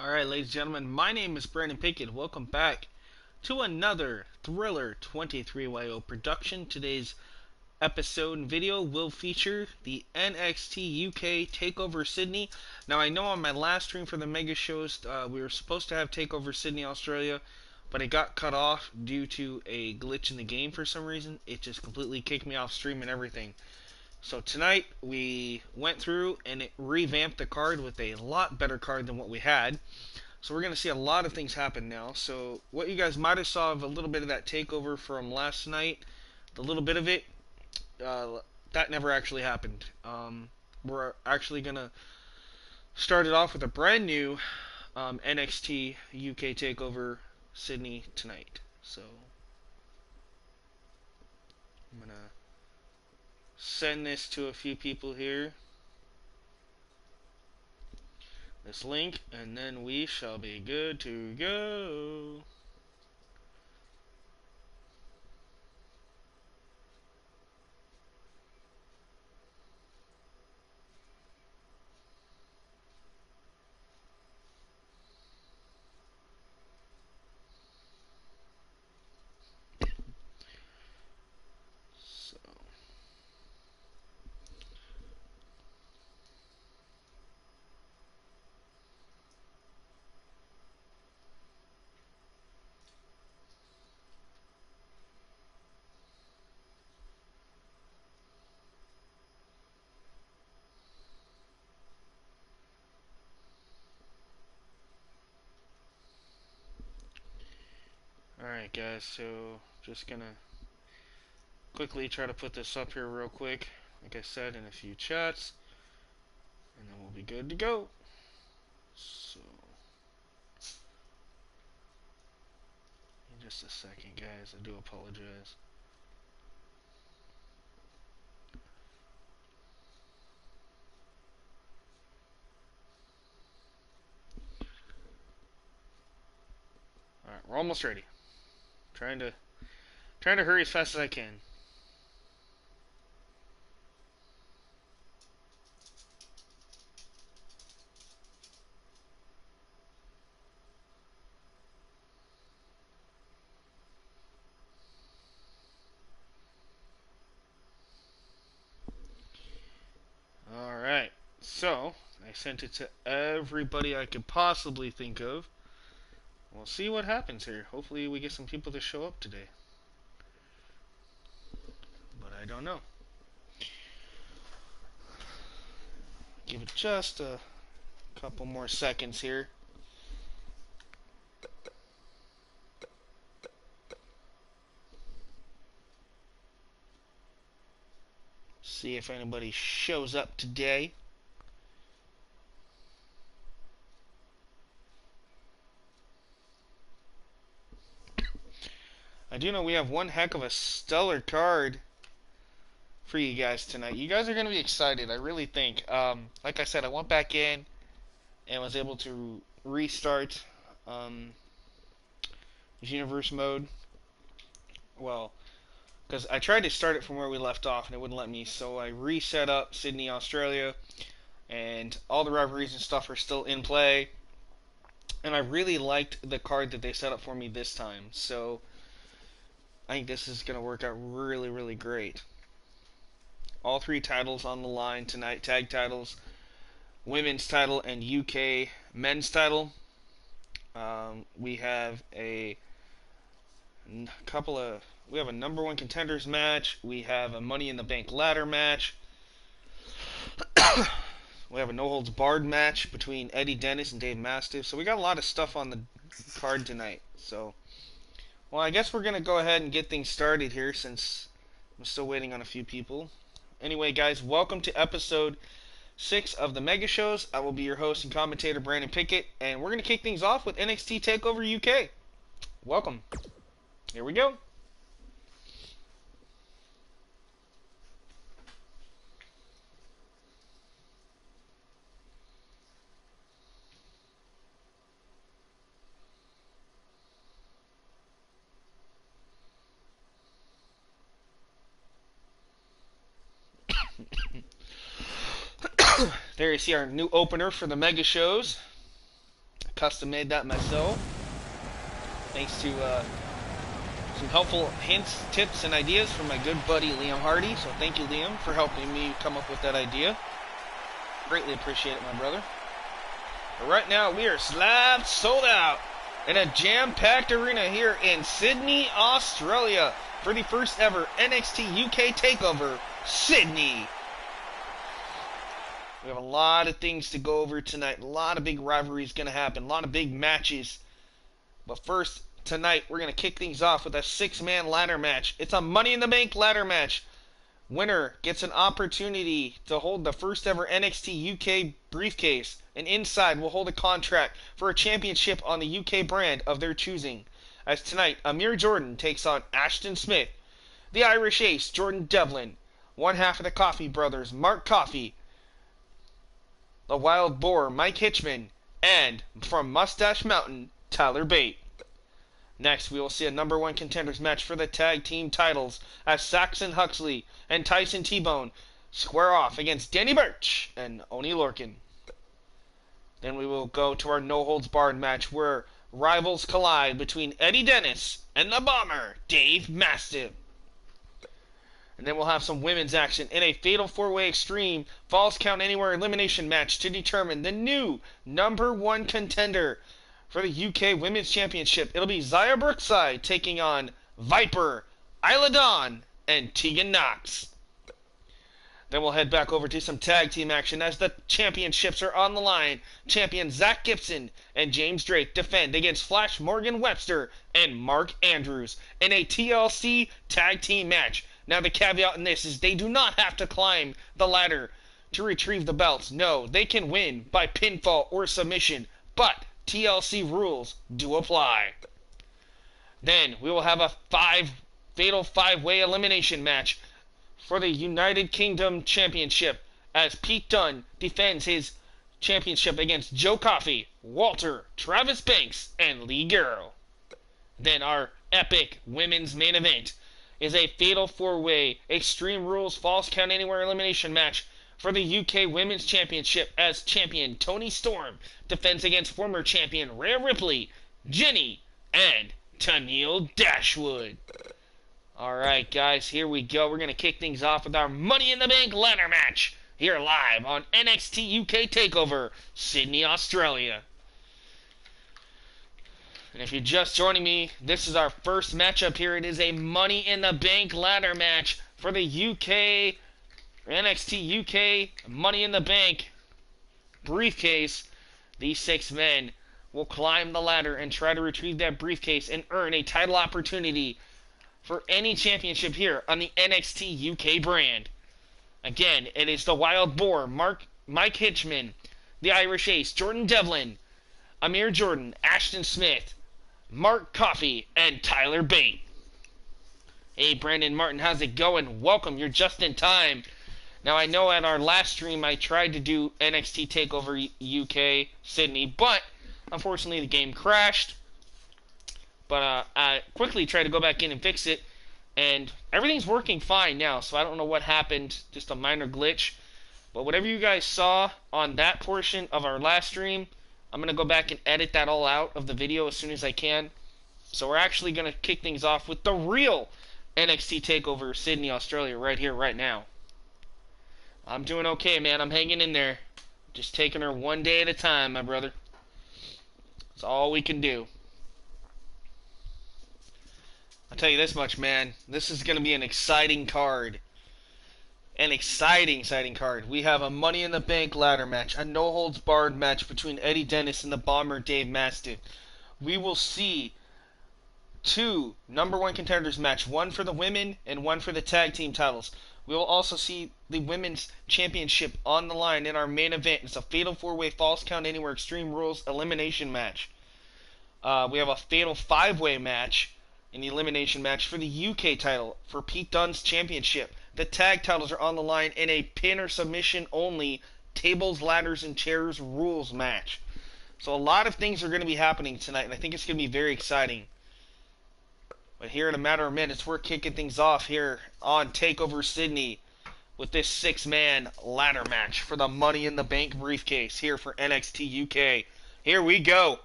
Alright, ladies and gentlemen, my name is Brandon Pickett. Welcome back to another Thriller 23YO production. Today's episode and video will feature the NXT UK Takeover Sydney. Now, I know on my last stream for the Mega Shows, we were supposed to have Takeover Sydney, Australia, but it got cut off due to a glitch in the game for some reason. It just completely kicked me off stream and everything. So tonight we went through and it revamped the card with a lot better card than what we had. So we're going to see a lot of things happen now. So what you guys might have saw of a little bit of that takeover from last night, the little bit of it, that never actually happened. We're actually going to start it off with a brand new NXT UK takeover Sydney tonight. So I'm going to send this to a few people here, this link, and then we shall be good to go. Alright guys, so just gonna quickly try to put this up here real quick, like I said, in a few chats, and then we'll be good to go. So, in just a second guys, I do apologize. Alright, we're almost ready. Trying to hurry as fast as I can. Alright, so I sent it to everybody I could possibly think of. We'll see what happens here. Hopefully we get some people to show up today. But I don't know. Give it just a couple more seconds here. See if anybody shows up today. I do know we have one heck of a stellar card for you guys tonight. You guys are going to be excited, I really think. Like I said, I went back in and was able to restart Universe mode. Well, because I tried to start it from where we left off and it wouldn't let me, so I reset up Sydney, Australia, and all the rivalries and stuff are still in play. And I really liked the card that they set up for me this time, so I think this is going to work out really, really great. All three titles on the line tonight, tag titles, women's title, and UK men's title. We have a number one contenders match. We have a Money in the Bank ladder match. We have a no holds barred match between Eddie Dennis and Dave Mastiff. So we got a lot of stuff on the card tonight. So, well, I guess we're gonna go ahead and get things started here since I'm still waiting on a few people. Anyway, guys, welcome to episode 6 of the Mega Shows. I will be your host and commentator, Brandon Pickett, and we're gonna kick things off with NXT TakeOver UK. Welcome. Here we go. There you see our new opener for the Mega Shows. custom made that myself. Thanks to some helpful hints, tips, and ideas from my good buddy Liam Hardy. So thank you, Liam, for helping me come up with that idea. Greatly appreciate it, my brother. But right now, we are slab sold out in a jam-packed arena here in Sydney, Australia for the first ever NXT UK TakeOver, Sydney. We have a lot of things to go over tonight. A lot of big rivalries going to happen. A lot of big matches. But first, tonight, we're going to kick things off with a 6-man ladder match. It's a Money in the Bank ladder match. Winner gets an opportunity to hold the first ever NXT UK briefcase. And inside will hold a contract for a championship on the UK brand of their choosing. As tonight, Amir Jordan takes on Ashton Smith. The Irish Ace, Jordan Devlin. One half of the Coffey brothers, Mark Coffey. The Wild Boar, Mike Hitchman. And from Mustache Mountain, Tyler Bate. Next, we will see a number 1 contenders match for the tag team titles as Saxon Huxley and Tyson T-Bone square off against Danny Burch and Oney Lorcan. Then we will go to our no-holds-barred match where rivals collide between Eddie Dennis and the Bomber, Dave Mastiff. And then we'll have some women's action in a Fatal 4-Way Extreme Falls Count Anywhere elimination match to determine the new number 1 contender for the UK Women's Championship. It'll be Xia Brookside taking on Viper, Isla Dawn, and Tegan Knox. Then we'll head back over to some tag team action as the championships are on the line. Champion Zach Gibson and James Drake defend against Flash Morgan Webster and Mark Andrews in a TLC tag team match. Now the caveat in this is they do not have to climb the ladder to retrieve the belts. No, they can win by pinfall or submission, but TLC rules do apply. Then we will have a fatal 5-way elimination match for the United Kingdom Championship as Pete Dunne defends his championship against Joe Coffey, Walter, Travis Banks, and Lee Garrow. Then our epic women's main event is a fatal 4-way Extreme Rules Falls Count Anywhere elimination match for the UK Women's Championship as champion Toni Storm defends against former champion Rhea Ripley, Jenny, and Tennille Dashwood. Alright guys, here we go. We're going to kick things off with our Money in the Bank ladder match here live on NXT UK TakeOver, Sydney, Australia. And if you're just joining me, this is our first matchup here. It is a Money in the Bank ladder match for the UK NXT UK Money in the Bank briefcase. These 6 men will climb the ladder and try to retrieve that briefcase and earn a title opportunity for any championship here on the NXT UK brand. Again, it is the Wild Boar, Mike Hitchman, the Irish Ace, Jordan Devlin, Amir Jordan, Ashton Smith, Mark Coffey, and Tyler Bate. Hey, Brandon Martin, how's it going? Welcome, you're just in time. Now, I know at our last stream I tried to do NXT TakeOver UK Sydney, but unfortunately the game crashed. But I quickly tried to go back in and fix it, and everything's working fine now, so I don't know what happened, just a minor glitch. But whatever you guys saw on that portion of our last stream, I'm going to go back and edit that all out of the video as soon as I can. So we're actually going to kick things off with the real NXT TakeOver Sydney, Australia, right here, right now. I'm doing okay, man. I'm hanging in there. Just taking her one day at a time, my brother. That's all we can do. I'll tell you this much, man. This is going to be an exciting card. An exciting card. We have a Money in the Bank ladder match. A no-holds-barred match between Eddie Dennis and the Bomber Dave Mastiff. We will see 2 number 1 contenders match. One for the women and one for the tag team titles. We will also see the Women's Championship on the line in our main event. It's a Fatal 4-Way Falls Count Anywhere Extreme Rules elimination match. We have a Fatal 5-Way match in the elimination match for the UK title for Pete Dunne's championship. The tag titles are on the line in a pin or submission only tables, ladders, and chairs rules match. So a lot of things are going to be happening tonight, and I think it's going to be very exciting. But here in a matter of minutes, we're kicking things off here on TakeOver Sydney with this 6-man ladder match for the Money in the Bank briefcase here for NXT UK. Here we go.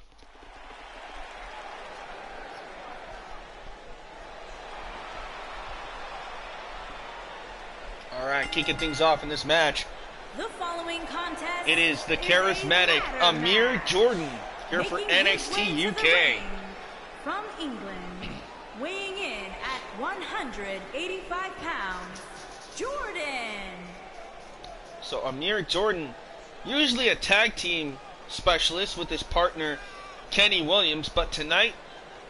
Alright, kicking things off in this match. The following contest, it is the charismatic Amir Jordan here for NXT UK. From England, weighing in at 185 pounds, Jordan. So Amir Jordan, usually a tag team specialist with his partner Kenny Williams, but tonight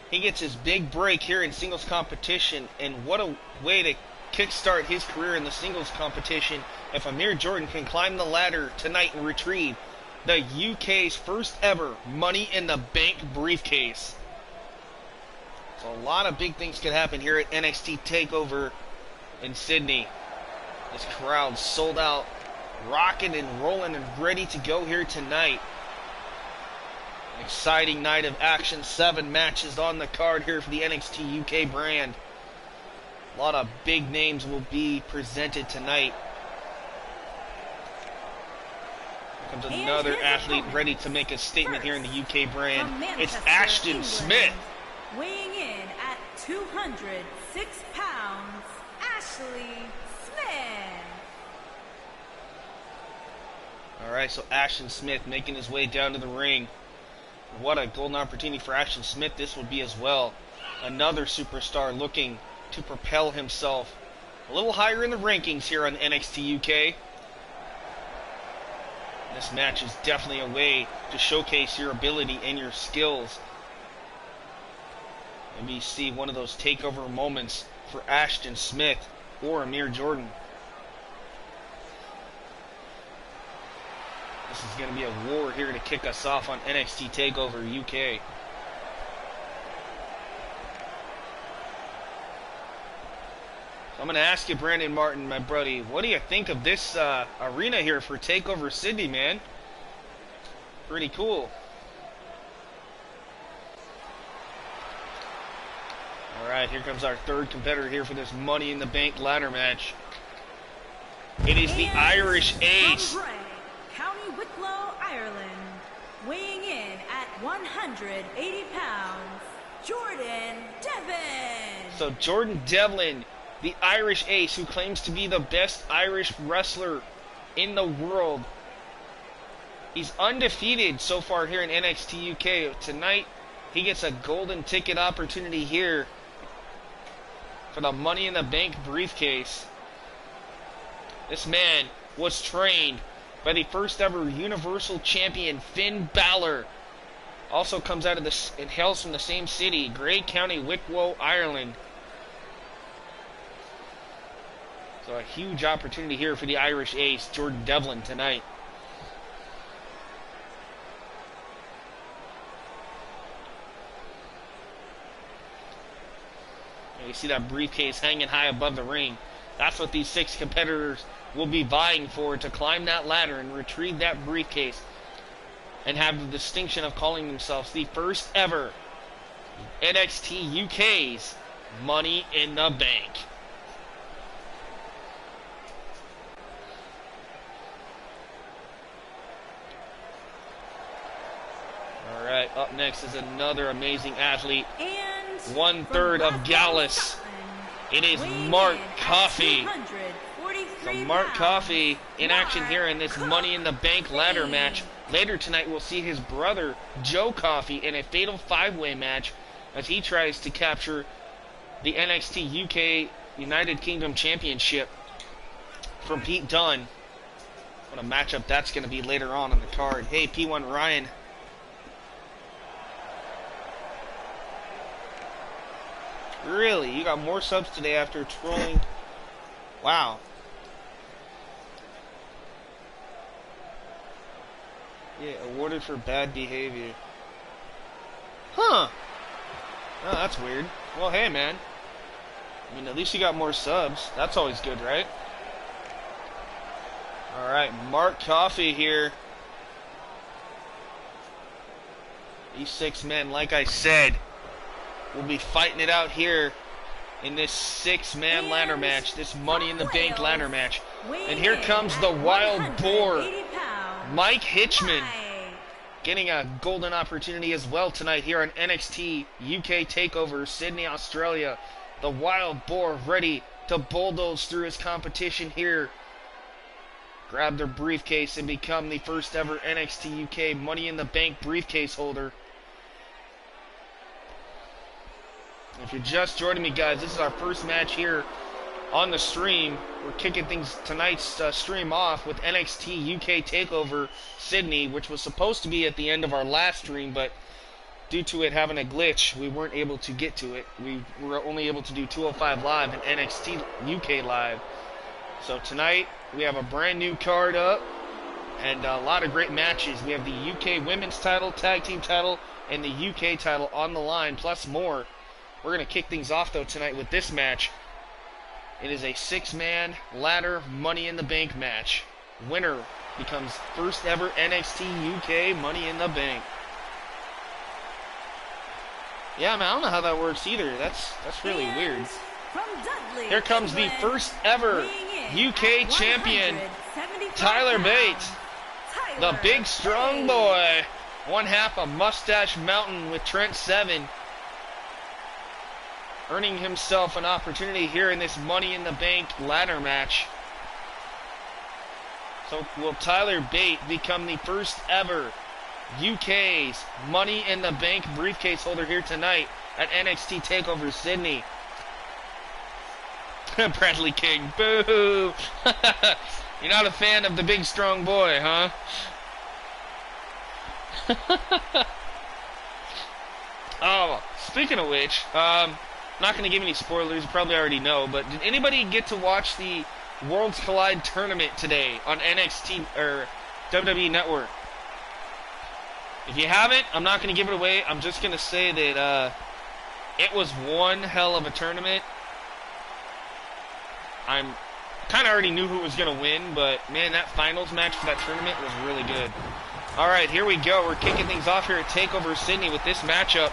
he gets his big break here in singles competition, and what a way to kickstart his career in the singles competition if Amir Jordan can climb the ladder tonight and retrieve the UK's first ever Money in the Bank briefcase. So a lot of big things could happen here at NXT TakeOver in Sydney. This crowd sold out, rocking and rolling and ready to go here tonight. An exciting night of action, 7 matches on the card here for the NXT UK brand. A lot of big names will be presented tonight. Here comes another athlete ready to make a statement here in the UK brand. It's Ashton England, Smith. Weighing in at 206 pounds, Ashley Smith. Alright, so Ashton Smith making his way down to the ring. What a golden opportunity for Ashton Smith this would be as well. Another superstar looking to propel himself a little higher in the rankings here on NXT UK. This match is definitely a way to showcase your ability and your skills. Maybe see one of those takeover moments for Ashton Smith or Amir Jordan. This is going to be a war here to kick us off on NXT TakeOver UK. I'm going to ask you, Brandon Martin, my buddy, what do you think of this arena here for TakeOver Sydney, man? Pretty cool. Alright, here comes our third competitor here for this Money in the Bank ladder match. It is the Irish Ace. From Bray, County Wicklow, Ireland, weighing in at 180 pounds, Jordan Devlin. So Jordan Devlin, the Irish Ace, who claims to be the best Irish wrestler in the world. He's undefeated so far here in NXT UK. Tonight, he gets a golden ticket opportunity here for the Money in the Bank briefcase. This man was trained by the first ever Universal Champion Finn Balor. Also comes out of this and hails from the same city, Grey County, Wicklow, Ireland. So a huge opportunity here for the Irish Ace, Jordan Devlin, tonight. And you see that briefcase hanging high above the ring. That's what these 6 competitors will be vying for, to climb that ladder and retrieve that briefcase and have the distinction of calling themselves the first ever NXT UK's Money in the Bank. Alright, up next is another amazing athlete. And 1/3 of Gallus. It is Mark Coffey. So Mark Coffey in action here in this Money in the Bank ladder match. Later tonight we'll see his brother Joe Coffey in a fatal 5-way match as he tries to capture the NXT UK United Kingdom Championship from Pete Dunne. What a matchup that's going to be later on in the card. Hey, P1 Ryan. Really? You got more subs today after trolling? Wow. Yeah, awarded for bad behavior. Huh. Oh, that's weird. Well, hey, man. I mean, at least you got more subs. That's always good, right? Alright, Mark Coffey here. These 6 men, like I said, will be fighting it out here in this 6-man ladder match, this Money in the Bank ladder match. And here comes the wild boar, Mike Hitchman. getting a golden opportunity as well tonight here on NXT UK TakeOver Sydney, Australia. The Wild Boar ready to bulldoze through his competition here. Grab their briefcase and become the first ever NXT UK Money in the Bank briefcase holder. If you're just joining me, guys, this is our first match here on the stream. We're kicking tonight's stream off with NXT UK TakeOver Sydney, which was supposed to be at the end of our last stream, but due to it having a glitch, we weren't able to get to it. We were only able to do 205 Live and NXT UK Live. So tonight, we have a brand new card up and a lot of great matches. We have the UK Women's title, Tag Team title, and the UK title on the line, plus more. We're going to kick things off, though, tonight with this match. It is a 6-man ladder Money in the Bank match. Winner becomes first ever NXT UK Money in the Bank. Yeah, man, I don't know how that works either. That's really weird. Here comes the first ever UK champion, Tyler Bates. The big strong boy. One half of Mustache Mountain with Trent Seven. Earning himself an opportunity here in this Money in the Bank ladder match. So will Tyler Bate become the first ever UK's Money in the Bank briefcase holder here tonight at NXT TakeOver Sydney? Bradley King, boo! You're not a fan of the big strong boy, huh? Oh, speaking of which, not going to give any spoilers, you probably already know, but did anybody get to watch the Worlds Collide tournament today on NXT or WWE Network? If you haven't, I'm not going to give it away. I'm just going to say that it was one hell of a tournament. I'm kind of already knew who was going to win, but man, that finals match for that tournament was really good. All right, here we go. We're kicking things off here at TakeOver Sydney with this matchup.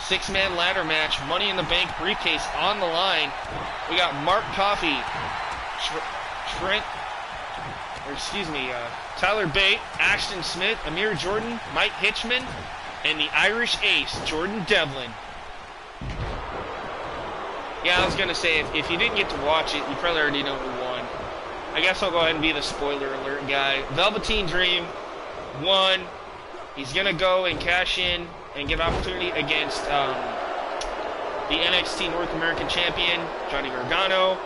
6-man ladder match, Money in the Bank briefcase on the line. We got Mark Coffey, Tyler Bate, Ashton Smith, Amir Jordan, Mike Hitchman, and the Irish ace, Jordan Devlin. Yeah, I was going to say, if you didn't get to watch it, you probably already know who won. I guess I'll go ahead and be the spoiler alert guy. Velveteen Dream won. He's going to go and cash in and get an opportunity against the NXT North American Champion, Johnny Gargano,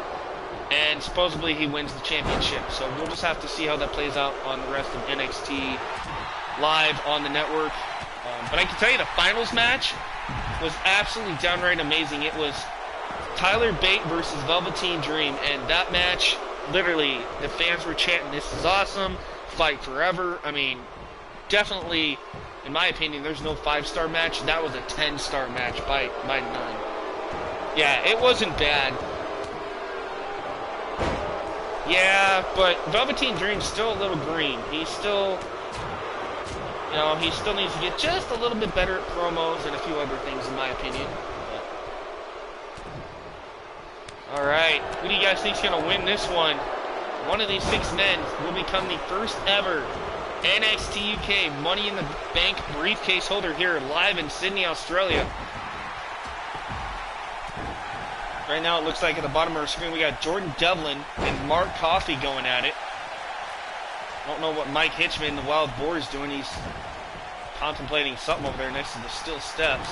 and supposedly he wins the championship. So we'll just have to see how that plays out on the rest of NXT Live on the network. But I can tell you the finals match was absolutely downright amazing. It was Tyler Bate versus Velveteen Dream, and that match, literally, the fans were chanting, "This is awesome, fight forever." I mean, definitely, in my opinion, there's no 5-star match. That was a 10-star match by none. Yeah, it wasn't bad. Yeah, but Velveteen Dream's still a little green. He's still, he still needs to get just a little bit better at promos and a few other things, in my opinion. All right, who do you guys think is going to win this one? One of these 6 men will become the first ever NXT UK Money in the Bank briefcase holder here live in Sydney, Australia. Right now it looks like at the bottom of our screen we got Jordan Devlin and Mark Coffey going at it. Don't know what Mike Hitchman, the Wild Boar, is doing. He's contemplating something over there next to the steel steps.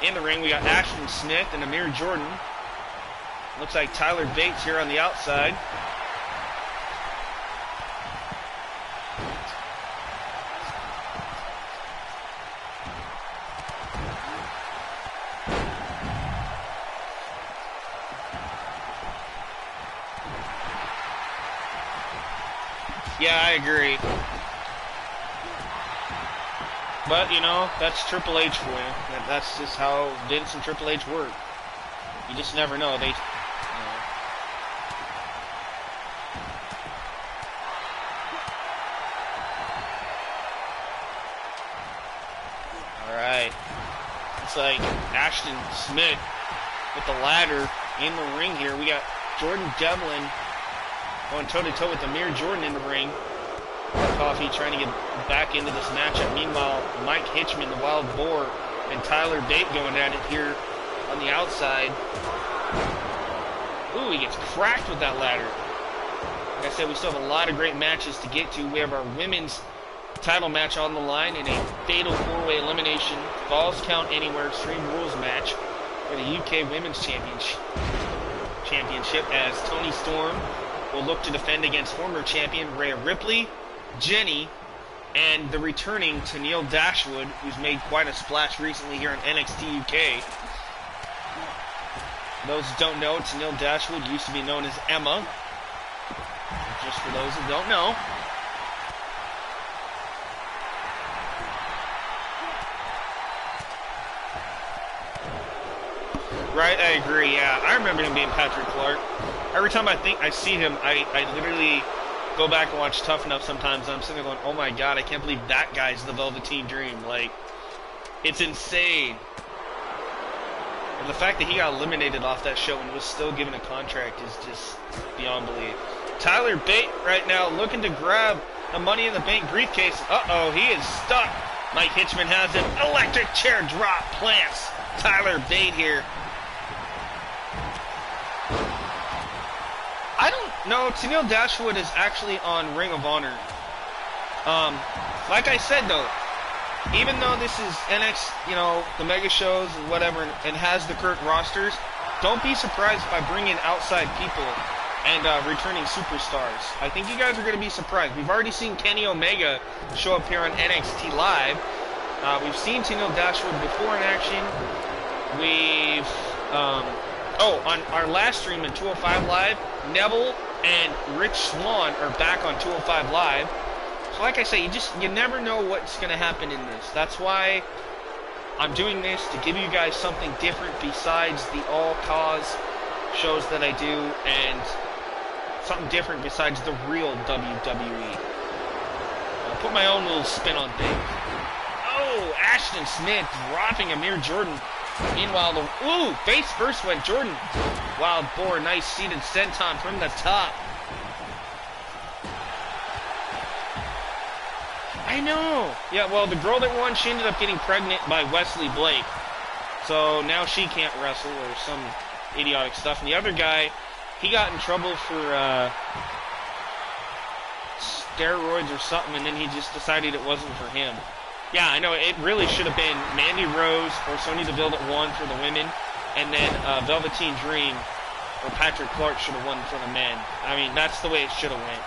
In the ring we got Ashton Smith and Amir Jordan. Looks like Tyler Bates here on the outside. Yeah, I agree. But, that's Triple H for you. That's just how Vince and Triple H work. You just never know. Alright. It's like Ashton Smith with the ladder in the ring here. We got Jordan Devlin going toe-to-toe with Amir Jordan in the ring. coffee, trying to get back into this matchup. Meanwhile, Mike Hitchman, the Wild Boar, and Tyler Bate going at it here on the outside. Ooh, he gets cracked with that ladder. Like I said, we still have a lot of great matches to get to. We have our women's title match on the line in a fatal 4-way elimination, Falls Count Anywhere Extreme Rules match for the UK Women's Championship, as Toni Storm will look to defend against former champion Rhea Ripley, Jenny, and the returning Tennille Dashwood, who's made quite a splash recently here in NXT UK. Those who don't know, Tennille Dashwood used to be known as Emma. Just for those who don't know. Right, I agree, yeah. I remember him being Patrick Clark. Every time I see him, I literally go back and watch Tough Enough sometimes, and I'm sitting there going, oh my god, I can't believe that guy's the Velveteen Dream. Like, it's insane. And the fact that he got eliminated off that show and was still given a contract is just beyond belief. Tyler Bate right now looking to grab the Money in the Bank briefcase. Uh-oh, he is stuck. Mike Hitchman has an electric chair drop, plants Tyler Bate here. I don't know. Tennille Dashwood is actually on Ring of Honor. Like I said, though, even though this is NX, the mega shows and whatever, and has the current rosters, don't be surprised by bringing outside people and returning superstars. I think you guys are going to be surprised. We've already seen Kenny Omega show up here on NXT Live. We've seen Tennille Dashwood before in action. We've... on our last stream in 205 Live, Neville and Rich Swann are back on 205 Live. So like I say, you never know what's going to happen in this. That's why I'm doing this, to give you guys something different besides the all-cause shows that I do, and something different besides the real WWE. I'll put my own little spin on things. Oh, Ashton Smith dropping Amir Jordan. Meanwhile, face first went Jordan. Wild Boar, nice seated senton from the top. I know. Yeah, well, the girl that won, she ended up getting pregnant by Wesley Blake. So now she can't wrestle or some idiotic stuff. And the other guy, he got in trouble for steroids or something, and then he just decided it wasn't for him. Yeah, I know, it really should have been Mandy Rose or Sonya Deville that won for the women, and then Velveteen Dream or Patrick Clark should have won for the men. I mean, that's the way it should have went.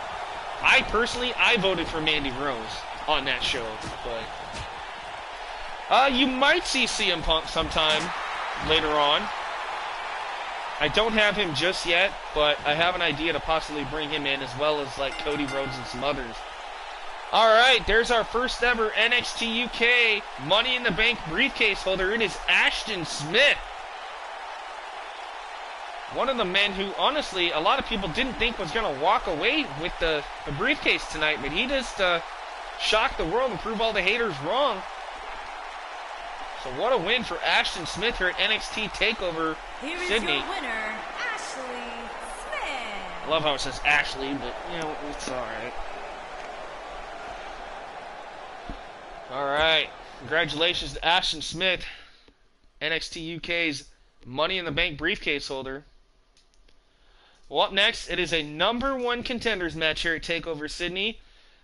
I voted for Mandy Rose on that show, but you might see CM Punk sometime later on. I don't have him just yet, but I have an idea to possibly bring him in, as well as like Cody Rhodes and some others. Alright, there's our first ever NXT UK Money in the Bank briefcase holder. It is Ashton Smith. One of the men who, honestly, a lot of people didn't think was going to walk away with the briefcase tonight, but he just shocked the world and proved all the haters wrong. So what a win for Ashton Smith here at NXT TakeOver Here is Sydney. your winner, Ashley Smith. I love how it says Ashley, but, it's alright. Alright, congratulations to Ashton Smith, NXT UK's Money in the Bank briefcase holder. Well, up next, it is a #1 contenders match here at TakeOver Sydney,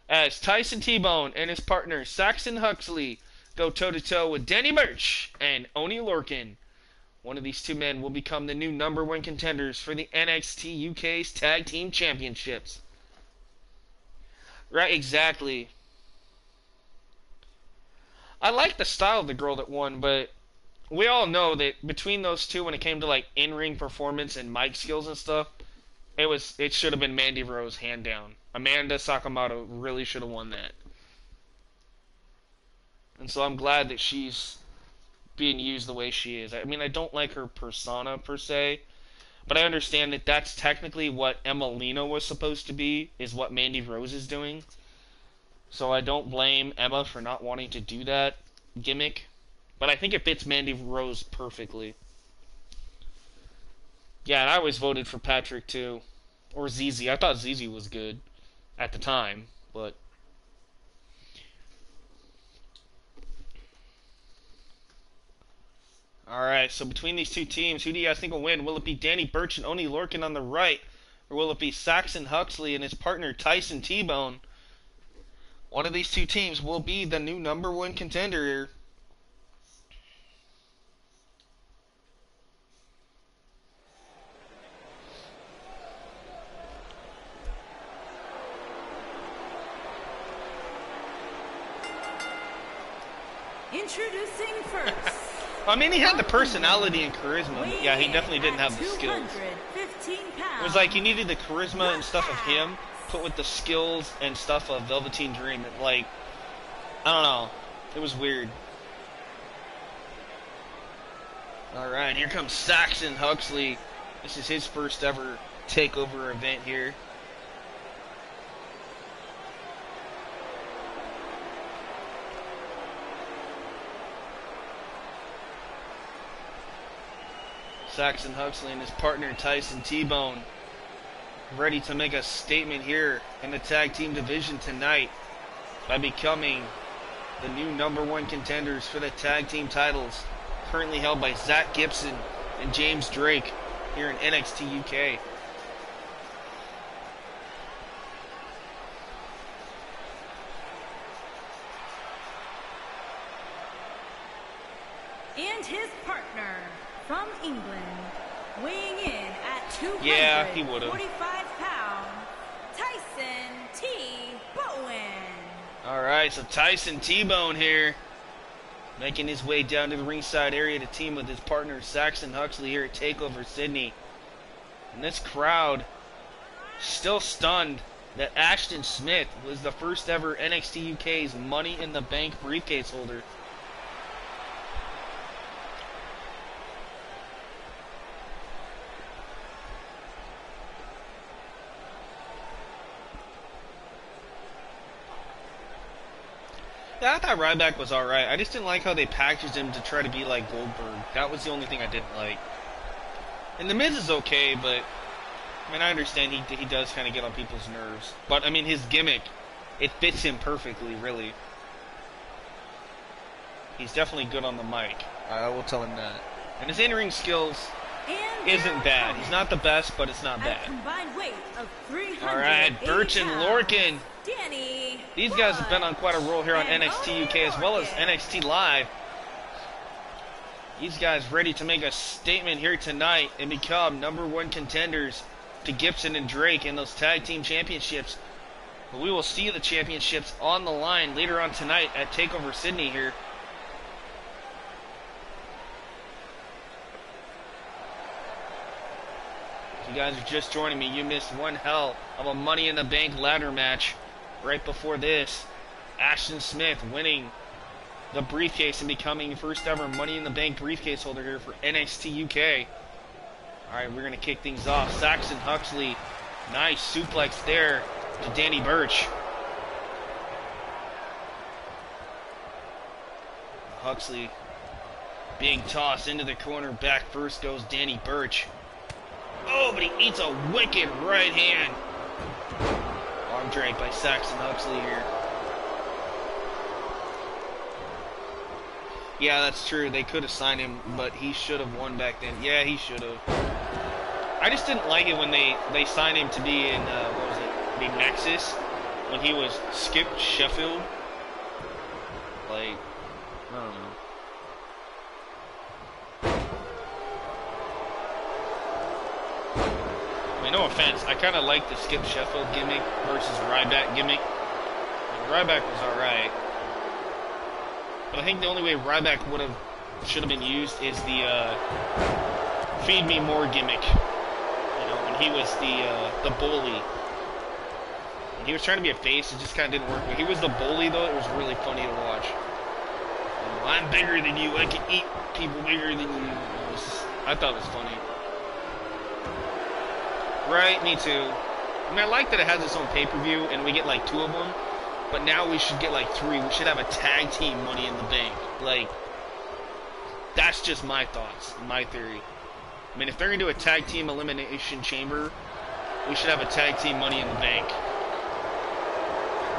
as Tyson T-Bone and his partner Saxon Huxley go toe-to-toe with Danny Burch and Oney Lorcan. One of these two men will become the new #1 contenders for the NXT UK's Tag Team Championships. Right, exactly. I like the style of the girl that won, but we all know that between those two, when it came to like in-ring performance and mic skills and stuff, it should have been Mandy Rose, hand down. Amanda Sakamoto really should have won that. And so I'm glad that she's being used the way she is. I mean, I don't like her persona per se, but I understand that that's technically what Emmalina was supposed to be, is what Mandy Rose is doing. So I don't blame Emma for not wanting to do that gimmick, but I think it fits Mandy Rose perfectly. Yeah, and I always voted for Patrick too, or ZZ. I thought ZZ was good at the time, but Alright, so between these two teams, who do you guys think will win? Will it be Danny Burch and Oni Lorcan on the right? Or will it be Saxon Huxley and his partner Tyson T-Bone? One of these two teams will be the new #1 contender here. Introducing first. I mean, he had the personality and charisma, but yeah, he definitely didn't have the skills. 215 pounds. It was like you needed the charisma and stuff of him put with the skills and stuff of Velveteen Dream. And like, I don't know. It was weird. Alright, here comes Saxon Huxley. This is his first ever takeover event here. Saxon Huxley and his partner Tyson T-Bone ready to make a statement here in the tag team division tonight by becoming the new #1 contenders for the tag team titles, currently held by Zach Gibson and James Drake here in NXT UK. And his partner from England, weighing in at 245 pounds, Tyson T. Bowen. Alright, so Tyson T-Bone here, making his way down to the ringside area to team with his partner Saxon Huxley here at TakeOver Sydney. And this crowd still stunned that Ashton Smith was the first ever NXT UK's Money in the Bank briefcase holder. Yeah, I thought Ryback was alright. I just didn't like how they packaged him to try to be like Goldberg. That was the only thing I didn't like. And The Miz is okay, but I mean, I understand he does kind of get on people's nerves. But I mean, his gimmick, it fits him perfectly, really. He's definitely good on the mic. I will tell him that. And his in-ring skills isn't bad. He's not the best, but it's not bad. Alright, Burch and Lorcan. These guys have been on quite a roll here on NXT UK as well as NXT Live. These guys ready to make a statement here tonight and become #1 contenders to Gibson and Drake in those tag team championships. But we will see the championships on the line later on tonight at TakeOver Sydney here. If you guys are just joining me, you missed one hell of a Money in the Bank ladder match. Right before this, Ashton Smith winning the briefcase and becoming first ever Money in the Bank briefcase holder here for NXT UK. Alright, we're going to kick things off. Saxon Huxley, nice suplex there to Danny Burch. Huxley being tossed into the corner. Back first goes Danny Burch. Oh, but he eats a wicked right hand. Arm drag by Saxon Huxley here. Yeah, that's true. They could have signed him, but he should have won back then. Yeah, he should have. I just didn't like it when they signed him to be in, what was it, the Nexus, when he was Skip Sheffield. Like, I don't know. I mean, no offense, I kind of like the Skip Sheffield gimmick versus Ryback gimmick. Ryback was alright. But I think the only way Ryback should have been used is the Feed Me More gimmick. You know, when he was the bully. When he was trying to be a face, it just kind of didn't work. When he was the bully, though, it was really funny to watch. You know, I'm bigger than you. I can eat people bigger than you. I thought it was funny. Right, me too. I mean, I like that it has its own pay-per-view, and we get like 2 of them. But now we should get like 3. We should have a tag team Money in the Bank. Like, that's just my thoughts, my theory. I mean, if they're going to do a tag team elimination chamber, we should have a tag team Money in the Bank.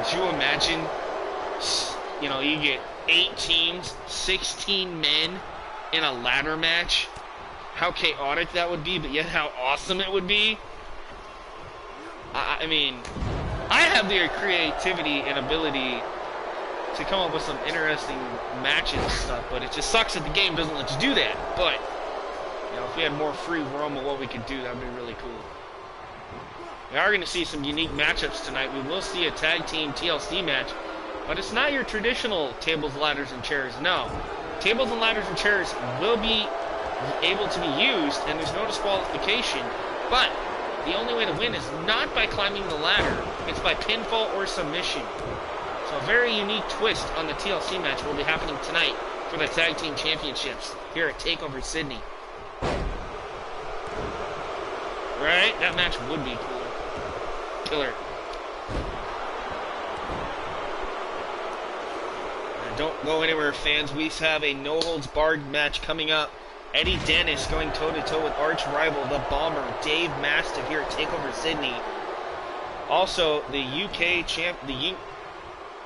Could you imagine, you know, you get 8 teams, 16 men, in a ladder match, how chaotic that would be, but yet how awesome it would be. I mean, I have the creativity and ability to come up with some interesting matches and stuff, but it just sucks that the game doesn't let you do that. But, you know, if we had more free roam of what we could do, that would be really cool. We are going to see some unique matchups tonight. We will see a tag team TLC match, but it's not your traditional tables, ladders, and chairs. No. Tables and ladders and chairs will be able to be used, and there's no disqualification, but the only way to win is not by climbing the ladder. It's by pinfall or submission. So a very unique twist on the TLC match will be happening tonight for the Tag Team Championships here at TakeOver Sydney. Right? That match would be cool. Killer. And don't go anywhere, fans. We have a no-holds-barred match coming up. Eddie Dennis going toe-to-toe with arch rival, the Bomber, Dave Mastiff here at TakeOver Sydney. Also, the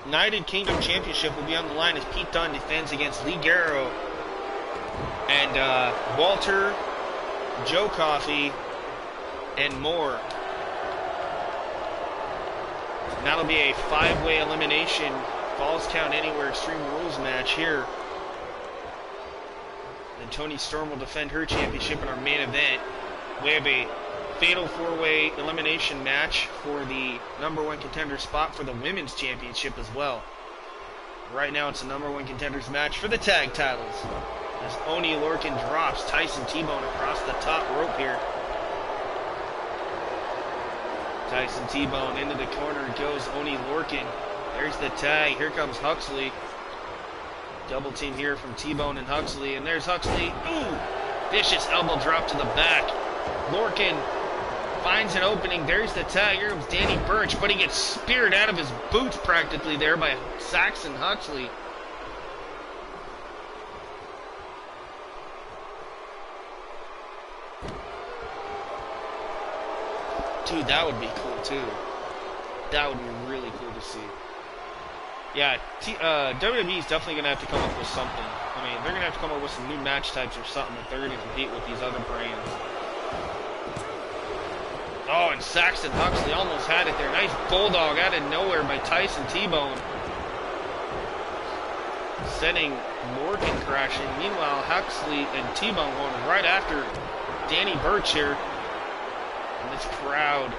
United Kingdom Championship will be on the line as Pete Dunne defends against Lee Guerrero and Walter, Joe Coffey, and more. And that'll be a 5-way elimination, Falls Count Anywhere Extreme Rules match here. And Toni Storm will defend her championship in our main event. We have a fatal 4-way elimination match for the #1 contender spot for the women's championship as well. Right now it's a #1 contenders match for the tag titles, as Oney Lorcan drops Tyson T-Bone across the top rope here. Tyson T-Bone into the corner goes Oney Lorcan. There's the tag. Here comes Huxley. Double team here from T-Bone and Huxley, and there's Huxley. Ooh! Vicious elbow drop to the back. Lorcan finds an opening. There's the tag. Here comes Danny Burch, but he gets speared out of his boots practically there by Saxon Huxley. Dude, that would be cool too. That would be really cool to see. Yeah, WWE is definitely going to have to come up with something. I mean, they're going to have to come up with some new match types or something if they're going to compete with these other brands. Oh, and Saxon Huxley almost had it there. Nice bulldog out of nowhere by Tyson T-Bone. Sending Lorcan crashing. Meanwhile, Huxley and T-Bone going right after Danny Burch here. And this crowd,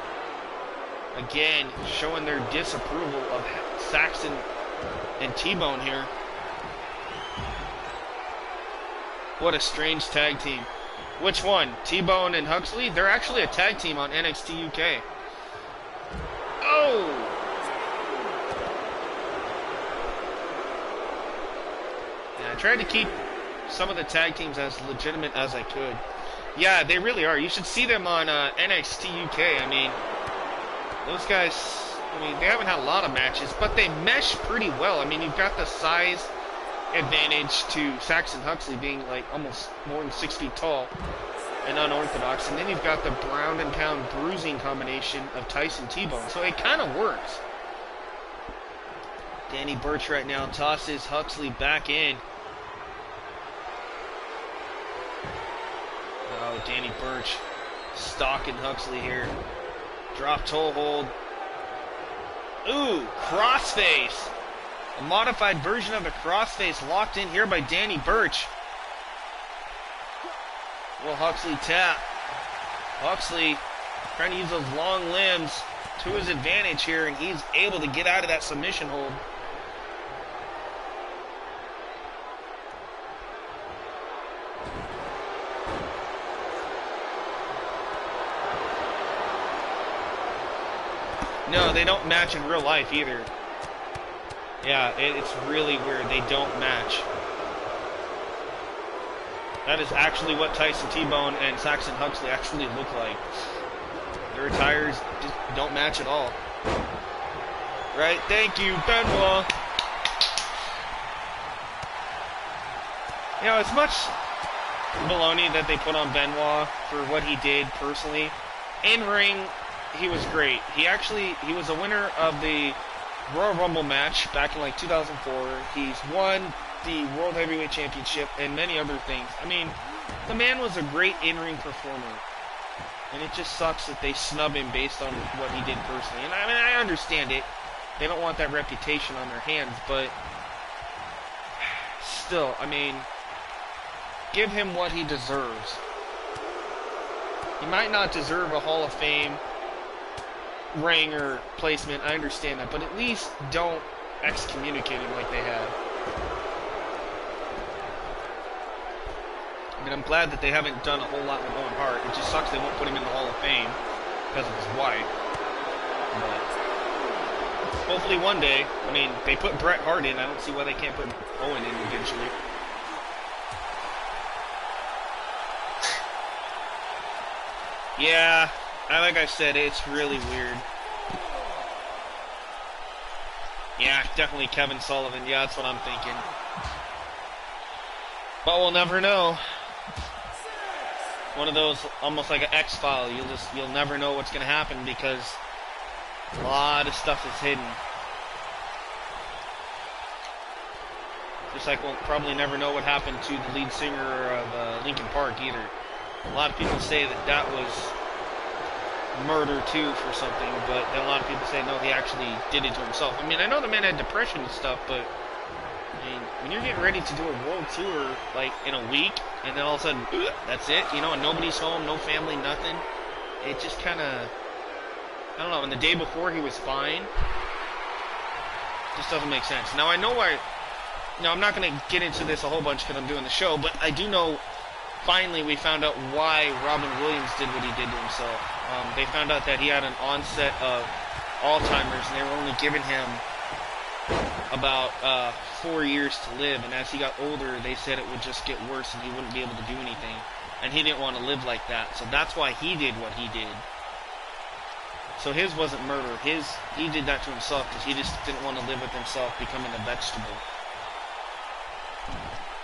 again, showing their disapproval of Saxon and T-Bone here. What a strange tag team. Which one? T-Bone and Huxley? They're actually a tag team on NXT UK. Oh! Yeah, I tried to keep some of the tag teams as legitimate as I could. Yeah, they really are. You should see them on NXT UK. I mean, those guys, I mean, they haven't had a lot of matches, but they mesh pretty well. I mean, you've got the size advantage to Saxon Huxley being like almost more than 6 feet tall and unorthodox, and then you've got the ground and pound bruising combination of Tyson T-Bone, so it kind of works. Danny Burch right now tosses Huxley back in. Oh, Danny Burch stalking Huxley here. Drop toe hold. Ooh, crossface. A modified version of a crossface locked in here by Danny Burch. Will Huxley tap? Huxley trying to use those long limbs to his advantage here, and he's able to get out of that submission hold. No, they don't match in real life either. Yeah, it's really weird. They don't match. That is actually what Tyson T-Bone and Saxon Huxley actually look like. Their attires just don't match at all. Right? Thank you, Benoit. You know, it's much baloney that they put on Benoit for what he did personally. In ring, he was great. He was a winner of the Royal Rumble match back in like 2004. He's won the World Heavyweight Championship and many other things. I mean, the man was a great in-ring performer. And it just sucks that they snub him based on what he did personally. And I mean, I understand it. They don't want that reputation on their hands, but still, I mean, give him what he deserves. He might not deserve a Hall of Fame ring or placement, I understand that, but at least don't excommunicate him like they have. I mean, I'm glad that they haven't done a whole lot with Owen Hart. It just sucks they won't put him in the Hall of Fame because of his wife. But hopefully one day, I mean, they put Bret Hart in. I don't see why they can't put Owen in eventually. Yeah, like I said, it's really weird. Yeah, definitely Kevin Sullivan. Yeah, that's what I'm thinking. But we'll never know. One of those, almost like an X-File. You'll never know what's gonna happen because a lot of stuff is hidden. Just like we'll probably never know what happened to the lead singer of Linkin Park either. A lot of people say that was murder too for something, but then a lot of people say no, he actually did it to himself. I mean, I know the man had depression and stuff, but I mean, when you're getting ready to do a world tour, like, in a week, and then all of a sudden, that's it, you know, and nobody's home, no family, nothing, it just kind of, I don't know, and the day before he was fine, just doesn't make sense. Now, I know why, now, I'm not going to get into this a whole bunch because I'm doing the show, but I do know, finally, we found out why Robin Williams did what he did to himself. They found out that he had an onset of Alzheimer's, and they were only giving him about 4 years to live, and as he got older, they said it would just get worse and he wouldn't be able to do anything, and he didn't want to live like that, so that's why he did what he did. So his wasn't murder, he did that to himself because he just didn't want to live with himself becoming a vegetable.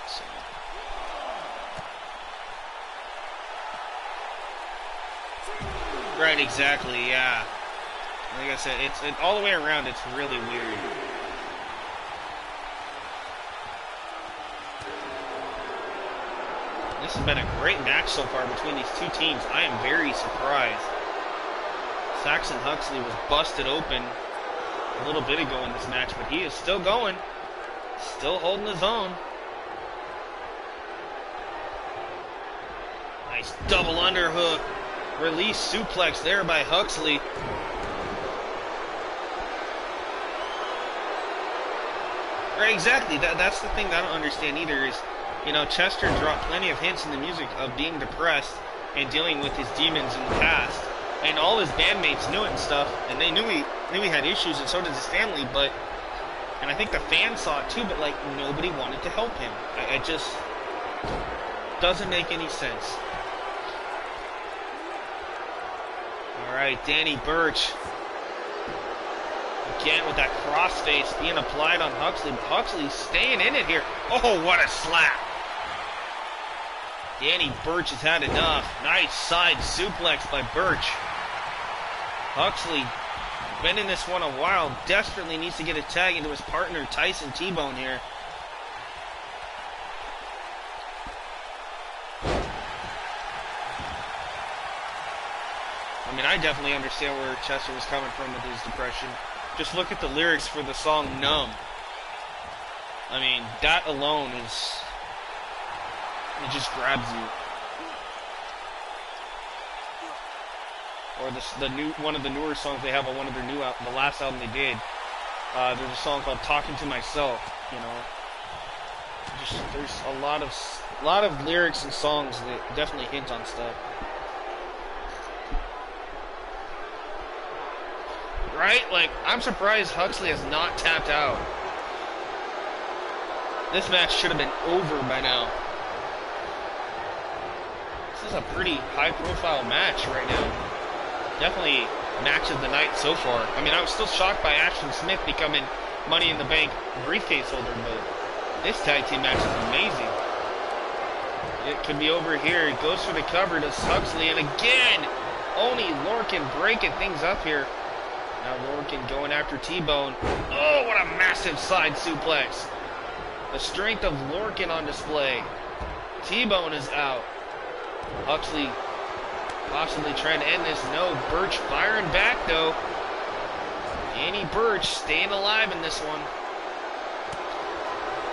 So. Right, exactly, yeah. Like I said, it's all the way around, it's really weird. This has been a great match so far between these two teams. I am very surprised. Saxon Huxley was busted open a little bit ago in this match, but he is still going. Still holding his own. Nice double underhook. Release suplex there by Huxley. Right, exactly. That's the thing that I don't understand either is, you know, Chester dropped plenty of hints in the music of being depressed and dealing with his demons in the past. And all his bandmates knew it and stuff, and they knew he had issues, and so did his family, but, and I think the fans saw it too, but like, nobody wanted to help him. It just doesn't make any sense. Alright, Danny Burch. Again with that crossface being applied on Huxley, but Huxley's staying in it here. Oh, what a slap. Danny Burch has had enough. Nice side suplex by Burch. Huxley, been in this one a while, desperately needs to get a tag into his partner, Tyson T-Bone here. I mean, I definitely understand where Chester was coming from with his depression. Just look at the lyrics for the song Numb. I mean, that alone is... it just grabs you. Or one of the newer songs they have on one of their the last album they did. There's a song called "Talking to Myself." You know, there's a lot of lyrics and songs that definitely hint on stuff. Right? Like, I'm surprised Huxley has not tapped out. This match should have been over by now. This is a pretty high-profile match right now. Definitely match of the night so far. I mean, I was still shocked by Ashton Smith becoming Money in the Bank briefcase holder, but this tag team match is amazing. It could be over here. It goes for the cover to Huxley, and again, Oney Lorcan breaking things up here. Now Lorcan going after T-Bone. Oh, what a massive side suplex. The strength of Lorcan on display. T-Bone is out. Huxley possibly trying to end this. No, Birch firing back though. Danny Birch staying alive in this one.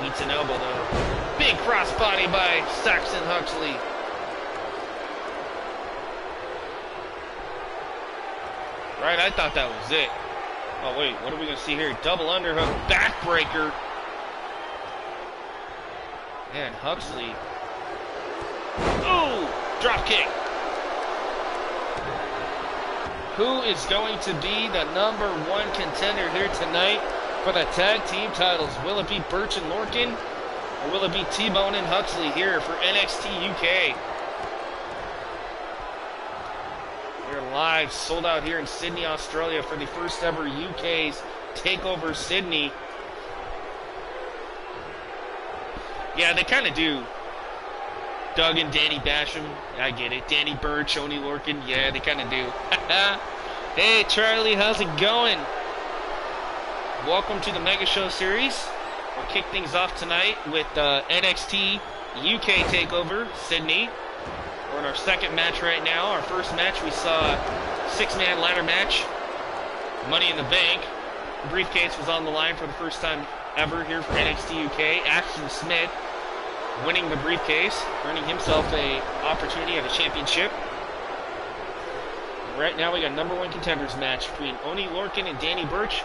Eats an elbow though. Big crossbody by Saxon Huxley. Right, I thought that was it. Oh wait, what are we gonna see here? Double underhook, backbreaker. And Huxley. Ooh, drop kick. Who is going to be the #1 contender here tonight for the tag team titles? Will it be Birch and Lorcan? Or will it be T-Bone and Huxley here for NXT UK? We're live, sold out here in Sydney, Australia for the first ever UK's Takeover Sydney. Yeah, they kind of do. Doug and Danny Basham, I get it. Danny Birch, Oney Lorcan, yeah, they kind of do. Hey, Charlie, how's it going? Welcome to the Mega Show series. We'll kick things off tonight with NXT UK TakeOver Sydney. We're in our second match right now. Our first match, we saw a 6-man ladder match. Money in the Bank. The briefcase was on the line for the first time ever here for NXT UK. Ashton Smith winning the briefcase, earning himself a opportunity at a championship. Right now we got #1 contenders match between Oney Lorcan and Danny Birch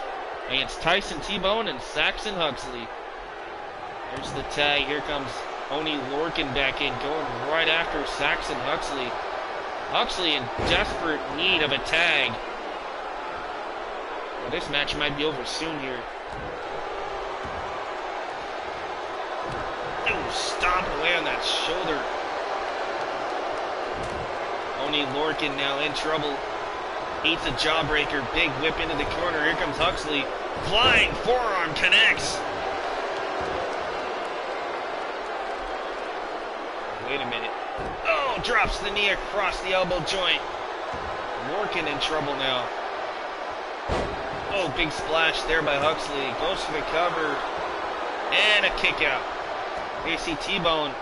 against Tyson T-Bone and Saxon Huxley. There's the tag. Here comes Oney Lorcan back in, going right after Saxon Huxley. Huxley in desperate need of a tag. Well, this match might be over soon here. Stomp away on that shoulder. Oney Lorcan now in trouble. Eats a jawbreaker. Big whip into the corner. Here comes Huxley. Flying forearm connects. Wait a minute. Oh, drops the knee across the elbow joint. Lorcan in trouble now. Oh, big splash there by Huxley. Goes for the cover. And a kick out. AC T-Bone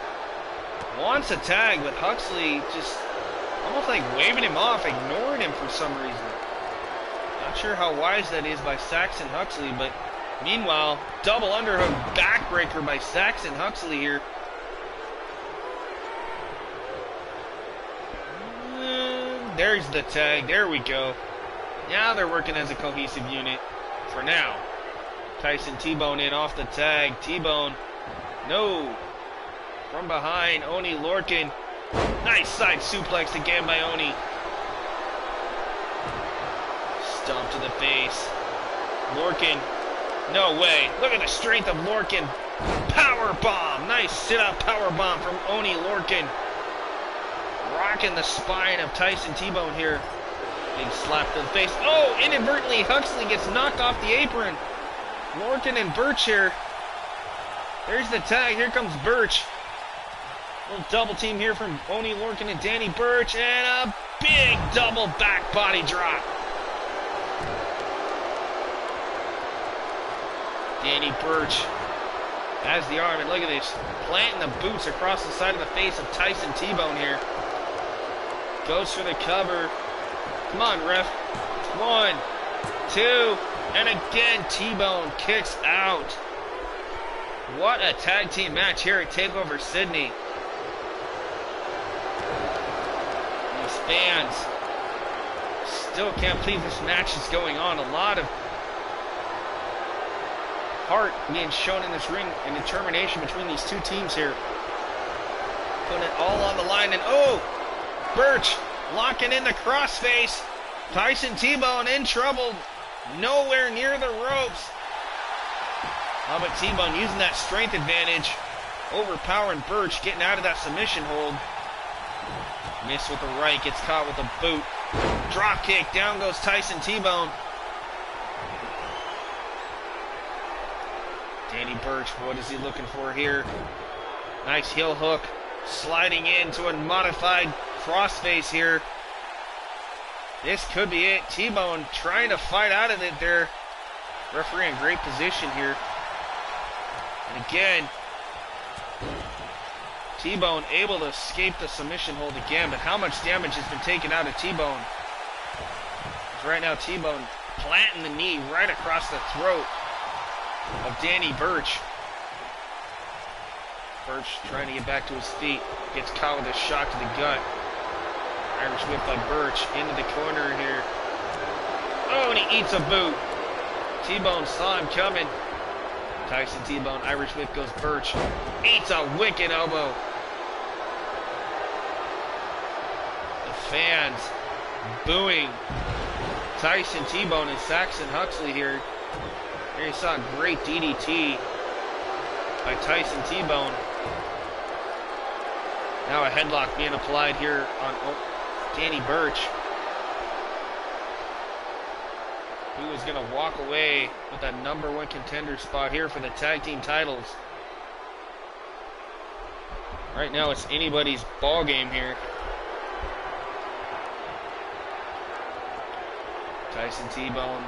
wants a tag, but Huxley just almost like waving him off, ignoring him for some reason. Not sure how wise that is by Saxon Huxley, but meanwhile, double underhook backbreaker by Saxon Huxley here. There's the tag. There we go. Now they're working as a cohesive unit for now. Tyson T-Bone in off the tag. T-Bone. No. From behind, Oney Lorcan. Nice side suplex again by Oney. Stomp to the face. Lorcan. No way. Look at the strength of Lorcan. Power bomb. Nice sit-out power bomb from Oney Lorcan. Rocking the spine of Tyson T-Bone here. Big slap to the face. Oh, inadvertently, Huxley gets knocked off the apron. Lorcan and Birch here. There's the tag. Here comes Birch. Little double team here from Oney Lorcan and Danny Birch. And a big double back body drop. Danny Birch has the arm. And look at this. Planting the boots across the side of the face of Tyson T-Bone here. Goes for the cover. Come on, ref. 1, 2, and again T-Bone kicks out. What a tag team match here at TakeOver Sydney. These fans still can't believe this match is going on. A lot of heart being shown in this ring and determination between these two teams here. Putting it all on the line, and oh! Birch locking in the crossface. Tyson T-Bone in trouble. Nowhere near the ropes. Oh, but T-Bone using that strength advantage. Overpowering Birch, getting out of that submission hold. Miss with the right, gets caught with a boot. Drop kick, down goes Tyson T-Bone. Danny Birch, what is he looking for here? Nice heel hook. Sliding into a modified crossface here. This could be it. T-Bone trying to fight out of it there. Referee in great position here. And again, T-Bone able to escape the submission hold again, but how much damage has been taken out of T-Bone? Right now, T-Bone planting the knee right across the throat of Danny Burch. Burch trying to get back to his feet. Gets caught with a shot to the gut. Irish whip by Burch into the corner here. Oh, and he eats a boot. T-Bone saw him coming. Tyson T-Bone, Irish whip goes Burch. Eats a wicked elbow. The fans booing Tyson T-Bone and Saxon Huxley here. Here you saw a great DDT by Tyson T-Bone. Now a headlock being applied here on Danny Burch, who is going to walk away with that #1 contender spot here for the tag team titles. Right now it's anybody's ball game here. Tyson T-Bone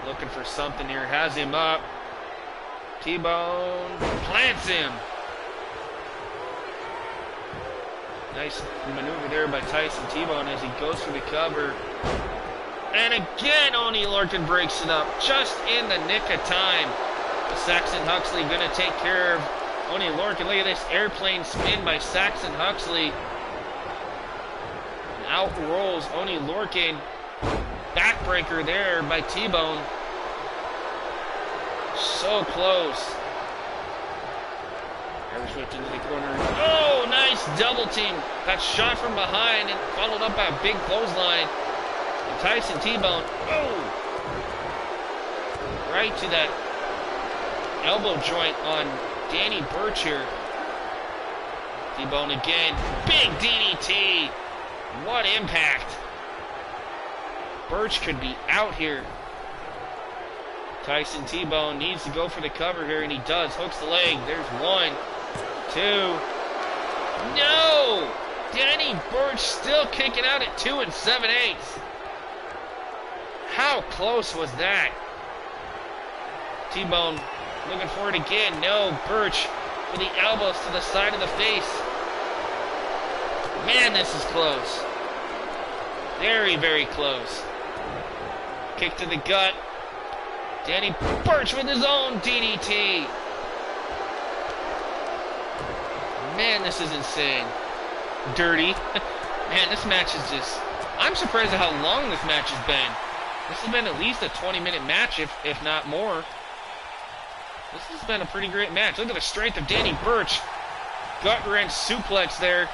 looking for something here, has him up. T-Bone plants him. Nice maneuver there by Tyson T-Bone as he goes for the cover. And again, Oney Lorcan breaks it up just in the nick of time. But Saxon Huxley going to take care of Oney Lorcan. Look at this airplane spin by Saxon Huxley. And out rolls Oney Lorcan. Backbreaker there by T-Bone. So close. Irish whipped into the corner. Oh, nice double team. Got shot from behind and followed up by a big clothesline. And Tyson T-Bone. Oh! Right to that elbow joint on Danny Burch here. T-Bone again. Big DDT. What impact. Burch could be out here. Tyson T-Bone needs to go for the cover here, and he does. Hooks the leg. There's 1, 2. No! Danny Burch still kicking out at 2 7/8. How close was that? T-Bone looking for it again. No, Burch with the elbows to the side of the face. Man, this is close. Very, very close. Kick to the gut. Danny Burch with his own DDT. Man, this is insane. Dirty. Man, this match is just... I'm surprised at how long this match has been. This has been at least a 20-minute match, if not more. This has been a pretty great match. Look at the strength of Danny Burch. Gut-wrench suplex there.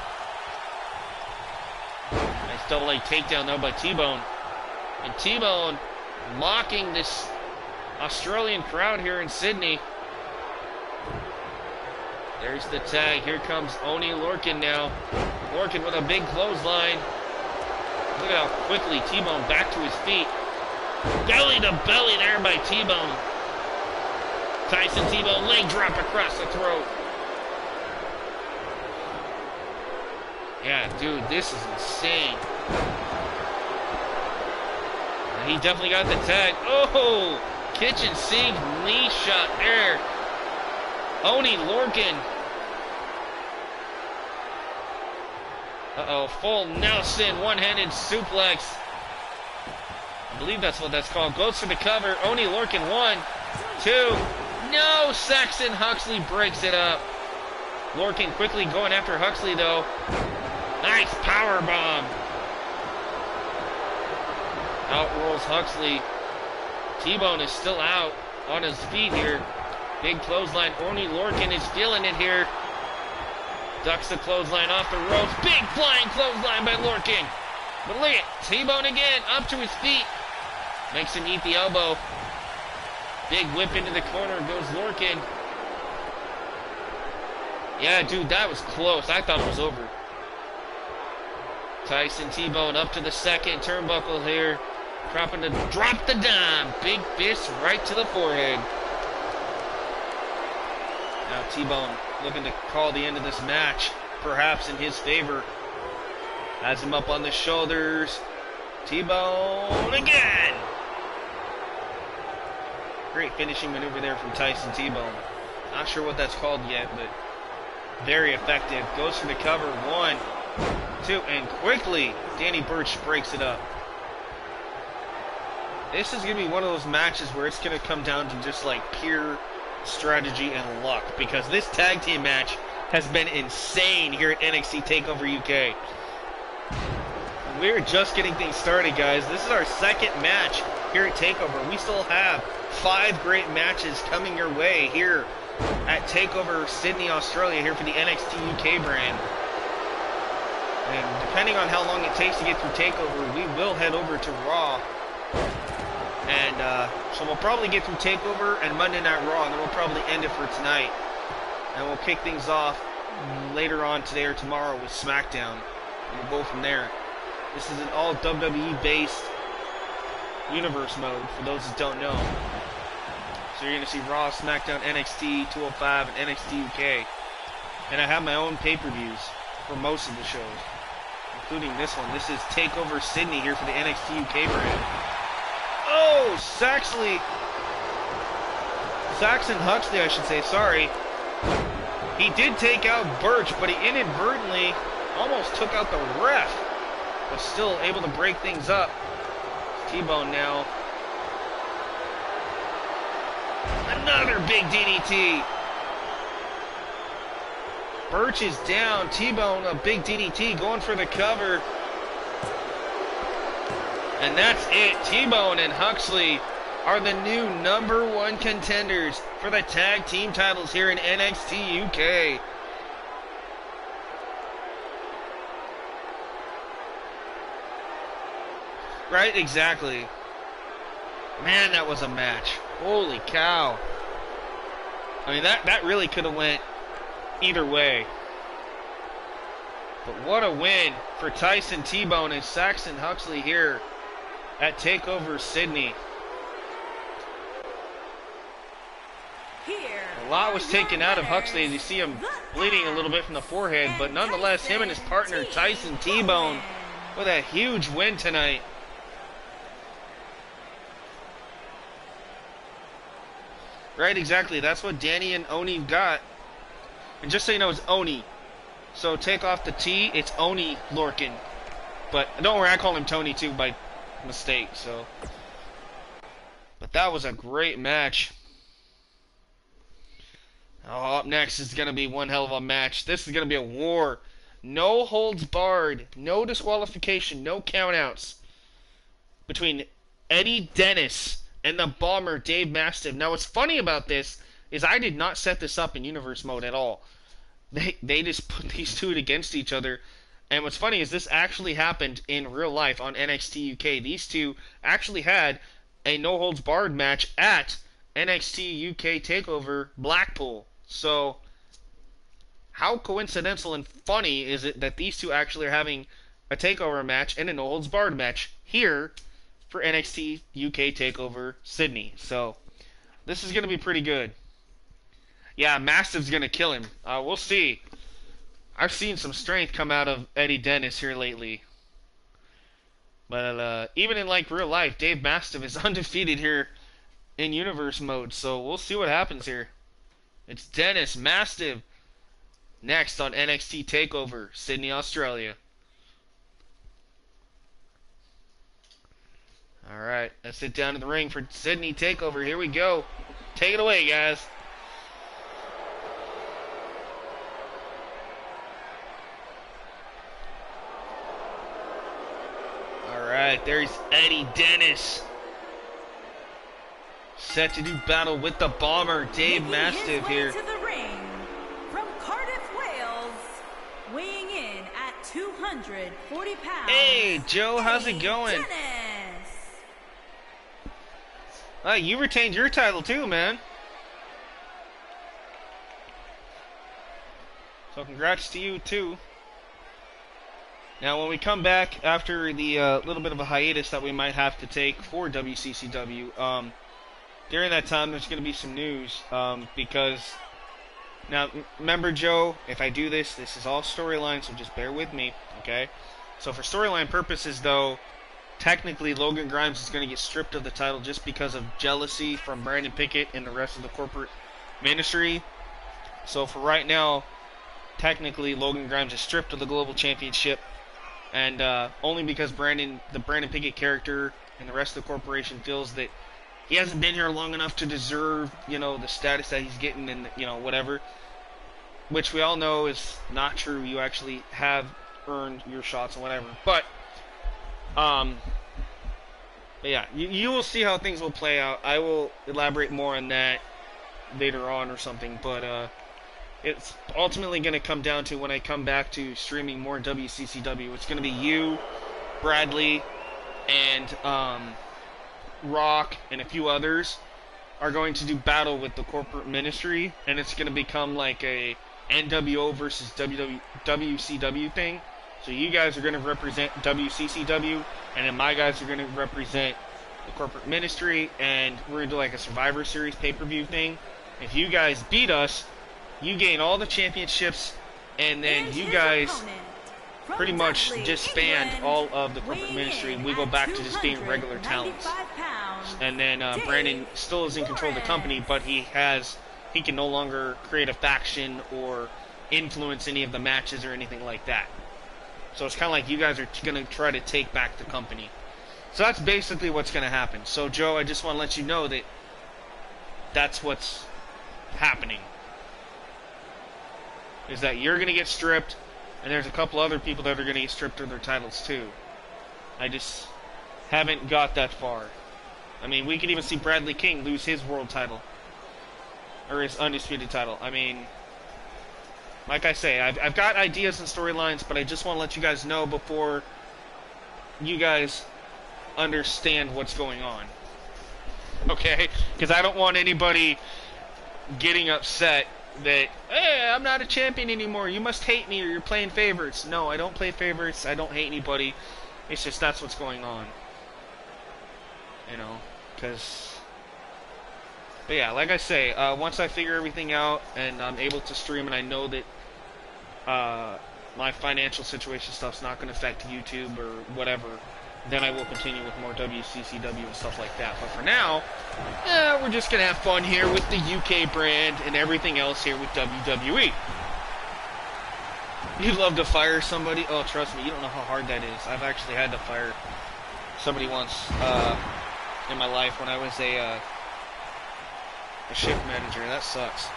Nice double leg takedown, though, by T-Bone. And T-Bone mocking this Australian crowd here in Sydney. There's the tag. Here comes Oney Lorcan now. Lorcan with a big clothesline. Look at how quickly T-Bone back to his feet. Belly to belly there by T-Bone. Tyson T-Bone leg drop across the throat. Yeah, dude, this is insane. He definitely got the tag. Oh! Kitchen sink knee shot there. Oney Lorcan. Uh-oh, full Nelson, one-handed suplex. I believe that's what that's called. Goes for the cover. Oney Lorcan, 1, 2. No! Saxon Huxley breaks it up. Lorcan quickly going after Huxley, though. Nice power bomb. Out rolls Huxley. T-Bone is still out on his feet here. Big clothesline. Oney Lorcan is feeling it here. Ducks the clothesline off the ropes. Big flying clothesline by Lorcan. But look at T-Bone again, up to his feet. Makes him eat the elbow. Big whip into the corner goes Lorcan. Yeah, dude, that was close. I thought it was over. Tyson T-Bone up to the second turnbuckle here. Drop the dime. Big fist right to the forehead. Now T-Bone looking to call the end of this match, perhaps in his favor. Has him up on the shoulders. T-Bone again. Great finishing maneuver there from Tyson T-Bone. Not sure what that's called yet, but Very effective. Goes for the cover. 1, 2, and quickly Danny Burch breaks it up. This is going to be one of those matches where it's going to come down to just like pure strategy and luck, because this tag team match has been insane here at NXT TakeOver UK. We're just getting things started, guys. This is our second match here at TakeOver. We still have 5 great matches coming your way here at TakeOver Sydney, Australia, here for the NXT UK brand. And depending on how long it takes to get through TakeOver, we will head over to Raw. And so we'll probably get through TakeOver and Monday Night Raw, and then we'll probably end it for tonight. And we'll kick things off later on today or tomorrow with SmackDown. And we'll go from there. This is an all WWE-based universe mode, for those that don't know. So you're going to see Raw, SmackDown, NXT 205, and NXT UK. And I have my own pay-per-views for most of the shows, including this one. This is TakeOver Sydney here for the NXT UK brand. Oh, Saxon Huxley, I should say, sorry. He did take out Burch, but he inadvertently almost took out the ref, but still able to break things up. T-Bone now. Another big DDT. Burch is down. T-Bone, a big DDT, going for the cover. And that's it. T-Bone and Huxley are the new #1 contenders for the tag team titles here in NXT UK. Right, exactly. Man, that was a match. Holy cow. I mean, that really could have went either way. But what a win for Tyson T-Bone and Saxon Huxley here at TakeOver Sydney. A lot was taken out of Huxley, as you see him bleeding a little bit from the forehead, but nonetheless, him and his partner Tyson T-Bone with a huge win tonight. Right, exactly. That's what Danny and Oni got. And just so you know, it's Oni. So take off the T, it's Oni Lorcan. But don't worry, I call him Tony too by mistake, so. But that was a great match. Oh, up next is going to be one hell of a match. This is going to be a war. No holds barred, no disqualification, no countouts between Eddie Dennis and the Bomber Dave Mastiff. Now, what's funny about this is I did not set this up in universe mode at all. They just put these two against each other. And what's funny is this actually happened in real life on NXT UK. These two actually had a no holds barred match at NXT UK TakeOver Blackpool. So, how coincidental and funny is it that these two actually are having a TakeOver match and a no holds barred match here for NXT UK TakeOver Sydney. So, this is going to be pretty good. Yeah, Mastiff's going to kill him. We'll see. I've seen some strength come out of Eddie Dennis here lately. But even in like real life, Dave Mastiff is undefeated here in universe mode. So we'll see what happens here. It's Dennis Mastiff next on NXT TakeOver Sydney, Australia. Alright, let's sit down in the ring for Sydney TakeOver. Here we go. Take it away, guys. Alright, there's Eddie Dennis. Set to do battle with the Bomber, Dave Mastiff here. To the ring, from Cardiff, Wales, weighing in at 240 pounds. Hey, Joe, how's it going? Dennis. You retained your title too, man. So congrats to you too. Now, when we come back after the little bit of a hiatus that we might have to take for WCCW, during that time there's going to be some news, because now remember, Joe, if I do this is all storyline, so just bear with me, okay? So for storyline purposes, though, technically Logan Grimes is going to get stripped of the title just because of jealousy from Brandon Pickett and the rest of the corporate ministry. So for right now, technically Logan Grimes is stripped of the global championship, and only because the Brandon Pickett character and the rest of the corporation feels that he hasn't been here long enough to deserve, the status that he's getting and, whatever. Which we all know is not true. You actually have earned your shots and whatever. But yeah, you will see how things will play out. I will elaborate more on that later on or something. But it's ultimately going to come down to when I come back to streaming more WCCW. It's going to be you, Bradley, and Rock, and a few others are going to do battle with the corporate ministry, and it's going to become like a NWO versus WCW thing. So you guys are going to represent WCCW, and then my guys are going to represent the corporate ministry, and we're going to do like a Survivor Series pay-per-view thing. If you guys beat us, you gain all the championships, and then you guys pretty much disband all of the corporate ministry, and we go back to just being regular talents. And then Brandon still is in control of the company, but he can no longer create a faction or influence any of the matches or anything like that. So it's kind of like you guys are going to try to take back the company. So that's basically what's going to happen. So Joe, I just want to let you know that that's what's happening. Is that you're going to get stripped, and there's a couple other people that are going to get stripped of their titles too. I just haven't got that far. I mean, we could even see Bradley King lose his world title. Or his undisputed title. I mean, like I say, I've got ideas and storylines, but I just want to let you guys know before you guys understand what's going on. Okay? Because I don't want anybody getting upset that, hey, I'm not a champion anymore, you must hate me or you're playing favorites. No, I don't play favorites, I don't hate anybody. It's just that's what's going on. Because... But yeah, like I say, once I figure everything out and I'm able to stream and I know that my financial situation stuff's not going to affect YouTube or whatever, then I will continue with more WCCW and stuff like that. But for now, we're just going to have fun here with the UK brand and everything else here with WWE. You'd love to fire somebody? Oh, trust me, you don't know how hard that is. I've actually had to fire somebody once in my life when I was a shift manager. That sucks.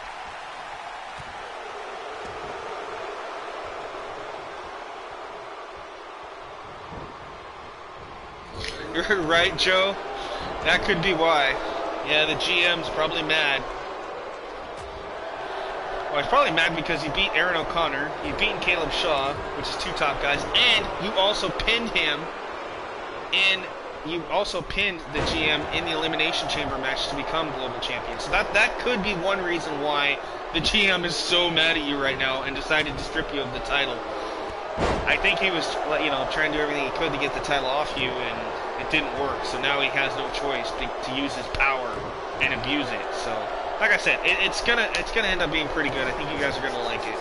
You're right, Joe. That could be why. Yeah, the GM's probably mad. Well, he's probably mad because he beat Aaron O'Connor, he beat Caleb Shaw, which is two top guys, and you also pinned him in... You also pinned the GM in the Elimination Chamber match to become global champion. So that could be one reason why the GM is so mad at you right now and decided to strip you of the title. I think he was, trying to do everything he could to get the title off you, and it didn't work. So now he has no choice to use his power and abuse it. So, like I said, it's gonna end up being pretty good. I think you guys are gonna like it.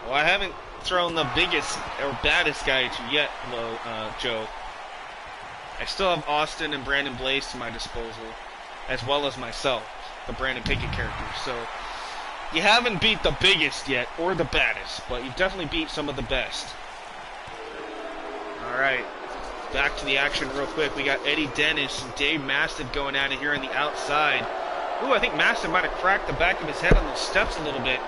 Well, I haven't thrown the biggest or baddest guy at you yet, Joe. I still have Austin and Brandon Blaze to my disposal, as well as myself, the Brandon Pickett character. So, you haven't beat the biggest yet, or the baddest, but you've definitely beat some of the best. Alright, back to the action real quick. We got Eddie Dennis and Dave Mastiff going at it here on the outside. Ooh, I think Mastiff might have cracked the back of his head on those steps a little bit.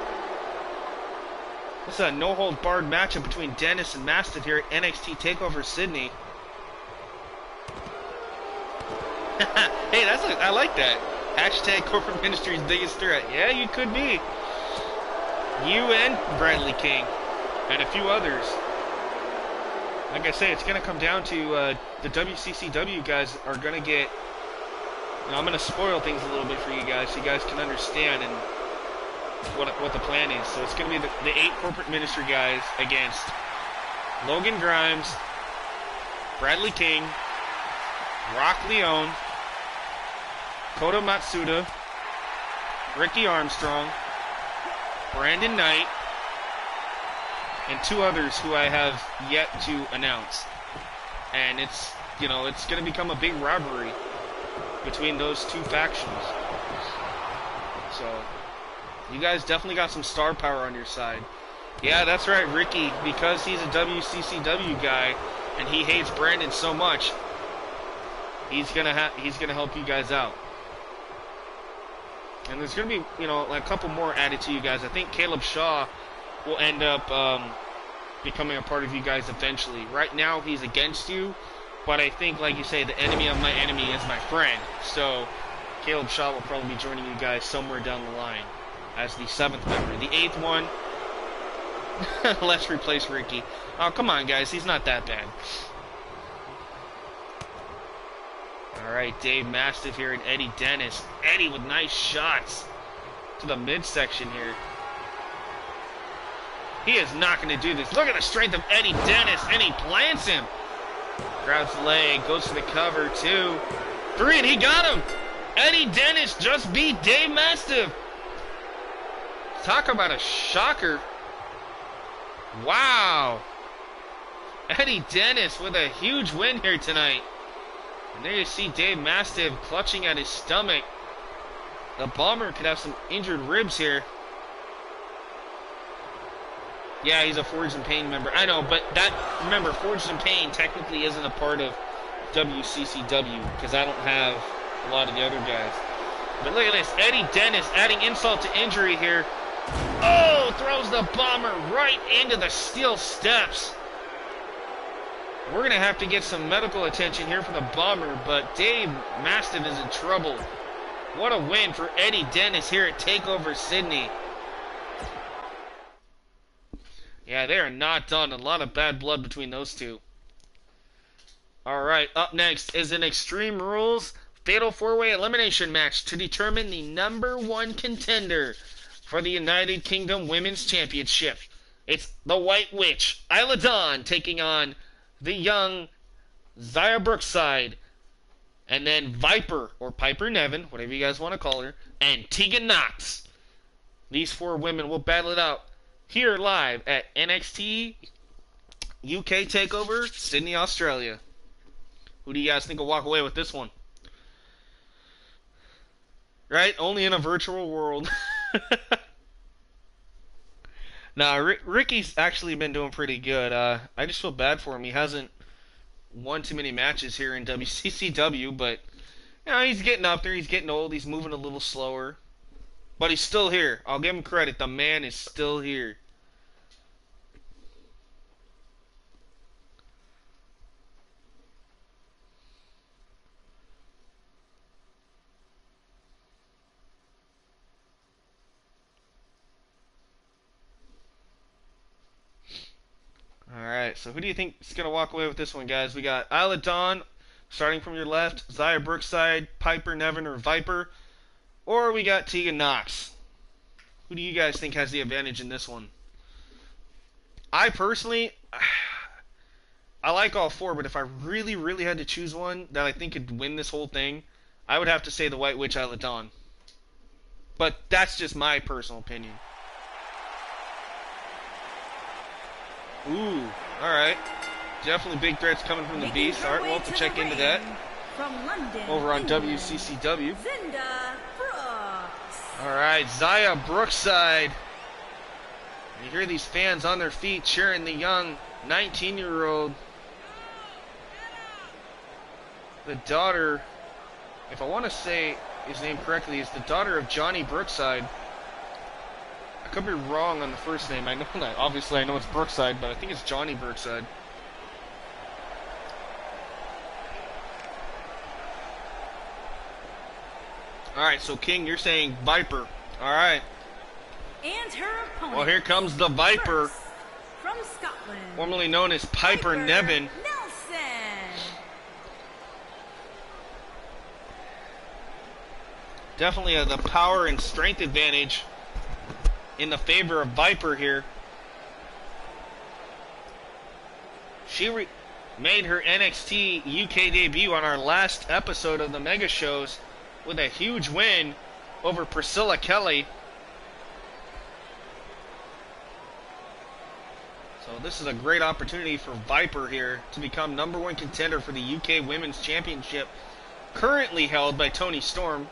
This is a no-hold-barred matchup between Dennis and Mastiff here at NXT TakeOver Sydney. Hey, I like that. Hashtag Corporate Ministry's biggest threat. Yeah, you could be. You and Bradley King. And a few others. Like I say, it's going to come down to the WCCW guys are going to get... I'm going to spoil things a little bit for you guys so you guys can understand and what the plan is. So it's going to be the 8 corporate ministry guys against Logan Grimes, Bradley King, Rock Leone, Kota Matsuda, Ricky Armstrong, Brandon Knight, and 2 others who I have yet to announce. And it's going to become a big robbery. between those two factions. So, you guys definitely got some star power on your side. Yeah, that's right, Ricky. Because he's a WCCW guy and he hates Brandon so much, he's gonna help you guys out. And there's gonna be, you know, like a couple more added to you guys. I think Caleb Shaw will end up becoming a part of you guys eventually. Right now, he's against you, but I think, like you say, the enemy of my enemy is my friend. So, Caleb Shaw will probably be joining you guys somewhere down the line as the 7th member. The 8th one, let's replace Ricky. Oh, come on, guys. He's not that bad. Alright, Dave Mastiff here and Eddie Dennis. Eddie with nice shots to the midsection here. He is not going to do this. Look at the strength of Eddie Dennis, and he plants him. Grabs the leg, goes for the cover, 2, 3, and he got him. Eddie Dennis just beat Dave Mastiff. Talk about a shocker. Wow. Eddie Dennis with a huge win here tonight. And there you see Dave Mastiff clutching at his stomach. The Bomber could have some injured ribs here. Yeah, he's a Forged in Pain member. I know, but that, remember, Forged in Pain technically isn't a part of WCCW because I don't have a lot of the other guys. But look at this. Eddie Dennis adding insult to injury here. Oh, throws the Bomber right into the steel steps. We're going to have to get some medical attention here for the Bomber, but Dave Mastiff is in trouble. What a win for Eddie Dennis here at TakeOver Sydney. Yeah, they are not done. A lot of bad blood between those two. Alright, up next is an Extreme Rules Fatal 4-Way Elimination match to determine the #1 contender for the United Kingdom Women's Championship. It's the White Witch, Isla Dawn, taking on the young Zaya Brookside, and then Viper, or Piper Nevin, whatever you guys want to call her, and Tegan Knox. These 4 women will battle it out here live at NXT UK TakeOver Sydney, Australia. Who do you guys think will walk away with this one? Right? Only in a virtual world. Nah, Ricky's actually been doing pretty good. I just feel bad for him. He hasn't won too many matches here in WCCW, but you know, he's getting up there. He's getting old. He's moving a little slower. But he's still here. I'll give him credit. The man is still here. Alright, so who do you think is going to walk away with this one, guys? We got Isla Dawn, starting from your left, Zaya Brookside, Piper Nevin, or Viper. Or we got Tegan Knox. Who do you guys think has the advantage in this one? I personally, I like all 4, but if I really, really had to choose one that I think could win this whole thing, I would have to say the White Witch, Isla Dawn. But that's just my personal opinion. Ooh, alright. Definitely big threats coming from the Beast. Alright, we'll have to check into that. From London, over on England, WCCW. Zinda Brooks. Alright, Zaya Brookside. You hear these fans on their feet cheering the young 19-year-old. The daughter, if I want to say his name correctly, is the daughter of Johnny Brookside. I could be wrong on the first name. I know that. Obviously, I know it's Brookside, but I think it's Johnny Brookside. Alright, so King, you're saying Viper. Alright. And her opponent. Well, here comes the Viper. First, from Scotland, Formerly known as Piper Nevin. Nelson. Definitely the power and strength advantage in the favor of Viper here. She made her NXT UK debut on our last episode of the Mega Shows with a huge win over Priscilla Kelly. So this is a great opportunity for Viper here to become #1 contender for the UK Women's Championship currently held by Toni Storm.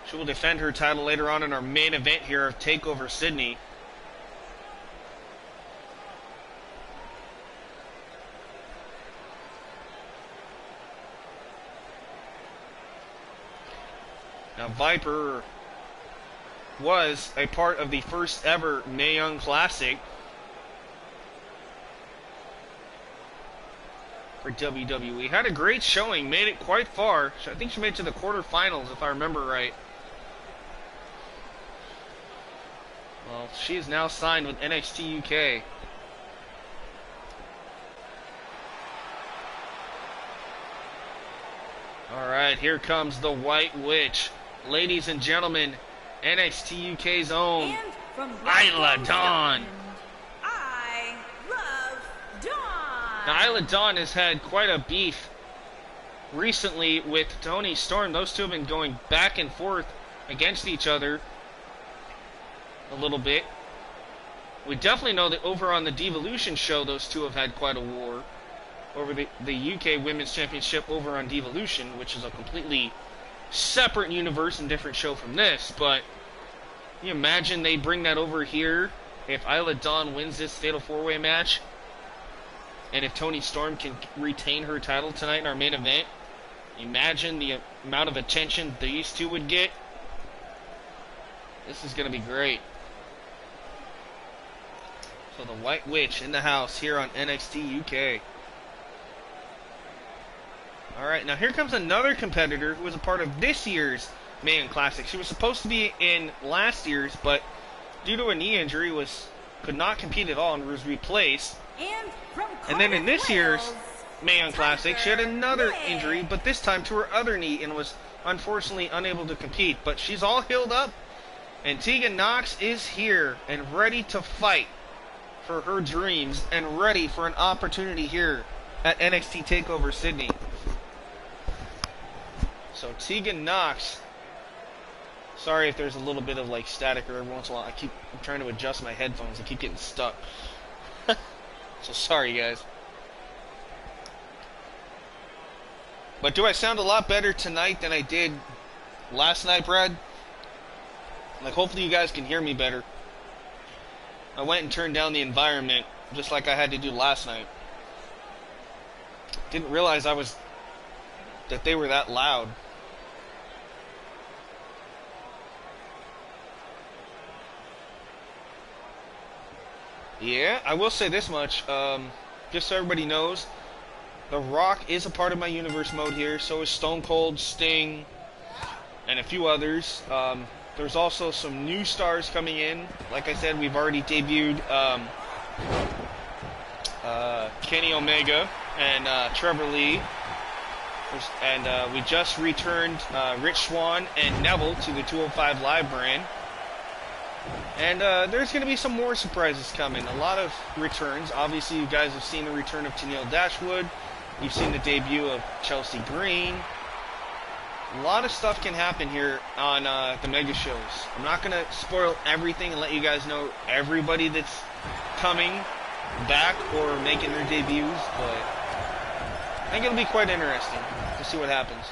She will defend her title later on in our main event here of TakeOver Sydney. Now, Viper was a part of the first ever Mae Young Classic for WWE. Had a great showing, made it quite far. I think she made it to the quarterfinals, if I remember right. Well, she is now signed with NXT UK. Alright, here comes the White Witch. Ladies and gentlemen, NXT UK's own Isla Dawn. I love Dawn. Now, Isla Dawn has had quite a beef recently with Toni Storm. Those two have been going back and forth against each other a little bit. We definitely know that over on the Devolution show, those two have had quite a war over the UK Women's Championship over on Devolution, which is a completely separate universe and different show from this. But can you imagine they bring that over here if Isla Dawn wins this Fatal 4-Way match, and if Toni Storm can retain her title tonight in our main event? Imagine the amount of attention these two would get. This is going to be great. So the White Witch in the house here on NXT UK. Alright, now here comes another competitor who was a part of this year's Mae Young Classic. She was supposed to be in last year's, but due to a knee injury could not compete at all and was replaced. And then in this year's Mae Young Classic, she had another injury, but this time to her other knee, and was unfortunately unable to compete. But she's all healed up, and Tegan Nox is here and ready to fight for her dreams and ready for an opportunity here at NXT TakeOver Sydney. So Tegan Nox, sorry if there's a little bit of like static or every once in a while. I'm trying to adjust my headphones. I keep getting stuck. So sorry, guys. But do I sound a lot better tonight than I did last night, Brad? Like, hopefully you guys can hear me better. I went and turned down the environment just like I had to do last night. Didn't realize that they were that loud. Yeah, I will say this much, just so everybody knows, The Rock is a part of my universe mode here, so is Stone Cold, Sting, and a few others. There's also some new stars coming in. Like I said, we've already debuted Kenny Omega and Trevor Lee. And we just returned Rich Swann and Neville to the 205 Live brand. And there's going to be some more surprises coming. A lot of returns. Obviously, you guys have seen the return of Tennille Dashwood. You've seen the debut of Chelsea Green. A lot of stuff can happen here on the mega shows. I'm not going to spoil everything and let you guys know everybody that's coming back or making their debuts, but I think it'll be quite interesting to see what happens.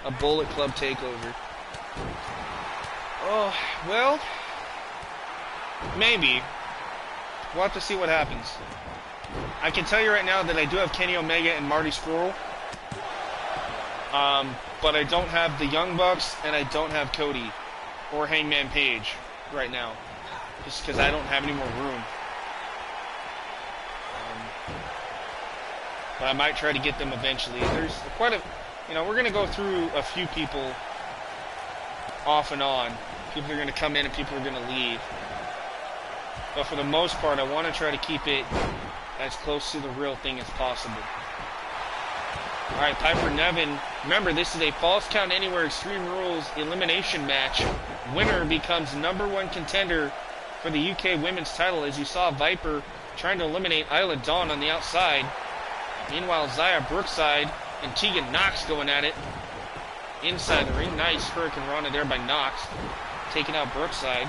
A Bullet Club takeover. Oh, well, maybe. We'll have to see what happens. I can tell you right now that I do have Kenny Omega and Marty Scurll. But I don't have the Young Bucks, and I don't have Cody or Hangman Page right now. Just because I don't have any more room. But I might try to get them eventually. There's quite a... You know, we're going to go through a few people off and on. People are going to come in and people are going to leave. But for the most part, I want to try to keep it as close to the real thing as possible. Alright, Piper Niven. Remember, this is a Falls Count Anywhere Extreme Rules elimination match. Winner becomes #1 contender for the UK Women's title, as you saw Viper trying to eliminate Isla Dawn on the outside. Meanwhile, Zaya Brookside and Tegan Nox going at it inside the ring. Nice Hurricane Rana there by Nox, taking out Brookside.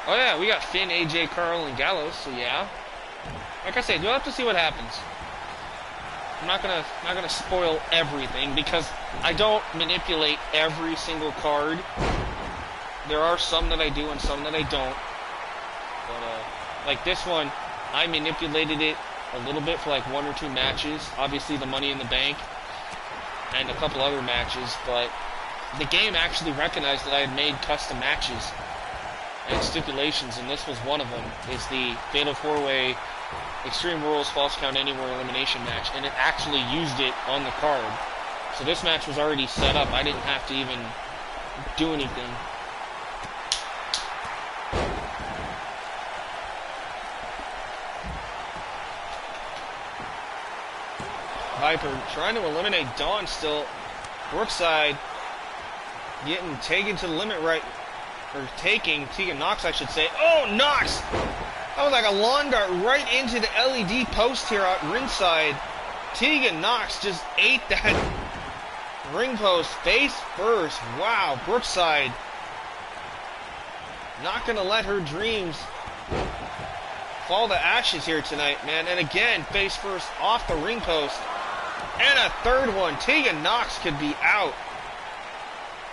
Oh yeah, we got Finn, AJ, Carl, and Gallows, so yeah. Like I said, you'll have to see what happens. I'm not gonna spoil everything because I don't manipulate every single card. There are some that I do and some that I don't. But like this one, I manipulated it a little bit for like 1 or 2 matches. Obviously the Money in the Bank and a couple other matches, but the game actually recognized that I had made custom matches and stipulations, and this was one of them. It's the Fatal 4-Way Extreme Rules False Count Anywhere Elimination match, and it actually used it on the card. So this match was already set up. I didn't have to even do anything. Viper trying to eliminate Dawn still. Brookside getting taken to the limit right, or taking Tegan Nox, I should say. Oh, Nox! That was like a lawn dart right into the LED post here at ringside. Tegan Nox just ate that ring post face first. Wow, Brookside not gonna let her dreams fall to ashes here tonight, man. And again, face first off the ring post. And a third one. Tegan Nox could be out.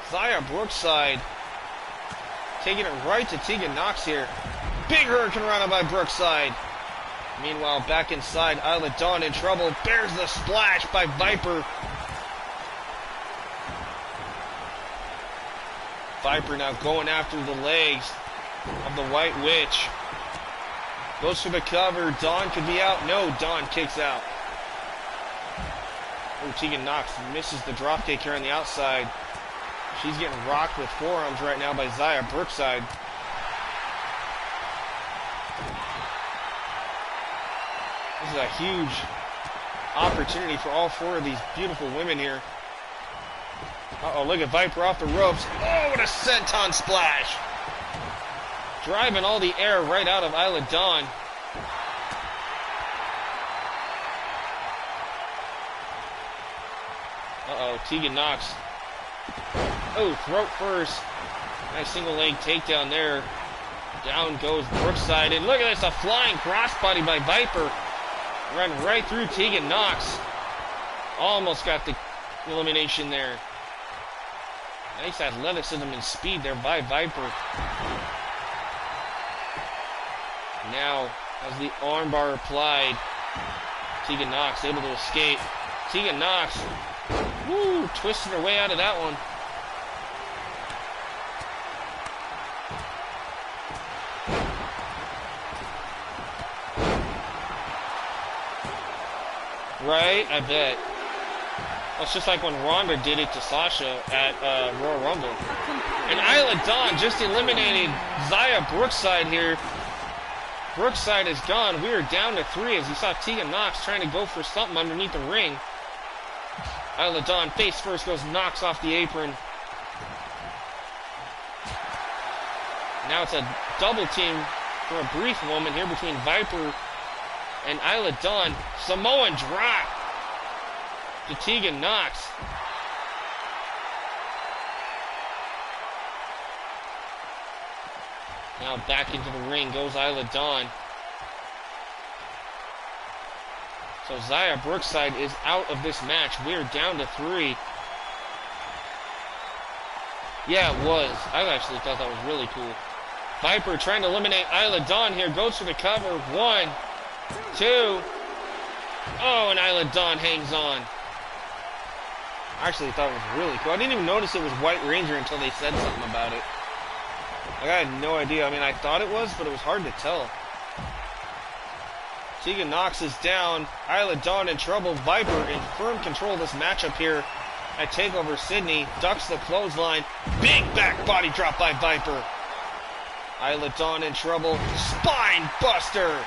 Xia Brookside taking it right to Tegan Nox here. Big Hurricane Rana by Brookside. Meanwhile, back inside, Isla Dawn in trouble. Bears the splash by Viper. Viper now going after the legs of the White Witch. Goes for the cover. Dawn could be out. No, Dawn kicks out. Oh, Tegan Nox misses the dropkick here on the outside. She's getting rocked with forearms right now by Xia Brookside. This is a huge opportunity for all 4 of these beautiful women here. Uh-oh, look at Viper off the ropes. Oh, what a senton splash. Driving all the air right out of Isla Dawn. Uh-oh, Tegan Nox. Oh, throat first. Nice single leg takedown there. Down goes Brookside. And look at this, a flying crossbody by Viper. Run right through Tegan Nox. Almost got the elimination there. Nice athleticism and speed there by Viper. Now, as the armbar applied, Tegan Nox able to escape. Tegan Nox, woo, twisting her way out of that one. Right, I bet. That's just like when Ronda did it to Sasha at Royal Rumble. And Isla Dawn just eliminated Xia Brookside here. Brookside is gone. We are down to 3 as you saw Tegan Nox trying to go for something underneath the ring. Isla Dawn face first goes Nox off the apron. Now it's a double team for a brief moment here between Viper and Isla Dawn. Samoan drop to Tegan Nox. Now back into the ring goes Isla Dawn. So Xia Brookside is out of this match. We're down to 3. Yeah, it was. I actually thought that was really cool. Viper trying to eliminate Isla Dawn here. Goes for the cover. 1, 2. Oh, and Isla Dawn hangs on. I actually thought it was really cool. I didn't even notice it was White Ranger until they said something about it. Like, I had no idea. I mean, I thought it was, but it was hard to tell. Tegan Nox is down. Isla Dawn in trouble. Viper in firm control of this matchup here at TakeOver Sydney. Ducks the clothesline. Big back body drop by Viper. Isla Dawn in trouble. Spine buster.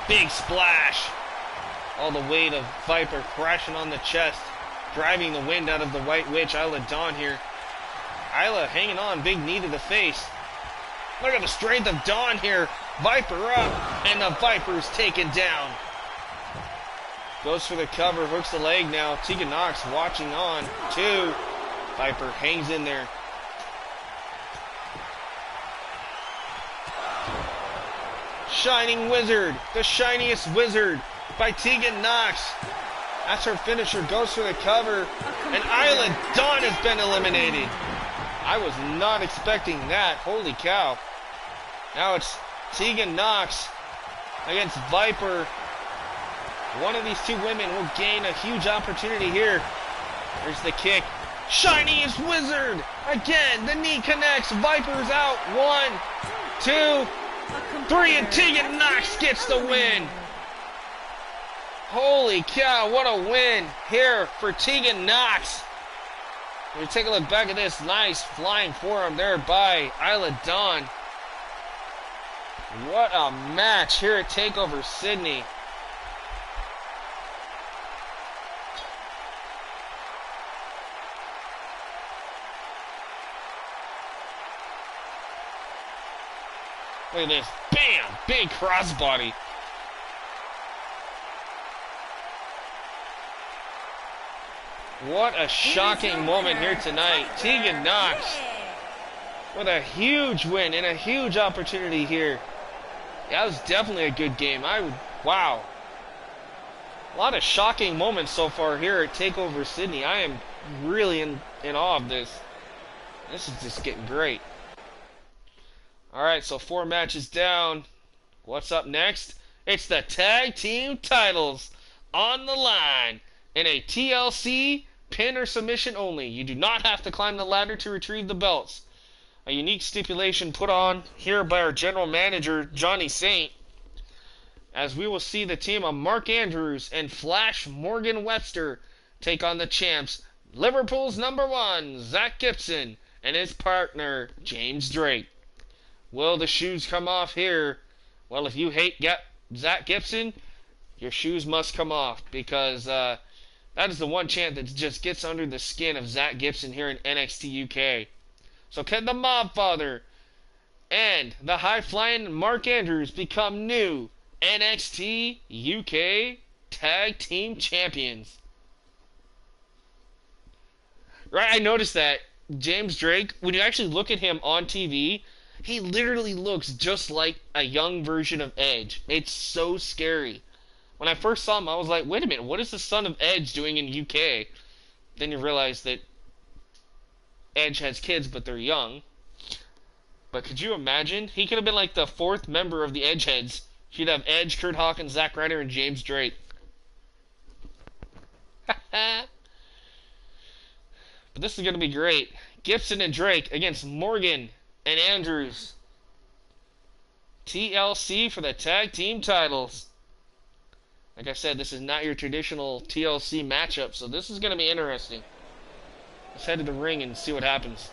Big splash. All the weight of Viper crashing on the chest, driving the wind out of the White Witch. Isla Dawn here. Isla hanging on. Big knee to the face. Look at the strength of Dawn here. Viper up, and the Viper's taken down. Goes for the cover, hooks the leg now. Tegan Nox watching on. 2. Viper hangs in there. Shining Wizard, the shiniest wizard by Tegan Knox. That's her finisher, goes for the cover. And Isla Dawn has been eliminated. I was not expecting that. Holy cow. Now it's Tegan Knox against Viper. One of these two women will gain a huge opportunity here. There's the kick. Shiniest Wizard! Again, the knee connects. Viper's out. 1, 2, 3, and Tegan Knox gets the win. Holy cow, what a win here for Tegan Knox. When you take a look back at this, nice flying forearm there by Isla Dawn. What a match here at TakeOver Sydney. Look at this. Bam! Big crossbody. What a shocking moment here tonight. Tegan Knox with a huge win and a huge opportunity here. That was definitely a good game. Wow. A lot of shocking moments so far here at TakeOver Sydney. I am really in awe of this. This is just getting great. Alright, so 4 matches down. What's up next? It's the tag team titles on the line in a TLC pin or submission only. You do not have to climb the ladder to retrieve the belts. A unique stipulation put on here by our general manager, Johnny Saint, as we will see the team of Mark Andrews and Flash Morgan Webster take on the champs, Liverpool's #1, Zach Gibson, and his partner, James Drake. Will the shoes come off here? Well, if you hate Zach Gibson, your shoes must come off, because that is the one chant that just gets under the skin of Zach Gibson here in NXT UK. So can the Mob Father and the high-flying Mark Andrews become new NXT UK Tag Team Champions? Right, I noticed that James Drake, when you actually look at him on TV, he literally looks just like a young version of Edge. It's so scary. When I first saw him, I was like, wait a minute, what is the son of Edge doing in UK? Then you realize that Edge has kids, but they're young. But could you imagine? He could have been like the 4th member of the Edgeheads. You'd have Edge, Kurt Hawkins, Zack Ryder, and James Drake. But this is going to be great. Gibson and Drake against Morgan and Andrews. TLC for the tag team titles. Like I said, this is not your traditional TLC matchup, so this is going to be interesting. Let's head to the ring and see what happens.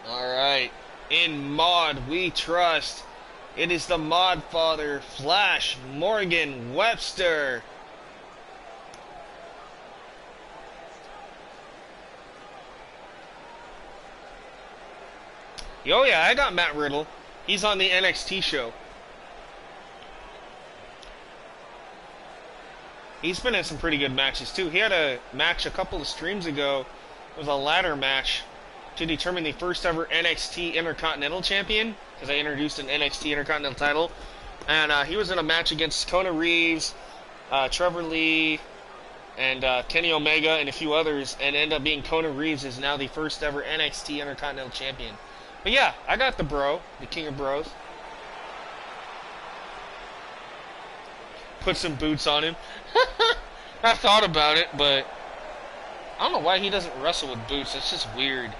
Alright, in Mod we trust. It is the Mod Father, Flash Morgan Webster. Oh yeah, I got Matt Riddle. He's on the NXT show. He's been in some pretty good matches too. He had a match a couple of streams ago. It was a ladder match to determine the first ever NXT Intercontinental Champion, because I introduced an NXT Intercontinental title. And he was in a match against Kona Reeves, Trevor Lee, and Kenny Omega, and a few others, and ended up being Kona Reeves is now the first ever NXT Intercontinental Champion. But yeah, I got the bro, the king of bros. Put some boots on him. I thought about it, but I don't know why he doesn't wrestle with boots. It's just weird.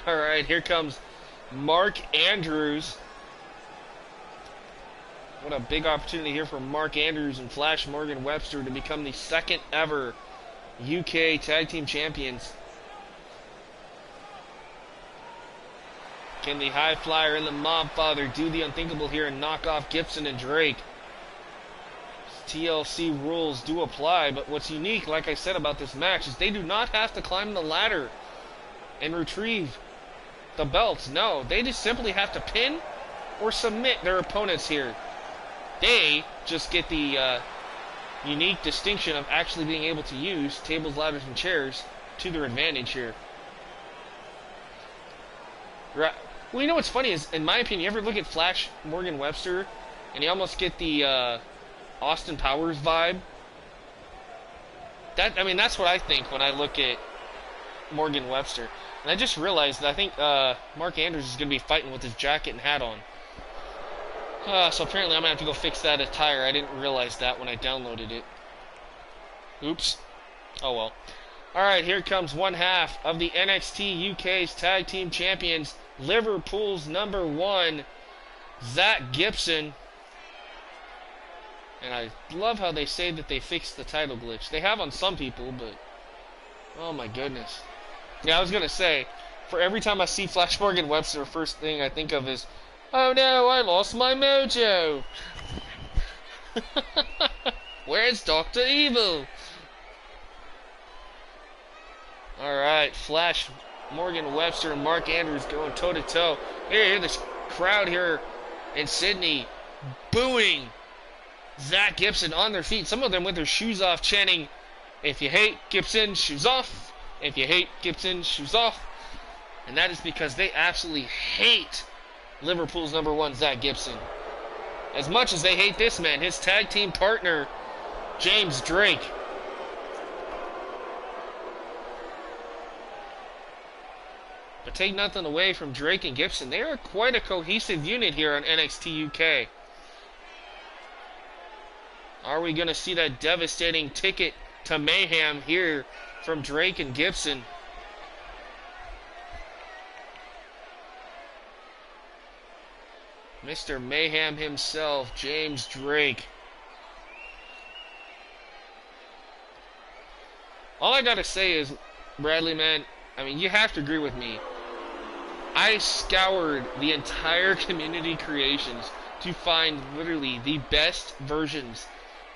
Alright, here comes Mark Andrews. What a big opportunity here for Mark Andrews and Flash Morgan Webster to become the 2nd ever UK Tag Team Champions. Can the High Flyer and the Mob Father do the unthinkable here and knock off Gibson and Drake? TLC rules do apply, but what's unique, like I said about this match, is they do not have to climb the ladder and retrieve the belts. No, they just simply have to pin or submit their opponents here. They just get the unique distinction of actually being able to use tables, ladders, and chairs to their advantage here. Right. Well, you know what's funny is, in my opinion, you ever look at Flash Morgan Webster, and you almost get the Austin Powers vibe? That's what I think when I look at Morgan Webster. And I just realized that I think Mark Andrews is going to be fighting with his jacket and hat on. So apparently I'm going to have to go fix that attire. I didn't realize that when I downloaded it. Oops. Oh well. Alright, here comes one half of the NXT UK's Tag Team Champions, Liverpool's number 1, Zach Gibson. And I love how they say that they fixed the title glitch. They have on some people, but oh my goodness. Yeah, I was going to say, for every time I see Flash Morgan Webster, the first thing I think of is, oh no, I lost my mojo. Where's Dr. Evil? Alright, Flash Morgan Webster and Mark Andrews going toe-to-toe. Hear this crowd here in Sydney booing Zach Gibson on their feet. Some of them with their shoes off, chanting, if you hate Gibson, shoes off. If you hate Gibson, shoes off. And that is because they absolutely hate Liverpool's number 1, Zach Gibson. As much as they hate this man, his tag team partner, James Drake. But take nothing away from Drake and Gibson. They are quite a cohesive unit here on NXT UK. Are we going to see that devastating ticket to mayhem here from Drake and Gibson? Mr. Mayhem himself, James Drake. All I gotta say is, Bradley, man, I mean, you have to agree with me. I scoured the entire community creations to find literally the best versions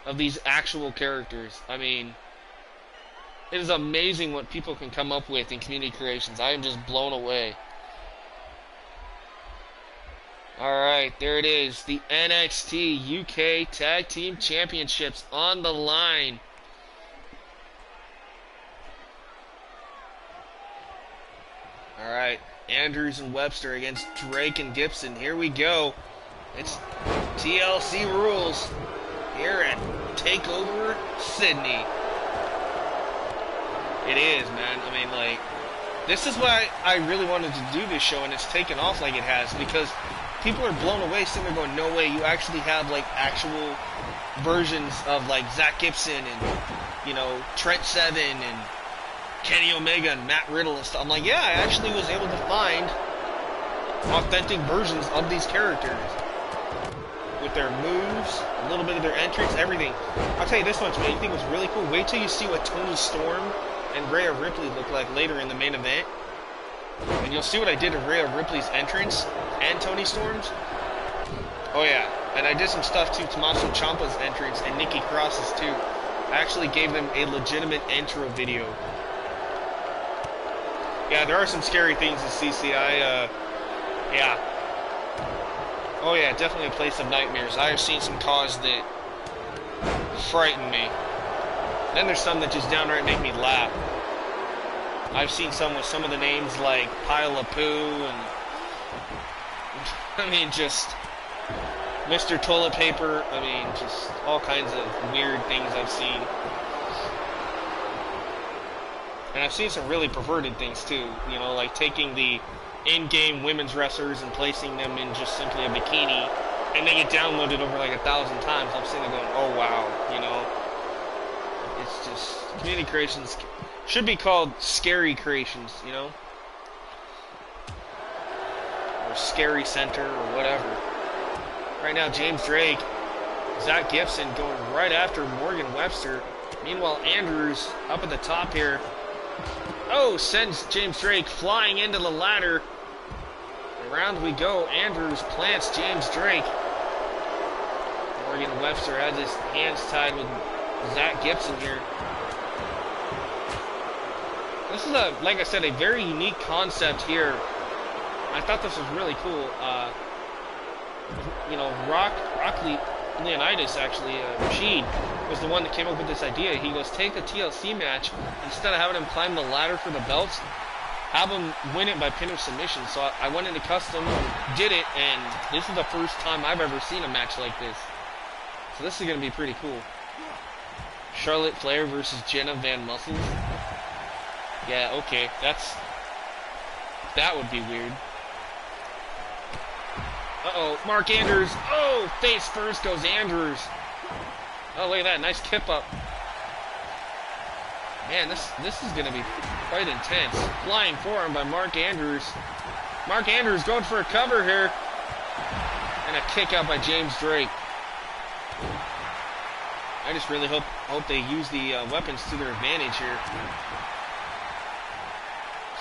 of these actual characters. I mean, it is amazing what people can come up with in community creations. I am just blown away. Alright, there it is. The NXT UK Tag Team Championships on the line. Alright, Andrews and Webster against Drake and Gibson. Here we go. It's TLC rules here at TakeOver Sydney. It is, man. I mean, like, this is why I really wanted to do this show, and it's taken off like it has, because people are blown away, sitting there going, no way, you actually have, like, actual versions of, like, Zach Gibson and, you know, Trent Seven and Kenny Omega and Matt Riddle and stuff. I'm like, yeah, I actually was able to find authentic versions of these characters with their moves, a little bit of their entrance, everything. I'll tell you this much, man, you think it was really cool? Wait till you see what Toni Storm and Rhea Ripley look like later in the main event. And you'll see what I did to Rhea Ripley's entrance and Toni Storm's. Oh yeah, and I did some stuff to Tommaso Ciampa's entrance and Nikki Cross's too. I actually gave them a legitimate intro video. Yeah, there are some scary things in CCI. Yeah. Oh yeah, definitely a place of nightmares. I have seen some cause that frighten me. Then there's some that just downright make me laugh. I've seen some with some of the names like Pile of Poo and I mean just Mr. Toilet Paper. I mean just all kinds of weird things I've seen. And I've seen some really perverted things too, you know, like taking the in-game women's wrestlers and placing them in just simply a bikini, and they get downloaded over like 1,000 times. I'm sitting there going, oh wow, you know. It's just, community creations should be called scary creations, you know? Or Scary Center, or whatever. Right now, James Drake, Zach Gibson going right after Morgan Webster. Meanwhile, Andrews up at the top here. Oh, sends James Drake flying into the ladder. Around we go. Andrews plants James Drake. Morgan Webster has his hands tied with Zach Gibson here. This is like I said, a very unique concept here. I thought this was really cool. you know, Leonidas actually, Rashid, was the one that came up with this idea. He goes, take a TLC match, instead of having him climb the ladder for the belts, have him win it by pin or submission. So I went into custom, did it, and this is the first time I've ever seen a match like this. So this is going to be pretty cool. Charlotte Flair versus Jenna Van Muscles. Yeah, okay, that would be weird. Uh-oh, Mark Andrews. Oh, face first goes Andrews. Oh, look at that, nice kip up. Man, this is going to be quite intense. Flying forearm by Mark Andrews. Mark Andrews going for a cover here. And a kick out by James Drake. I just really hope they use the weapons to their advantage here.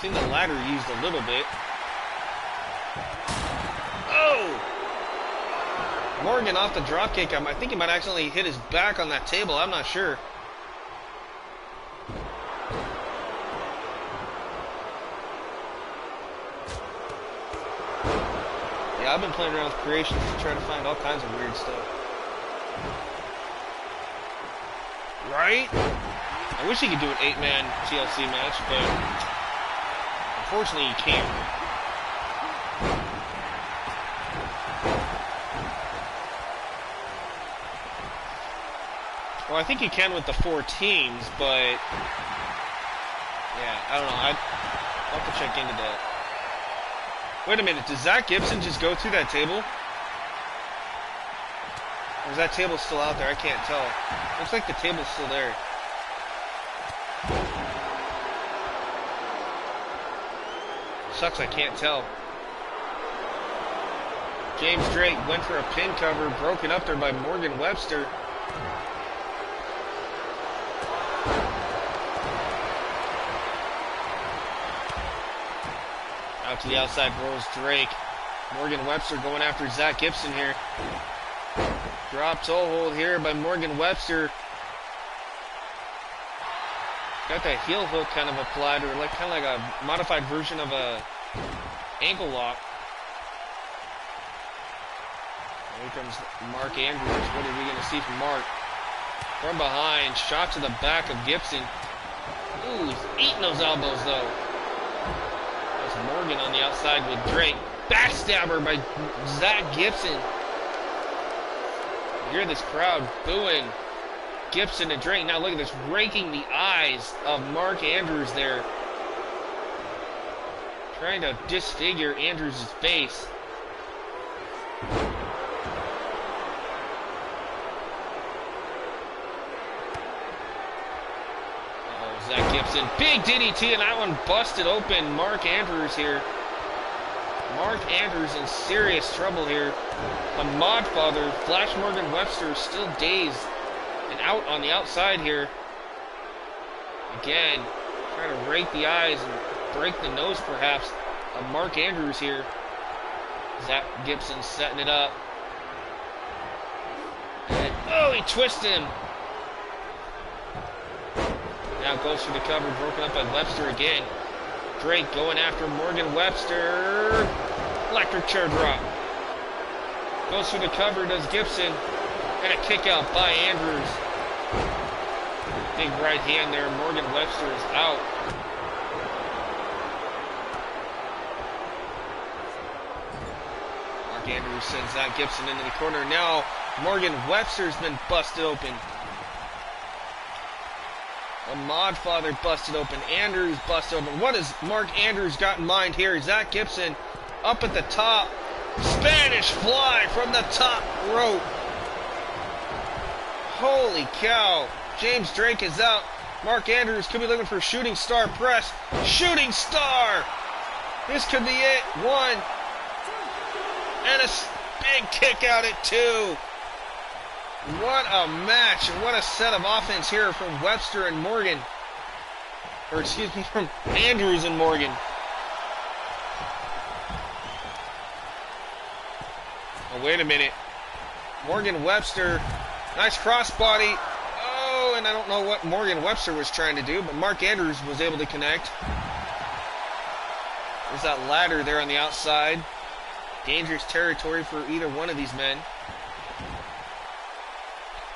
Seen the ladder used a little bit. Oh! Morgan off the dropkick. I think he might accidentally hit his back on that table. I'm not sure. Yeah, I've been playing around with creations to try to find all kinds of weird stuff. Right? I wish he could do an 8-man TLC match, but unfortunately he can't. Well, I think you can with the 4 teams, but yeah, I don't know. I'll have to check into that. Wait a minute, does Zach Gibson just go through that table? Or is that table still out there? I can't tell. Looks like the table's still there. Sucks, I can't tell. James Drake went for a pin cover, broken up there by Morgan Webster. Out to the outside rolls Drake. Morgan Webster going after Zach Gibson here. Drop toe hold here by Morgan Webster. Got that heel hook kind of applied, or like kind of like a modified version of a ankle lock. Here comes Mark Andrews. What are we going to see from Mark? From behind, shot to the back of Gibson. Ooh, he's eating those elbows though. That's Morgan on the outside with Drake. Backstabber by Zach Gibson. You hear this crowd booing Gibson and Drake. Now look at this, raking the eyes of Mark Andrews there. Trying to disfigure Andrews' face. Oh, Zach Gibson. Big DDT, and that one busted open Mark Andrews here. Mark Andrews in serious trouble here. A Modfather, Flash Morgan Webster, still dazed and out on the outside here. Again, trying to rake the eyes and break the nose perhaps of Mark Andrews here. Zach Gibson setting it up. And, oh, he twisted him. Now goes for the cover, broken up by Webster again. Drake going after Morgan Webster. Electric chair drop. Goes for the cover, does Gibson. And a kick out by Andrews. Big right hand there. Morgan Webster is out. Mark Andrews sends Zach Gibson into the corner. Now Morgan Webster's been busted open. A Modfather busted open. Andrews busted open. What has Mark Andrews got in mind here? Zach Gibson up at the top. Spanish fly from the top rope. Holy cow. James Drake is out. Mark Andrews could be looking for shooting star press. Shooting star. This could be it. 1. And a big kick out at 2. What a match, and what a set of offense here from Webster and Morgan. Or excuse me, from Andrews and Morgan. Oh, wait a minute. Morgan Webster, nice crossbody. Oh, and I don't know what Morgan Webster was trying to do, but Mark Andrews was able to connect. There's that ladder there on the outside. Dangerous territory for either one of these men.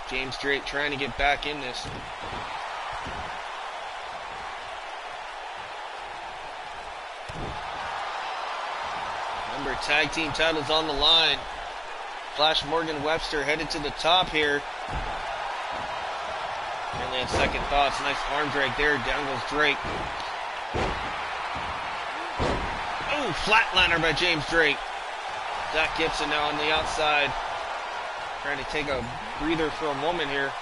James Drake trying to get back in this. Remember, tag team titles on the line. Flash Morgan Webster headed to the top here. Apparently had second thoughts. Nice arm drag there. Down goes Drake. Oh, flatliner by James Drake. Zach Gibson now on the outside. Trying to take a breather for a moment here.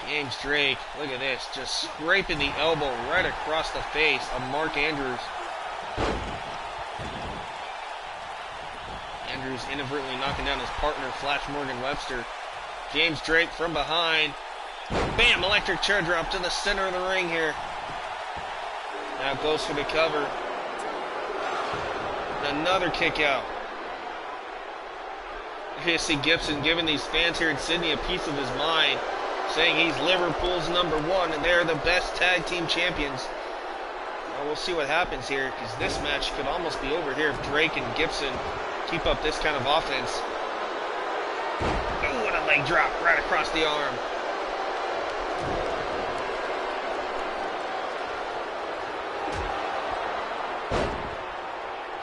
James Drake, look at this. Just scraping the elbow right across the face of Mark Andrews. Andrews inadvertently knocking down his partner, Flash Morgan Webster. James Drake from behind. Bam! Electric chair drop to the center of the ring here. Now goes for the cover. Another kick out. You see Gibson giving these fans here in Sydney a piece of his mind, saying he's Liverpool's #1 and they're the best tag team champions. Well, we'll see what happens here, because this match could almost be over here if Drake and Gibson keep up this kind of offense. Oh, what a leg drop right across the arm.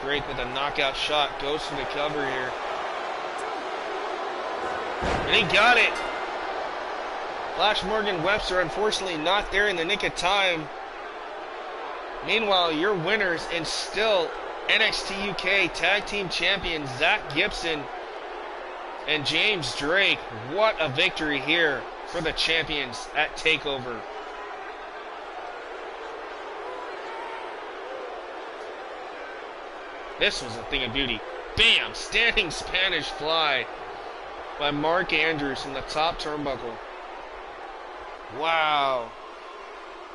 Drake with a knockout shot, goes for the cover here. And he got it. Flash Morgan Webster, unfortunately not there in the nick of time. Meanwhile, your winners and still NXT UK Tag Team Champions Zach Gibson and James Drake. What a victory here for the champions at TakeOver. This was a thing of beauty. Bam! Standing Spanish fly by Mark Andrews from the top turnbuckle. Wow.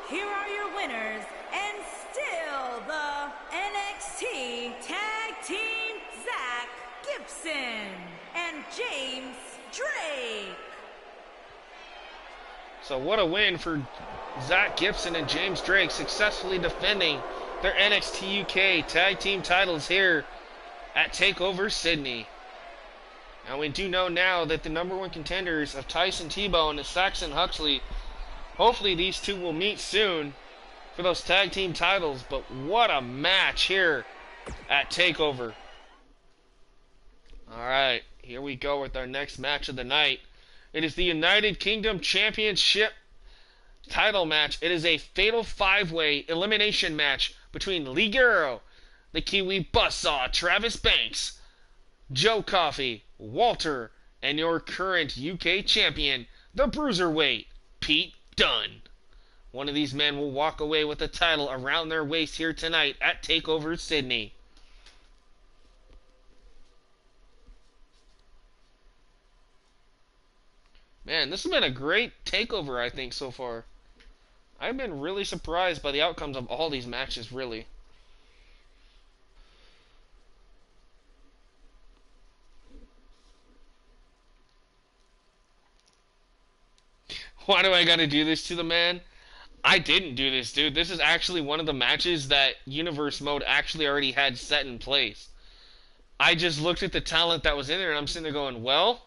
Here are your winners, and still the NXT Tag Team Zach Gibson and James Drake. So what a win for Zach Gibson and James Drake, successfully defending their NXT UK Tag Team titles here at TakeOver Sydney. Now we do know now that the #1 contenders of Tyson T-Bone and Saxon Huxley, hopefully these two will meet soon for those tag team titles. But what a match here at TakeOver. Alright, here we go with our next match of the night. It is the United Kingdom Championship title match. It is a fatal 5-way elimination match between Ligero, the Kiwi Buzzsaw, Travis Banks, Joe Coffey, Walter, and your current UK champion, the Bruiserweight, Pete Dunne. One of these men will walk away with the title around their waist here tonight at TakeOver Sydney. Man, this has been a great TakeOver, I think, so far. I've been really surprised by the outcomes of all these matches, really. Why do I gotta do this to the man? I didn't do this, dude. This is actually one of the matches that Universe Mode actually already had set in place. I just looked at the talent that was in there, and I'm sitting there going, well,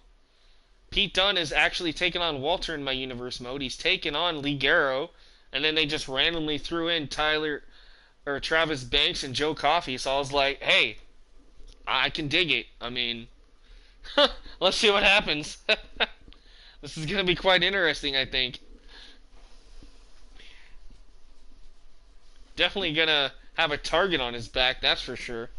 Pete Dunne is actually taking on Walter in my Universe Mode. He's taking on Ligero, and then they just randomly threw in Travis Banks and Joe Coffey. So I was like, hey, I can dig it. I mean, let's see what happens. This is going to be quite interesting, I think. Definitely going to have a target on his back, that's for sure.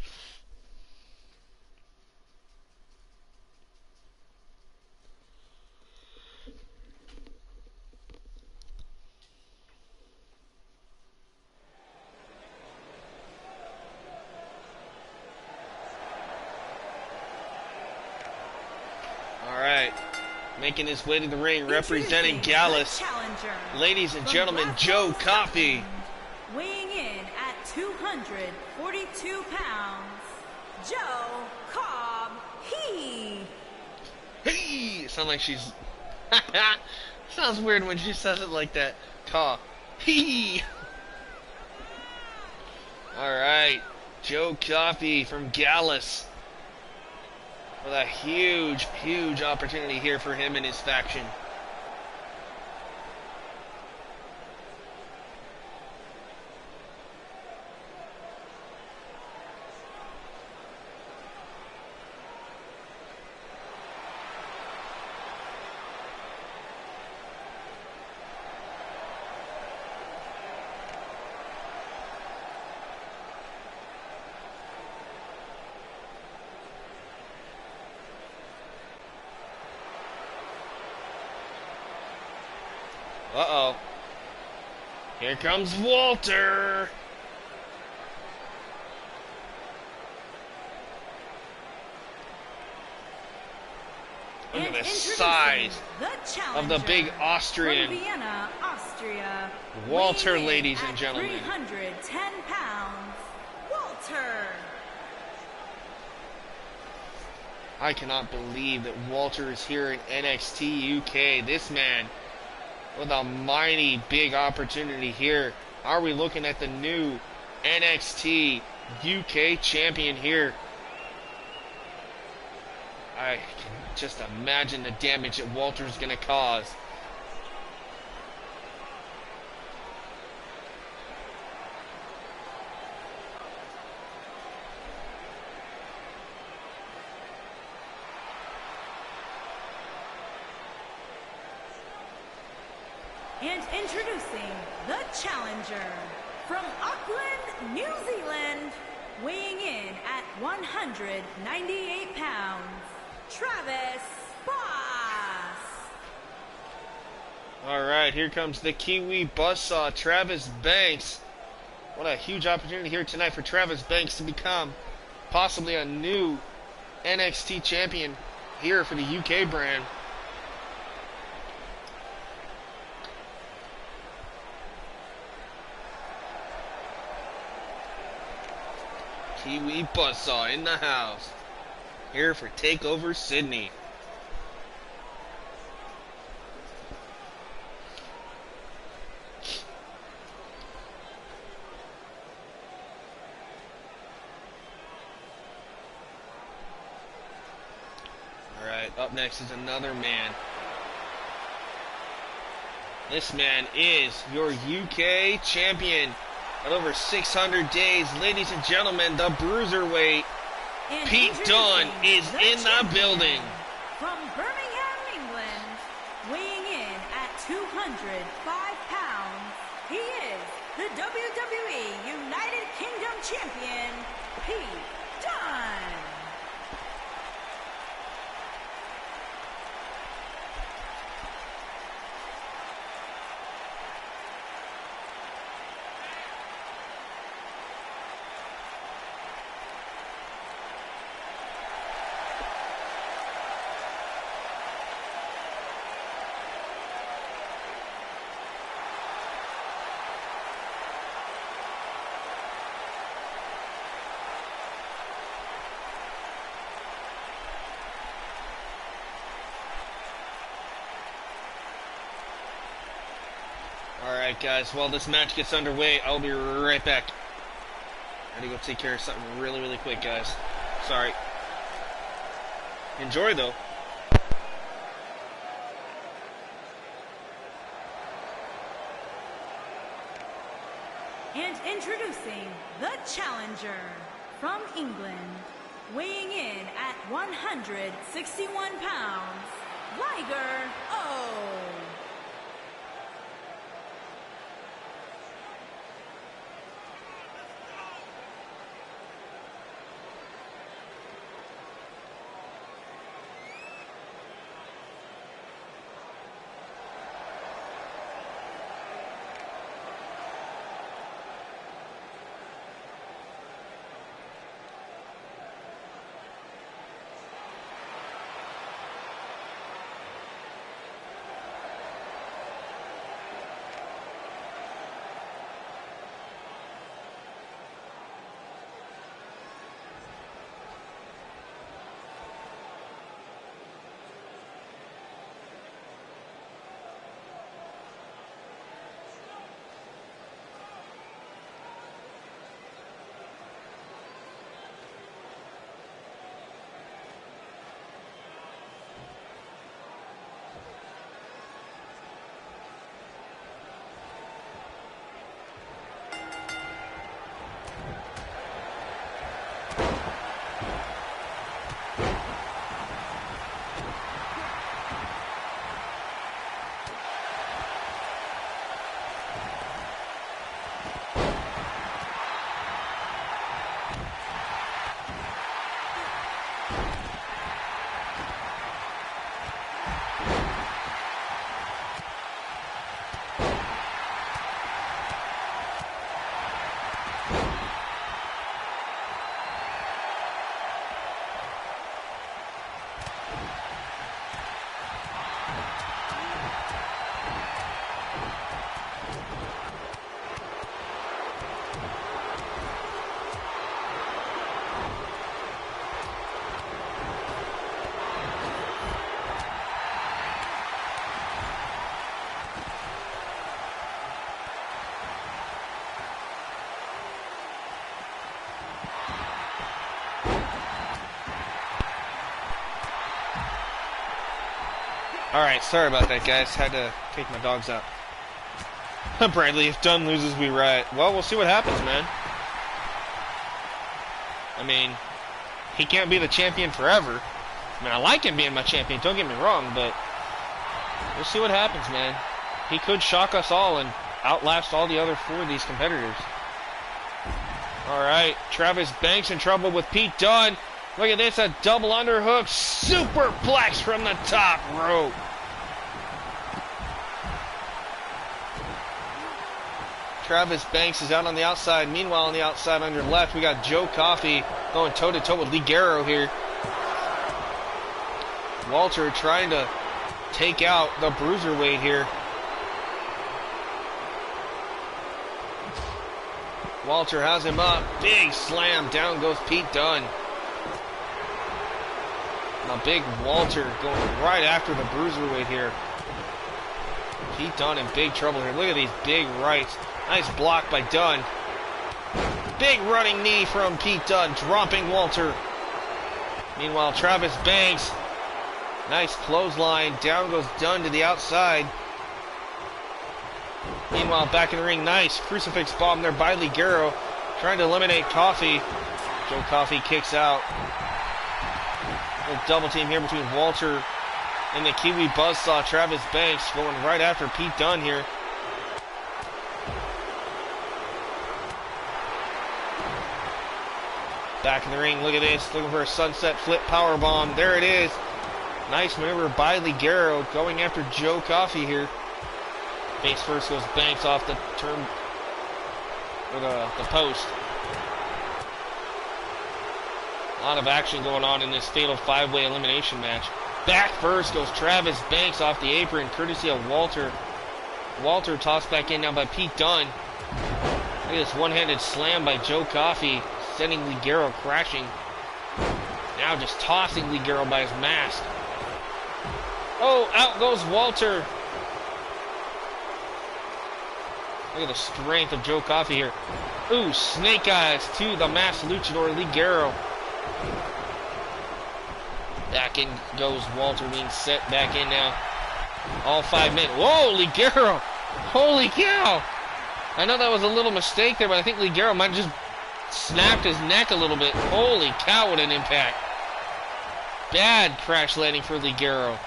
Alright. Making his way to the ring, representing Gallus, ladies and gentlemen, Joe Coffey. Weighing in at 242 pounds, Joe Cobb. Hey! Sounds like she's... Sounds weird when she says it like that. Cobb. Alright. Joe Coffey from Gallus. With a huge, huge opportunity here for him and his faction. Uh-oh. Here comes Walter. Look at the size of the big Austrian. From Vienna, Austria, Walter, ladies and gentlemen. 310 pounds, Walter. I cannot believe that Walter is here in NXT UK. This man with a mighty big opportunity here. Are we looking at the new NXT UK champion here? I can just imagine the damage that Walter's going to cause. And introducing the challenger from Auckland, New Zealand, weighing in at 198 pounds, Travis Boss. Alright, here comes the Kiwi Buzzsaw, Travis Banks. What a huge opportunity here tonight for Travis Banks to become possibly a new NXT champion here for the UK brand. Kiwi Buzzsaw in the house. Here for TakeOver Sydney. Alright, up next is another man. This man is your UK champion. At over 600 days, ladies and gentlemen, the Bruiserweight, And Pete Dunne, is in the champion building. from Birmingham, England, weighing in at 205 pounds, he is the WWE United Kingdom Champion, Pete Dunne. Alright guys, while this match gets underway, I'll be right back. I gotta go take care of something really, really quick, guys. Sorry. Enjoy though. And introducing the challenger from England, weighing in at 161 pounds, Liger O. Alright, sorry about that, guys. Had to take my dogs out. Bradley, if Dunn loses, we riot. Well, we'll see what happens, man. I mean, he can't be the champion forever. I mean, I like him being my champion, don't get me wrong, but we'll see what happens, man. He could shock us all and outlast all the other 4 of these competitors. Alright, Travis Banks in trouble with Pete Dunne. Look at this, a double underhook, superplex from the top rope. Travis Banks is out on the outside. Meanwhile, on the outside on your left, we got Joe Coffey going toe-to-toe with Ligero here. Walter trying to take out the bruiserweight here. Walter has him up. Big slam. Down goes Pete Dunne. Now big Walter going right after the bruiserweight here. Pete Dunne in big trouble here. Look at these big rights. Nice block by Dunne. Big running knee from Pete Dunne, dropping Walter. Meanwhile, Travis Banks. Nice clothesline. Down goes Dunne to the outside. Meanwhile, back in the ring, nice crucifix bomb there by Ligero. Trying to eliminate Coffey. Joe Coffey kicks out. A double team here between Walter and the Kiwi Buzzsaw. Travis Banks going right after Pete Dunne here. Back in the ring, look at this. Looking for a sunset flip powerbomb. There it is. Nice maneuver by Ligero going after Joe Coffey here. Face first goes Banks off the turn, or the post. A lot of action going on in this fatal 5-way elimination match. Back first goes Travis Banks off the apron, courtesy of Walter. Walter tossed back in now by Pete Dunne. Look at this one-handed slam by Joe Coffey, sending Ligero crashing. Now just tossing Ligero by his mask. Oh, out goes Walter. Look at the strength of Joe Coffey here. Ooh, snake eyes to the masked luchador Ligero. Back in goes Walter, being set back in now. All 5 men. Whoa, Ligero! Holy cow! I know that was a little mistake there, but I think Ligero might have just snapped his neck a little bit. Holy cow, what an impact. Bad crash landing for Ligero.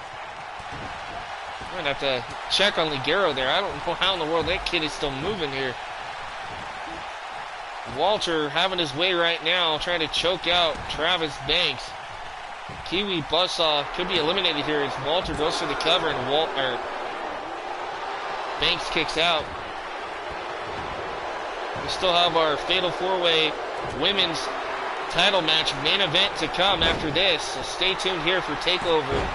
I'm going to have to check on Ligero there. I don't know how in the world that kid is still moving here. Walter having his way right now, trying to choke out Travis Banks. Kiwi Buzzsaw could be eliminated here as Walter goes for the cover and Banks kicks out. We still have our Fatal 4-Way Women's title match main event to come after this, so stay tuned here for TakeOver.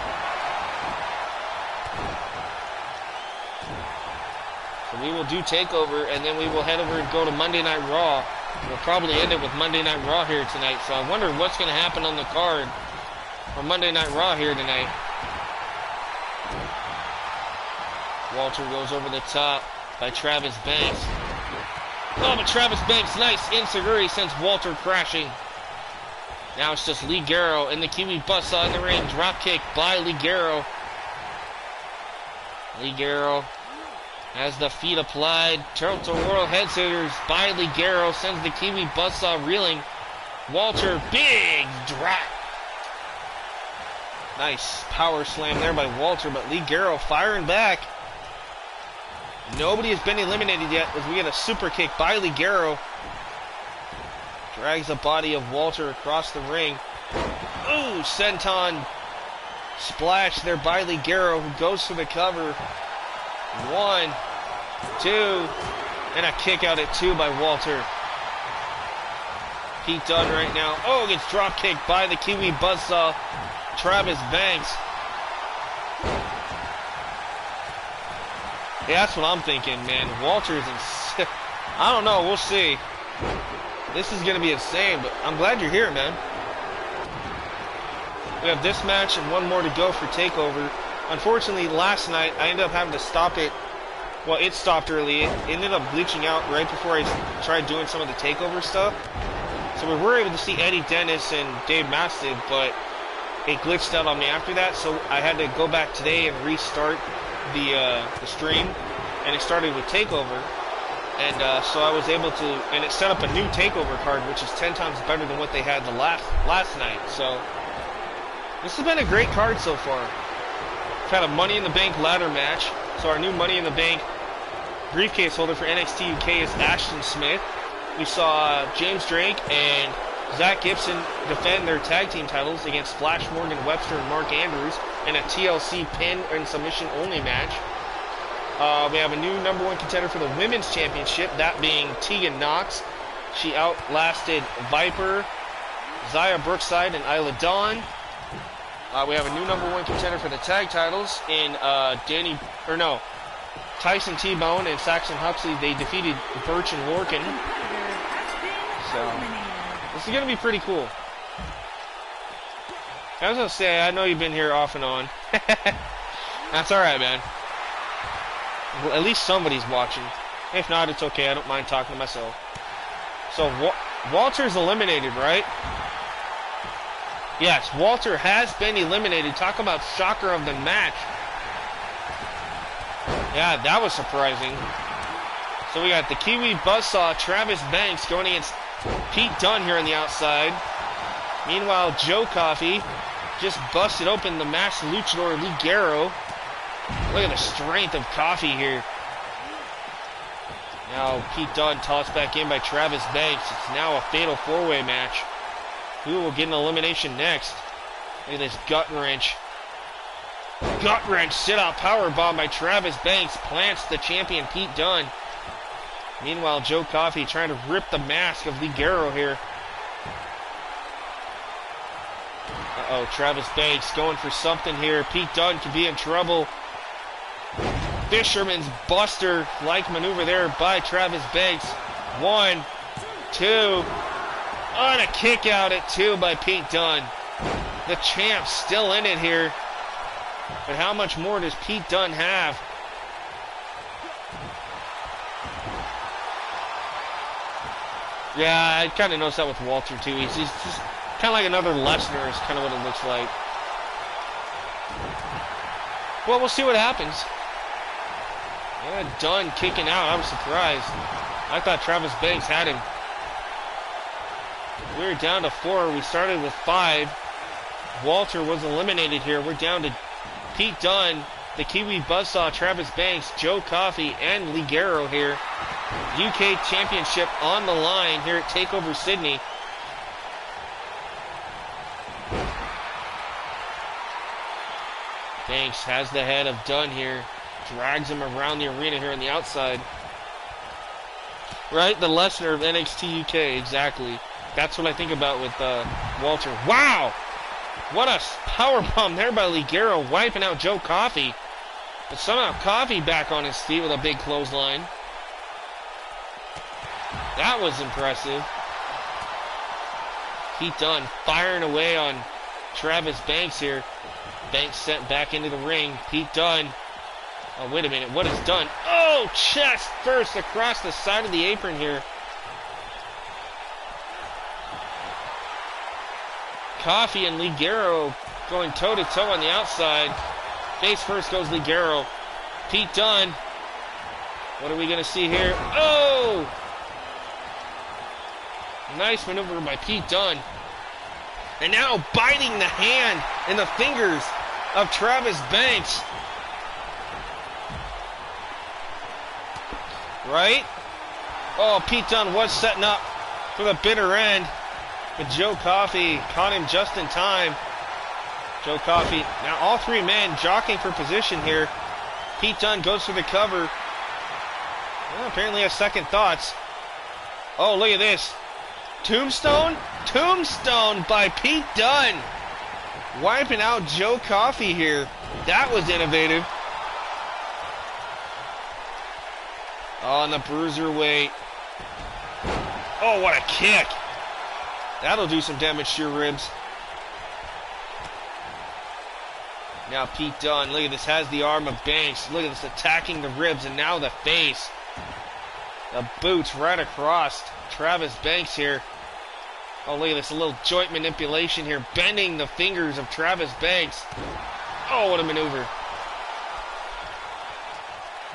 So we will do TakeOver, and then we will head over and go to Monday Night Raw. We'll probably end it with Monday Night Raw here tonight, so I wonder what's going to happen on the card for Monday Night Raw here tonight. Walter goes over the top by Travis Banks. Oh, but Travis Banks, nice enziguri, sends Walter crashing. Now it's just Ligero and the Kiwi Buzzsaw in the ring. Drop kick by Ligero. Ligero has the feet applied. Turtle World head scissors by Ligero, sends the Kiwi Buzzsaw reeling. Walter, big drop. Nice power slam there by Walter, but Ligero firing back. Nobody has been eliminated yet as we get a super kick by Ligero. Drags the body of Walter across the ring. Ooh, senton splash there by Ligero, who goes for the cover. 1, 2, and a kick out at 2 by Walter. Pete Dunne right now. Oh, gets drop kicked by the Kiwi Buzzsaw, Travis Banks. Yeah, that's what I'm thinking, man. Walter's in... I don't know, we'll see. This is going to be insane, but I'm glad you're here, man. We have this match and one more to go for TakeOver. Unfortunately, last night, I ended up having to stop it. Well, it stopped early. It ended up glitching out right before I tried doing some of the TakeOver stuff. So we were able to see Eddie Dennis and Dave Mastiff, but it glitched out on me after that, so I had to go back today and restart the stream, and it started with takeover, and so I was able to, and it set up a new takeover card, which is 10 times better than what they had the last night. So this has been a great card so far. We've had a Money in the Bank ladder match, so our new Money in the Bank briefcase holder for NXT UK is Ashton Smith. We saw James Drake and Zach Gibson defend their tag team titles against Flash Morgan Webster and Mark Andrews in a TLC pin and submission only match. We have a new #1 contender for the Women's Championship, that being Tegan Knox. She outlasted Viper, Zaya Brookside, and Isla Dawn. We have a new #1 contender for the tag titles in Tyson T-Bone and Saxon Huxley. They defeated Birch and Lorcan. So this is going to be pretty cool. I was going to say, I know you've been here off and on. That's alright, man. Well, at least somebody's watching. If not, it's okay. I don't mind talking to myself. So, Walter's eliminated, right? Yes, Walter has been eliminated. Talk about shocker of the match. Yeah, that was surprising. So we got the Kiwi Buzzsaw, Travis Banks, going against Pete Dunne here on the outside. Meanwhile, Joe Coffey just busted open the masked luchador Lee Guerrero. Look at the strength of Coffey here. Now Pete Dunne tossed back in by Travis Banks. It's now a fatal four-way match. Who will get an elimination next? Look at this gut wrench. Gut wrench sit-out powerbomb by Travis Banks plants the champion Pete Dunne. Meanwhile, Joe Coffey trying to rip the mask of Lee Guerrero here. Uh-oh, Travis Banks going for something here. Pete Dunne could be in trouble. Fisherman's Buster-like maneuver there by Travis Banks. 1, 2. On a kick out at 2 by Pete Dunne. The champ's still in it here. But how much more does Pete Dunne have? Yeah, I kind of noticed that with Walter too. He's just kind of like another Lesnar is kind of what it looks like. Well, we'll see what happens. Yeah, Dunne kicking out. I was surprised. I thought Travis Banks had him. We're down to 4. We started with 5. Walter was eliminated here. We're down to Pete Dunne, the Kiwi Buzzsaw, Travis Banks, Joe Coffey, and Lee Guerrero here. UK Championship on the line here at TakeOver Sydney. Banks has the head of Dunne here. Drags him around the arena here on the outside. Right? The Lesnar of NXT UK, exactly. That's what I think about with Walter. Wow! What a powerbomb there by Lee Guerrero, wiping out Joe Coffey. But somehow Coffey back on his feet with a big clothesline. That was impressive. Pete Dunne firing away on Travis Banks here. Banks sent back into the ring. Pete Dunne. Oh, wait a minute. What is Dunne? Oh, chest first across the side of the apron here. Coffey and Lee Guerrero going toe-to-toe on the outside. Face first goes Lee Guerrero. Pete Dunne. What are we going to see here? Oh! Nice maneuver by Pete Dunne. And now biting the hand and the fingers of Travis Banks. Right? Oh, Pete Dunne was setting up for the bitter end. But Joe Coffey caught him just in time. Joe Coffey. Now all 3 men jockeying for position here. Pete Dunne goes for the cover. Well, apparently has second thoughts. Oh, look at this. Tombstone? Tombstone by Pete Dunne. Wiping out Joe Coffey here. That was innovative. Oh, and the bruiserweight. Oh, what a kick. That'll do some damage to your ribs. Now Pete Dunne, look at this, has the arm of Banks. Look at this, attacking the ribs, and now the face. The boots right across Travis Banks here. Oh, look at this, a little joint manipulation here, bending the fingers of Travis Banks. Oh, what a maneuver.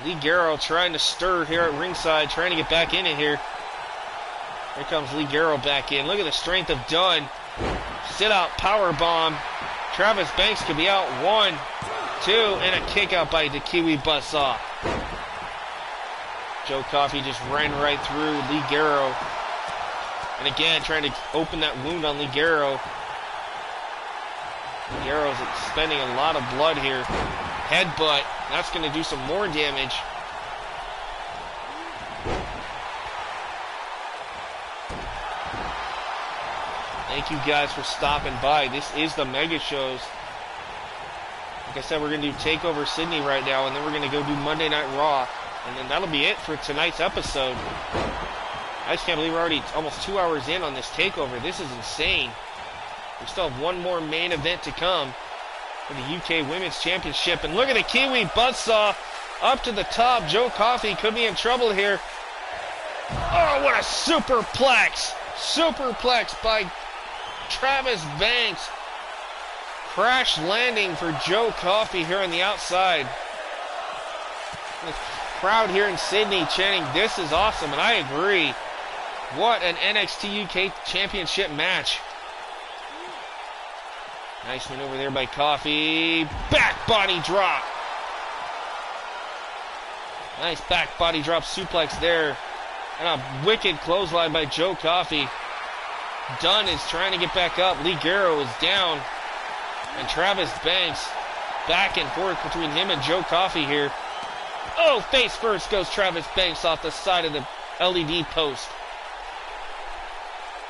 Lee Garrow trying to stir here at ringside, trying to get back in it here. Here comes Lee Garrow back in. Look at the strength of Dunn. Sit out power bomb. Travis Banks could be out 1, 2, and a kick out by the Kiwi Buzzsaw. Joe Coffey just ran right through Lee Garrow. And again, trying to open that wound on Lee Garrow. Lee Garrow's expending a lot of blood here. Headbutt. That's going to do some more damage. Thank you guys for stopping by. This is the Mega Shows. Like I said, we're going to do TakeOver Sydney right now, and then we're going to go do Monday Night Raw. And then that'll be it for tonight's episode. I just can't believe we're already almost 2 hours in on this TakeOver. This is insane. We still have one more main event to come for the UK Women's Championship. And look at the Kiwi Buzzsaw up to the top. Joe Coffey could be in trouble here. Oh, what a superplex. Superplex by Travis Banks. Crash landing for Joe Coffey here on the outside. The crowd here in Sydney chanting, "This is awesome," and I agree. What an NXT UK Championship match. Nice maneuver there by Coffey. Back body drop. Nice back body drop suplex there. And a wicked clothesline by Joe Coffey. Dunn is trying to get back up. Lee Garrow is down. And Travis Banks back and forth between him and Joe Coffey here. Oh, face first goes Travis Banks off the side of the LED post.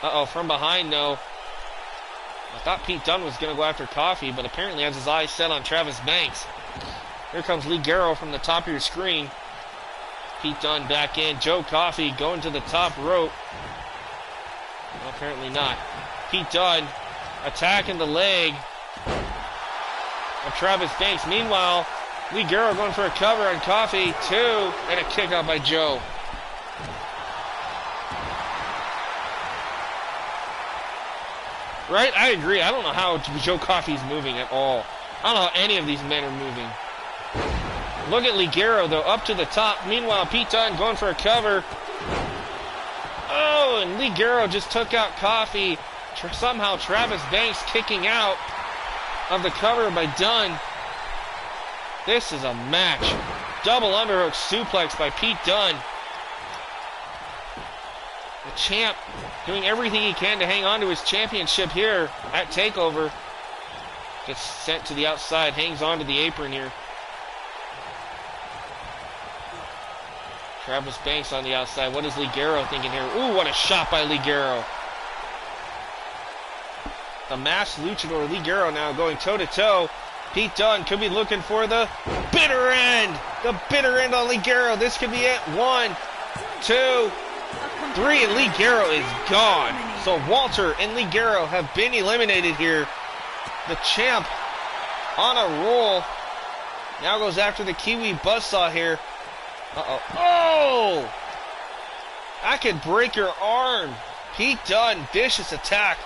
Uh-oh, from behind, no. I thought Pete Dunne was going to go after Coffey, but apparently has his eyes set on Travis Banks. Here comes Lee Garrow from the top of your screen. Pete Dunne back in. Joe Coffey going to the top rope. Well, apparently not. Pete Dunne attacking the leg of Travis Banks. Meanwhile, Lee Garrow going for a cover on Coffey. 2, and a kick out by Joe. Right? I agree. I don't know how Joe Coffey's moving at all. I don't know how any of these men are moving. Look at Lee Garrow, though, up to the top. Meanwhile, Pete Dunne going for a cover. Oh, and Lee Garrow just took out Coffey. Somehow Travis Banks kicking out of the cover by Dunne. This is a match. Double underhook suplex by Pete Dunne. The champ doing everything he can to hang on to his championship here at TakeOver. Gets sent to the outside, hangs on to the apron here. Travis Banks on the outside. What is Lee Garrow thinking here? Ooh, what a shot by Lee Garrow. The masked luchador Lee Garrow now going toe-to-toe. Pete Dunne could be looking for the bitter end. The bitter end on Lee Garrow. This could be it. 1, 2, 3, and Lee Garrow is gone. So Walter and Lee Garrow have been eliminated here. The champ on a roll. Now goes after the Kiwi Buzzsaw here. Uh-oh. Oh! I could break your arm. Pete Dunne, vicious attack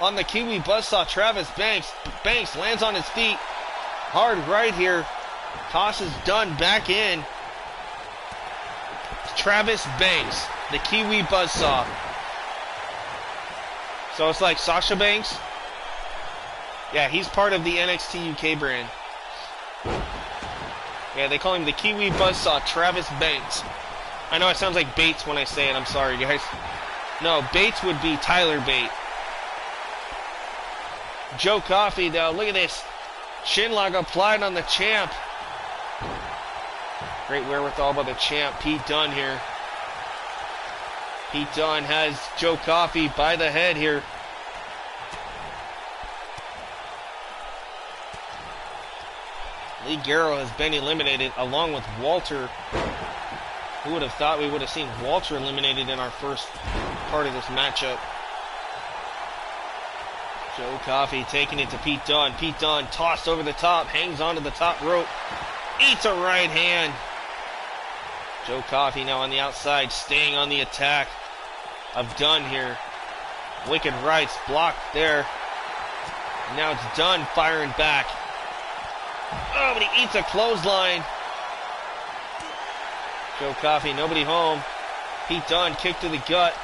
on the Kiwi Buzzsaw. Travis Banks. Banks lands on his feet. Hard right here. Tosses Dunne back in. Travis Banks, the Kiwi Buzzsaw. So it's like Sasha Banks. Yeah, he's part of the NXT UK brand. Yeah, they call him the Kiwi Buzzsaw, Travis Banks. I know it sounds like Bates when I say it. I'm sorry, guys. No, Bates would be Tyler Bate. Joe Coffey, though. Look at this. Shinlock applied on the champ. Great wherewithal by the champ, Pete Dunne here. Pete Dunne has Joe Coffey by the head here. Lee Garrow has been eliminated along with Walter. Who would have thought we would have seen Walter eliminated in our first part of this matchup? Joe Coffey taking it to Pete Dunne. Pete Dunne tossed over the top, hangs onto the top rope, eats a right hand. Joe Coffey now on the outside, staying on the attack of Dunne here. Wicked rights blocked there. Now it's Dunn firing back. Oh, but he eats a clothesline. Joe Coffey, nobody home. Pete Dunne, kick to the gut.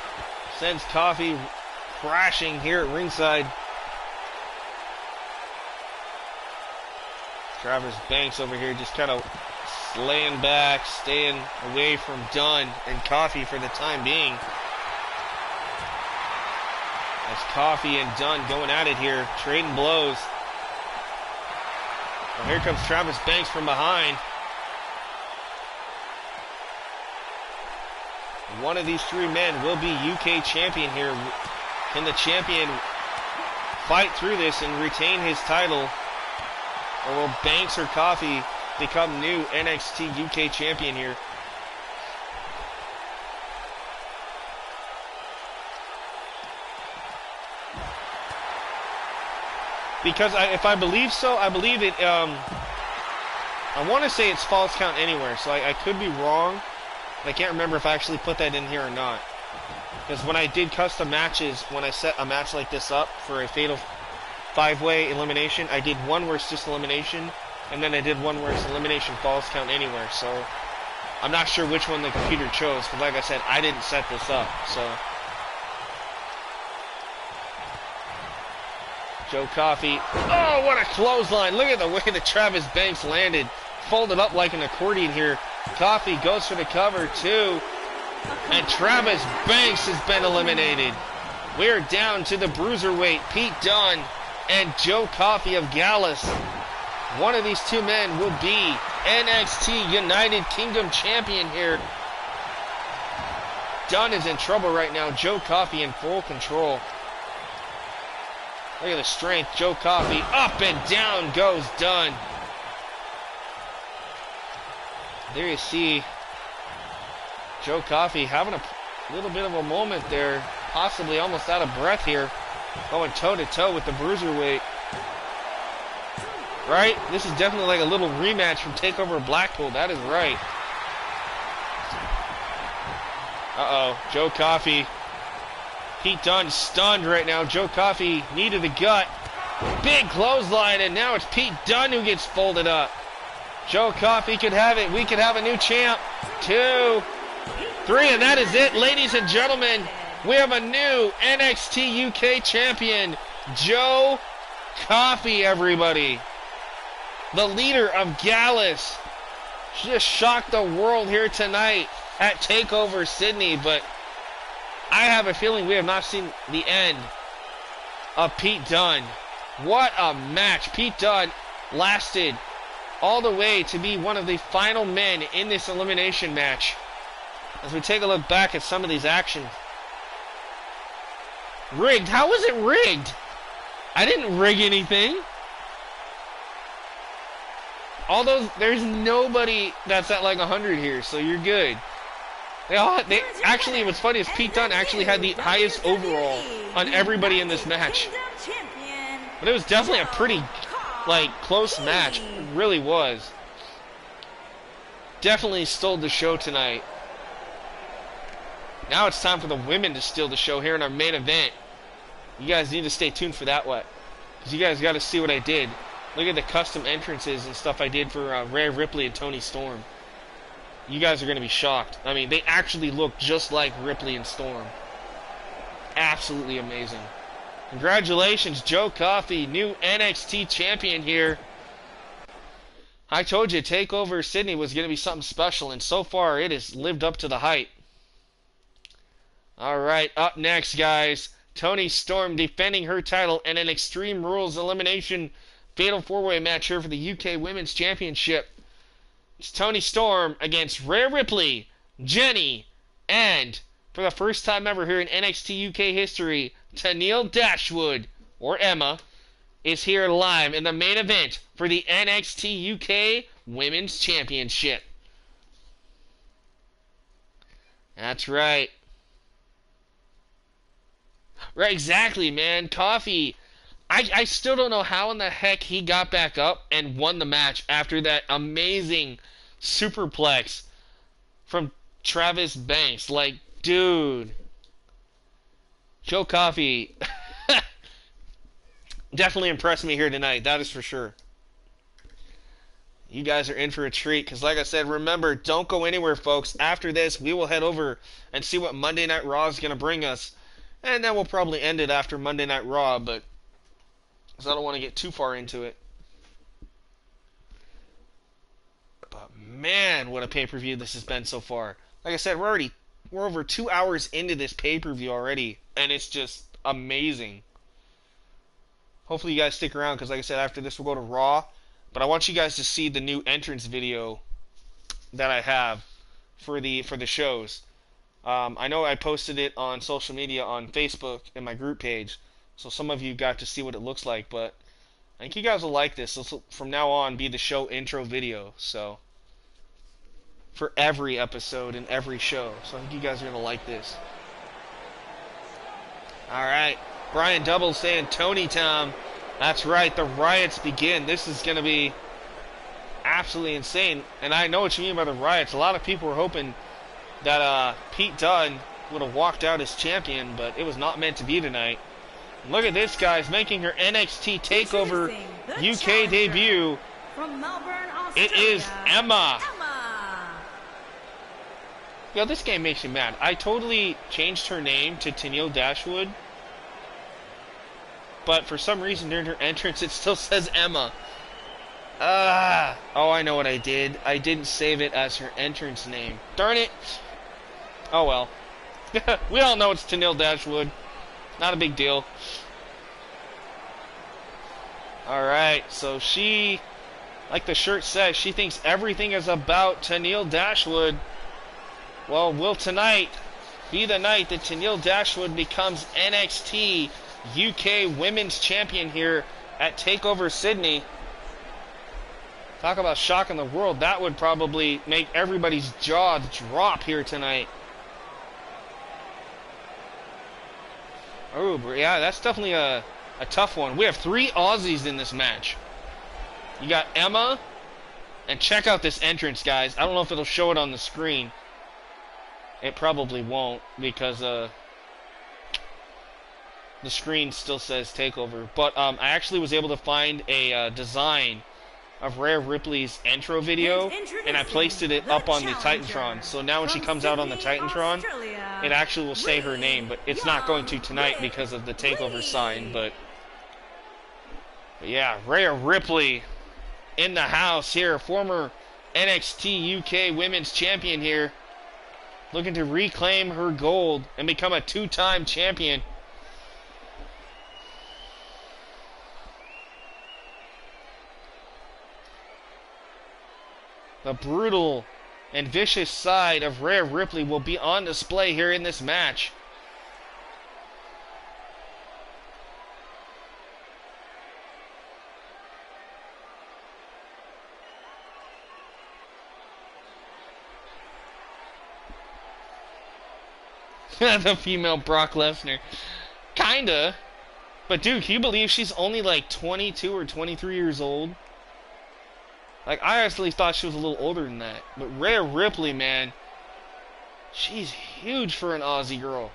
Sends Coffey crashing here at ringside. Travis Banks over here just kind of laying back, staying away from Dunn and Coffey for the time being. As Coffey and Dunn going at it here, trading blows. Well, here comes Travis Banks from behind. One of these three men will be UK champion here. Can the champion fight through this and retain his title? Or will Banks or Coffey become new NXT UK champion here? Because if I believe so, I believe it, I want to say it's false count anywhere, so I could be wrong. I can't remember if I actually put that in here or not. Because when I did custom matches, when I set a match like this up for a Fatal 5-way elimination, I did one where it's just elimination, and then I did one where it's elimination falls count anywhere. So I'm not sure which one the computer chose, because like I said, I didn't set this up. So Joe Coffey, oh, what a clothesline. Look at the way that Travis Banks landed. Folded up like an accordion here. Coffey goes for the cover too. And Travis Banks has been eliminated. We're down to the bruiserweight, Pete Dunne and Joe Coffey of Gallus. One of these two men will be NXT United Kingdom champion here. Dunne is in trouble right now. Joe Coffey in full control. Look at the strength. Joe Coffey up and down goes Dunne. There you see Joe Coffey having a little bit of a moment there, possibly almost out of breath here, going toe-to-toe with the bruiserweight. Right? This is definitely like a little rematch from TakeOver Blackpool. That is right. Uh-oh. Joe Coffey. Pete Dunne stunned right now. Joe Coffey, knee to the gut. Big clothesline, and now it's Pete Dunne who gets folded up. Joe Coffey could have it. We could have a new champ. 2, 3, and that is it, ladies and gentlemen. We have a new NXT UK champion, Joe Coffey, everybody. The leader of Gallus. She just shocked the world here tonight at TakeOver Sydney, but I have a feeling we have not seen the end of Pete Dunne. What a match. Pete Dunne lasted all the way to be one of the final men in this elimination match. As we take a look back at some of these actions. Rigged? How was it rigged? I didn't rig anything. There's nobody that's at like 100 here, so you're good. Actually, what's funny is Pete Dunne actually had the highest overall on everybody in this match. But it was definitely a pretty, close match. It really was. Definitely stole the show tonight. Now it's time for the women to steal the show here in our main event. You guys need to stay tuned for that one, because you guys got to see what I did. Look at the custom entrances and stuff I did for Rhea Ripley and Toni Storm. You guys are going to be shocked. I mean, they actually look just like Ripley and Storm. Absolutely amazing. Congratulations, Joe Coffey, new NXT champion here. I told you TakeOver Sydney was going to be something special, and so far it has lived up to the hype. Alright, up next, guys. Toni Storm defending her title in an Extreme Rules elimination fatal 4-way match here for the UK Women's Championship. It's Toni Storm against Rhea Ripley, Jenny, and for the first time ever here in NXT UK history, Tennille Dashwood, or Emma, is here live in the main event for the NXT UK Women's Championship. That's right. Right, exactly, man. Coffey. I still don't know how in the heck he got back up and won the match after that amazing superplex from Travis Banks. Like, dude. Joe Coffey definitely impressed me here tonight. That is for sure. You guys are in for a treat because, like I said, remember, don't go anywhere, folks. After this, we will head over and see what Monday Night Raw is going to bring us. And then we'll probably end it after Monday Night Raw, but because I don't want to get too far into it. But man, what a pay-per-view this has been so far. Like I said, we're over 2 hours into this pay-per-view already, and it's just amazing. Hopefully you guys stick around because, like I said, after this we'll go to Raw. But I want you guys to see the new entrance video that I have for the shows. I know I posted it on social media on Facebook in my group page, so some of you got to see what it looks like. But I think you guys will like this. This will from now on be the show intro video. So for every episode and every show. So I think you guys are gonna like this. All right, Brian Double saying Tony Tom. That's right, the riots begin. This is going to be absolutely insane. And I know what you mean by the riots. A lot of people were hoping that Pete Dunne would have walked out as champion, but it was not meant to be tonight. Look at this, guys, making her NXT Takeover UK debut. From Melbourne, Australia, it is Emma. Emma. Yo, this game makes me mad. I totally changed her name to Tenille Dashwood, but for some reason during her entrance it still says Emma. Oh, I know what I did. I didn't save it as her entrance name. Darn it. Oh well. We all know it's Tenille Dashwood. Not a big deal. Alright, so she, like the shirt says, she thinks everything is about Tenille Dashwood. Well, will tonight be the night that Tenille Dashwood becomes NXT UK Women's Champion here at TakeOver Sydney? Talk about shocking the world. That would probably make everybody's jaw drop here tonight. Oh, yeah, that's definitely a tough one. We have 3 Aussies in this match. You got Emma, and check out this entrance, guys. I don't know if it'll show it on the screen. It probably won't, because the screen still says TakeOver. But I actually was able to find a design of Rhea Ripley's intro video, and I placed it up on the Titantron. So now when she comes out on the Titantron, it actually will say her name, but it's not going to tonight because of the TakeOver sign. But yeah, Rhea Ripley in the house here, former NXT UK Women's Champion here, looking to reclaim her gold and become a 2-time champion. The brutal and vicious side of Rhea Ripley will be on display here in this match. The female Brock Lesnar. Kinda. But dude, can you believe she's only like 22 or 23 years old? Like, I honestly thought she was a little older than that. But Rhea Ripley, man, she's huge for an Aussie girl.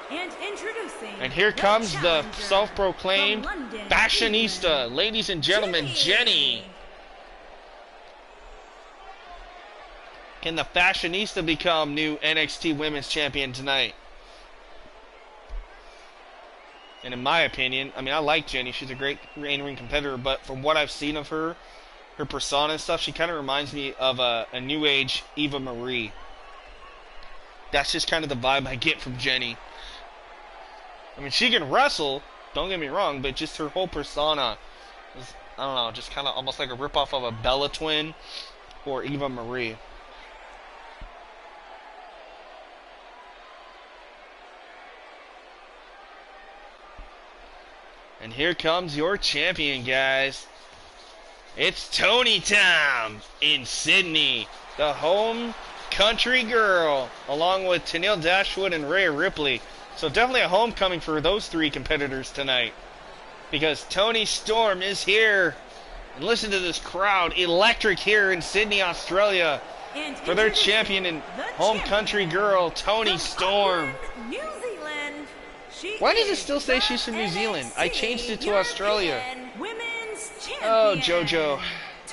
And introducing, and here comes the self-proclaimed fashionista, ladies and gentlemen, Jenny. Can the fashionista become new NXT Women's Champion tonight? And in my opinion, I mean, I like Jenny. She's a great in-ring competitor, but from what I've seen of her persona and stuff, she kind of reminds me of a new age Eva Marie. That's just kind of the vibe I get from Jenny. I mean, she can wrestle, don't get me wrong, but just her whole persona is, I don't know, just kind of almost like a ripoff of a Bella Twin or Eva Marie. And here comes your champion, guys. It's Tony time in Sydney, the home country girl, along with Tenille Dashwood and Rhea Ripley. So definitely a homecoming for those 3 competitors tonight, because Toni Storm is here. And listen to this crowd, electric here in Sydney, Australia, for their champion and home country girl, Toni Storm. New Zealand, She Why does it is still say the she's from New Zealand? I changed it to NXT Australia. European Women's Champion. Oh, JoJo,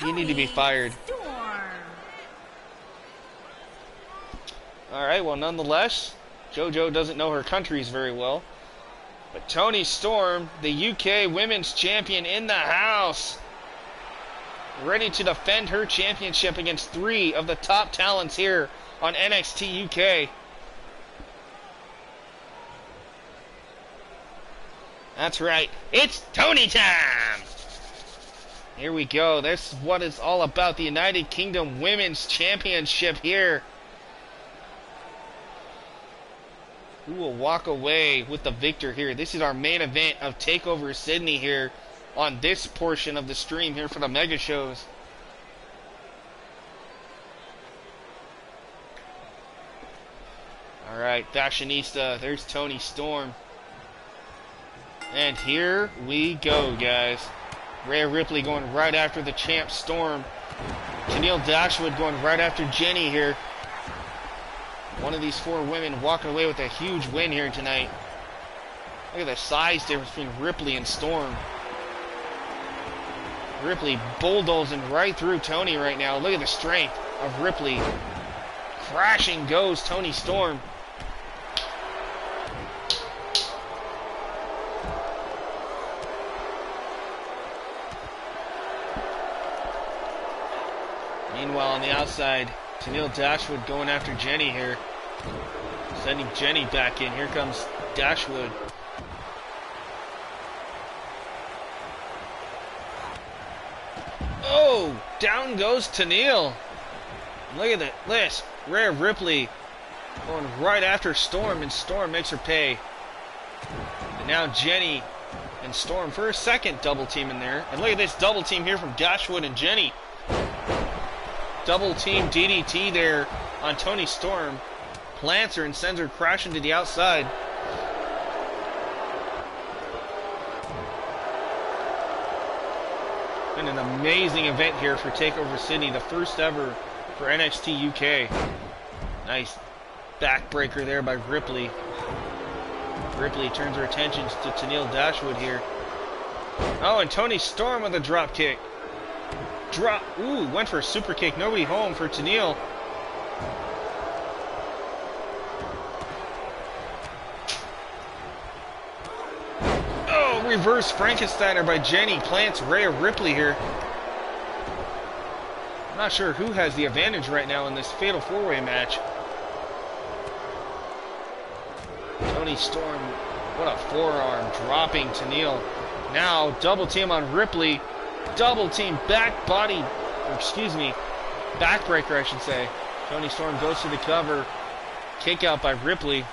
you need to be fired. Storm. Alright, well, nonetheless, JoJo doesn't know her countries very well. But Toni Storm, the UK Women's Champion in the house, ready to defend her championship against 3 of the top talents here on NXT UK. That's right, it's Toni time! Here we go, this is what it's all about, the United Kingdom Women's Championship here. Who will walk away with the victor here? This is our main event of TakeOver Sydney here on this portion of the stream here for the mega shows. Alright, Fashionista, there's Toni Storm. And here we go, guys. Rhea Ripley going right after the champ Storm. Tennille Dashwood going right after Jenny here. One of these 4 women walking away with a huge win here tonight. Look at the size difference between Ripley and Storm. Ripley bulldozing right through Toni right now. Look at the strength of Ripley. Crashing goes Toni Storm. Meanwhile, on the outside, Tennille Dashwood going after Jenny here. Sending Jenny back in. Here comes Dashwood. Oh! Down goes Tennille. Look at this. Rhea Ripley going right after Storm, and Storm makes her pay. And now Jenny and Storm for a second double team in there. And look at this double team here from Dashwood and Jenny. Double team DDT there on Toni Storm. Plants her and sends her crashing to the outside. And an amazing event here for TakeOver Sydney. The first ever for NXT UK. Nice backbreaker there by Ripley. Ripley turns her attention to Tennille Dashwood here. Oh, and Toni Storm with a drop kick. Ooh, went for a super kick. Nobody home for Tennille. Oh, reverse Frankensteiner by Jenny. Plants Rhea Ripley here. I'm not sure who has the advantage right now in this fatal 4-way match. Toni Storm, what a forearm, dropping Tennille. Now, double team on Ripley. Double team backbreaker, I should say. Toni Storm goes to the cover. Kick out by Ripley.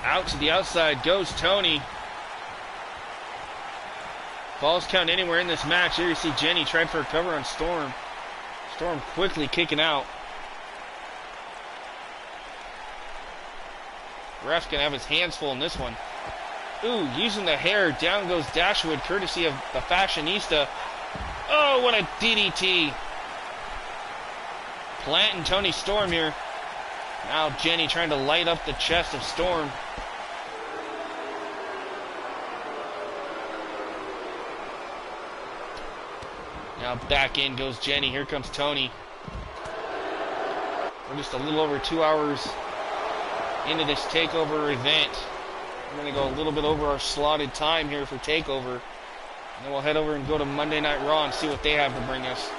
Out to the outside goes Toni. Falls count anywhere in this match. Here you see Jenny tried for a cover on Storm. Storm quickly kicking out. Ref gonna have his hands full in this one. Ooh, using the hair, down goes Dashwood, courtesy of the Fashionista. Oh, what a DDT. Planting Toni Storm here. Now Jenny trying to light up the chest of Storm. Now back in goes Jenny. Here comes Toni. We're just a little over 2 hours into this TakeOver event. We're going to go a little bit over our slotted time here for TakeOver. And then we'll head over and go to Monday Night Raw and see what they have to bring us.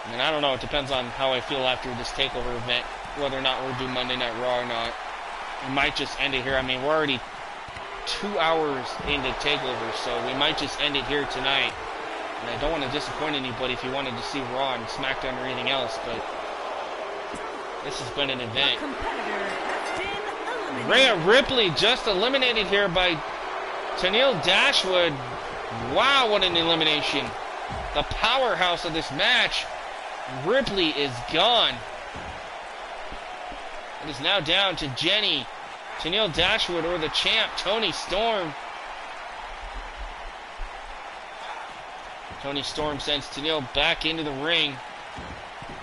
I mean, I don't know. It depends on how I feel after this TakeOver event, whether or not we'll do Monday Night Raw or not. We might just end it here. I mean, we're already 2 hours into TakeOver, so we might just end it here tonight. And I don't want to disappoint anybody if you wanted to see Raw and SmackDown or anything else, but this has been an event. Rhea Ripley just eliminated here by Tennille Dashwood. Wow, what an elimination. The powerhouse of this match. Ripley is gone. It is now down to Jenny, Tennille Dashwood, or the champ, Toni Storm. Toni Storm sends Tenille back into the ring.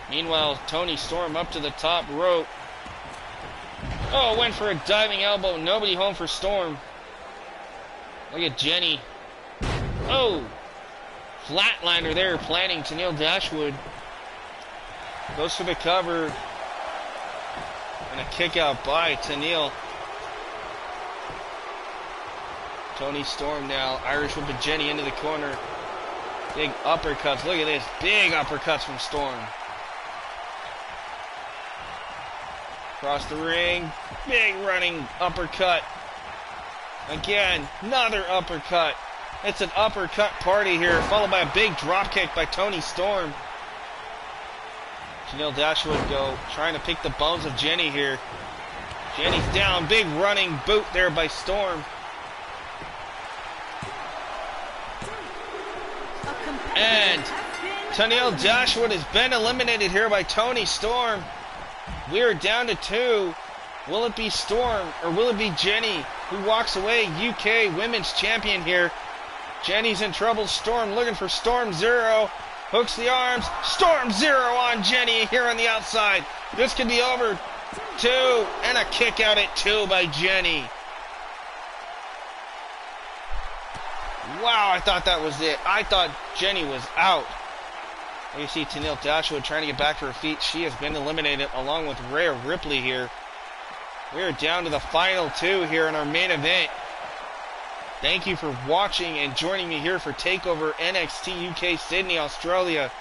Meanwhile, Toni Storm up to the top rope. Oh, went for a diving elbow. Nobody home for Storm. Look at Jenny. Oh, flatliner there, planting Tenille Dashwood. Goes for the cover. And a kick out by Tenille. Toni Storm now. Irish whipping Jenny into the corner. Big uppercuts. Look at this. Big uppercuts from Storm. Across the ring. Big running uppercut. Again, another uppercut. It's an uppercut party here, followed by a big drop kick by Toni Storm. Tenille Dashwood trying to pick the bones of Jenny here. Jenny's down. Big running boot there by Storm. And Tenille Dashwood has been eliminated here by Toni Storm. We are down to 2. Will it be Storm or will it be Jenny who walks away UK Women's Champion here? Jenny's in trouble. Storm looking for Storm Zero. Hooks the arms. Storm Zero on Jenny here on the outside. This could be over. 2. And a kick out at 2 by Jenny. Wow, I thought that was it. I thought Jenny was out. You see Tenille Dashwood trying to get back to her feet. She has been eliminated along with Rhea Ripley here. We are down to the final 2 here in our main event. Thank you for watching and joining me here for TakeOver NXT UK Sydney, Australia.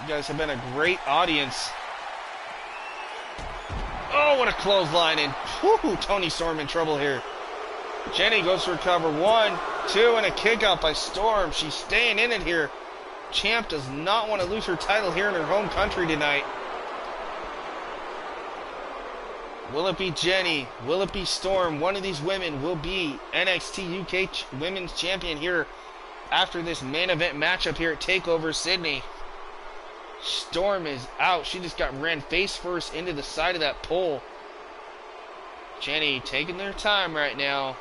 You guys have been a great audience. Oh, what a clothesline. And whoo, Toni Storm in trouble here. Jenny goes for cover. 1, 2, and a kick out by Storm. She's staying in it here. Champ does not want to lose her title here in her home country tonight. Will it be Jenny? Will it be Storm? One of these women will be NXT UK Women's Champion here after this main event matchup here at TakeOver Sydney. Storm is out. She just ran face first into the side of that pole. Jenny taking their time right now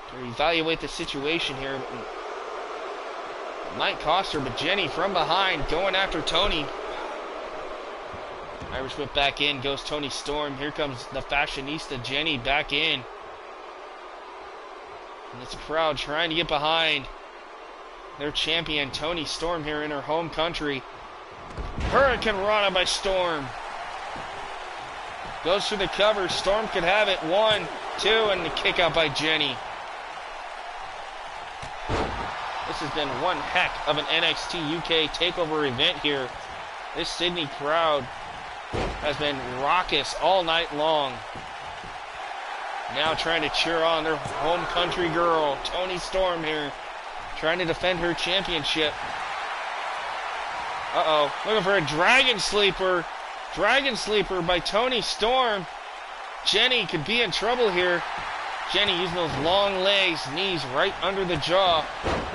to evaluate the situation here. It might cost her, but Jenny from behind going after Toni. Irish whip back in, goes Toni Storm. Here comes the fashionista Jenny back in. And this crowd trying to get behind their champion Toni Storm here in her home country. Hurricane Rana by Storm. Goes for the cover. Storm could have it. 1, 2, and the kick out by Jenny. This has been one heck of an NXT UK TakeOver event here. This Sydney crowd has been raucous all night long. Now trying to cheer on their home country girl, Toni Storm here, trying to defend her championship. Uh-oh, looking for a Dragon Sleeper. Dragon Sleeper by Toni Storm. Jenny could be in trouble here. Jenny using those long legs, knees right under the jaw,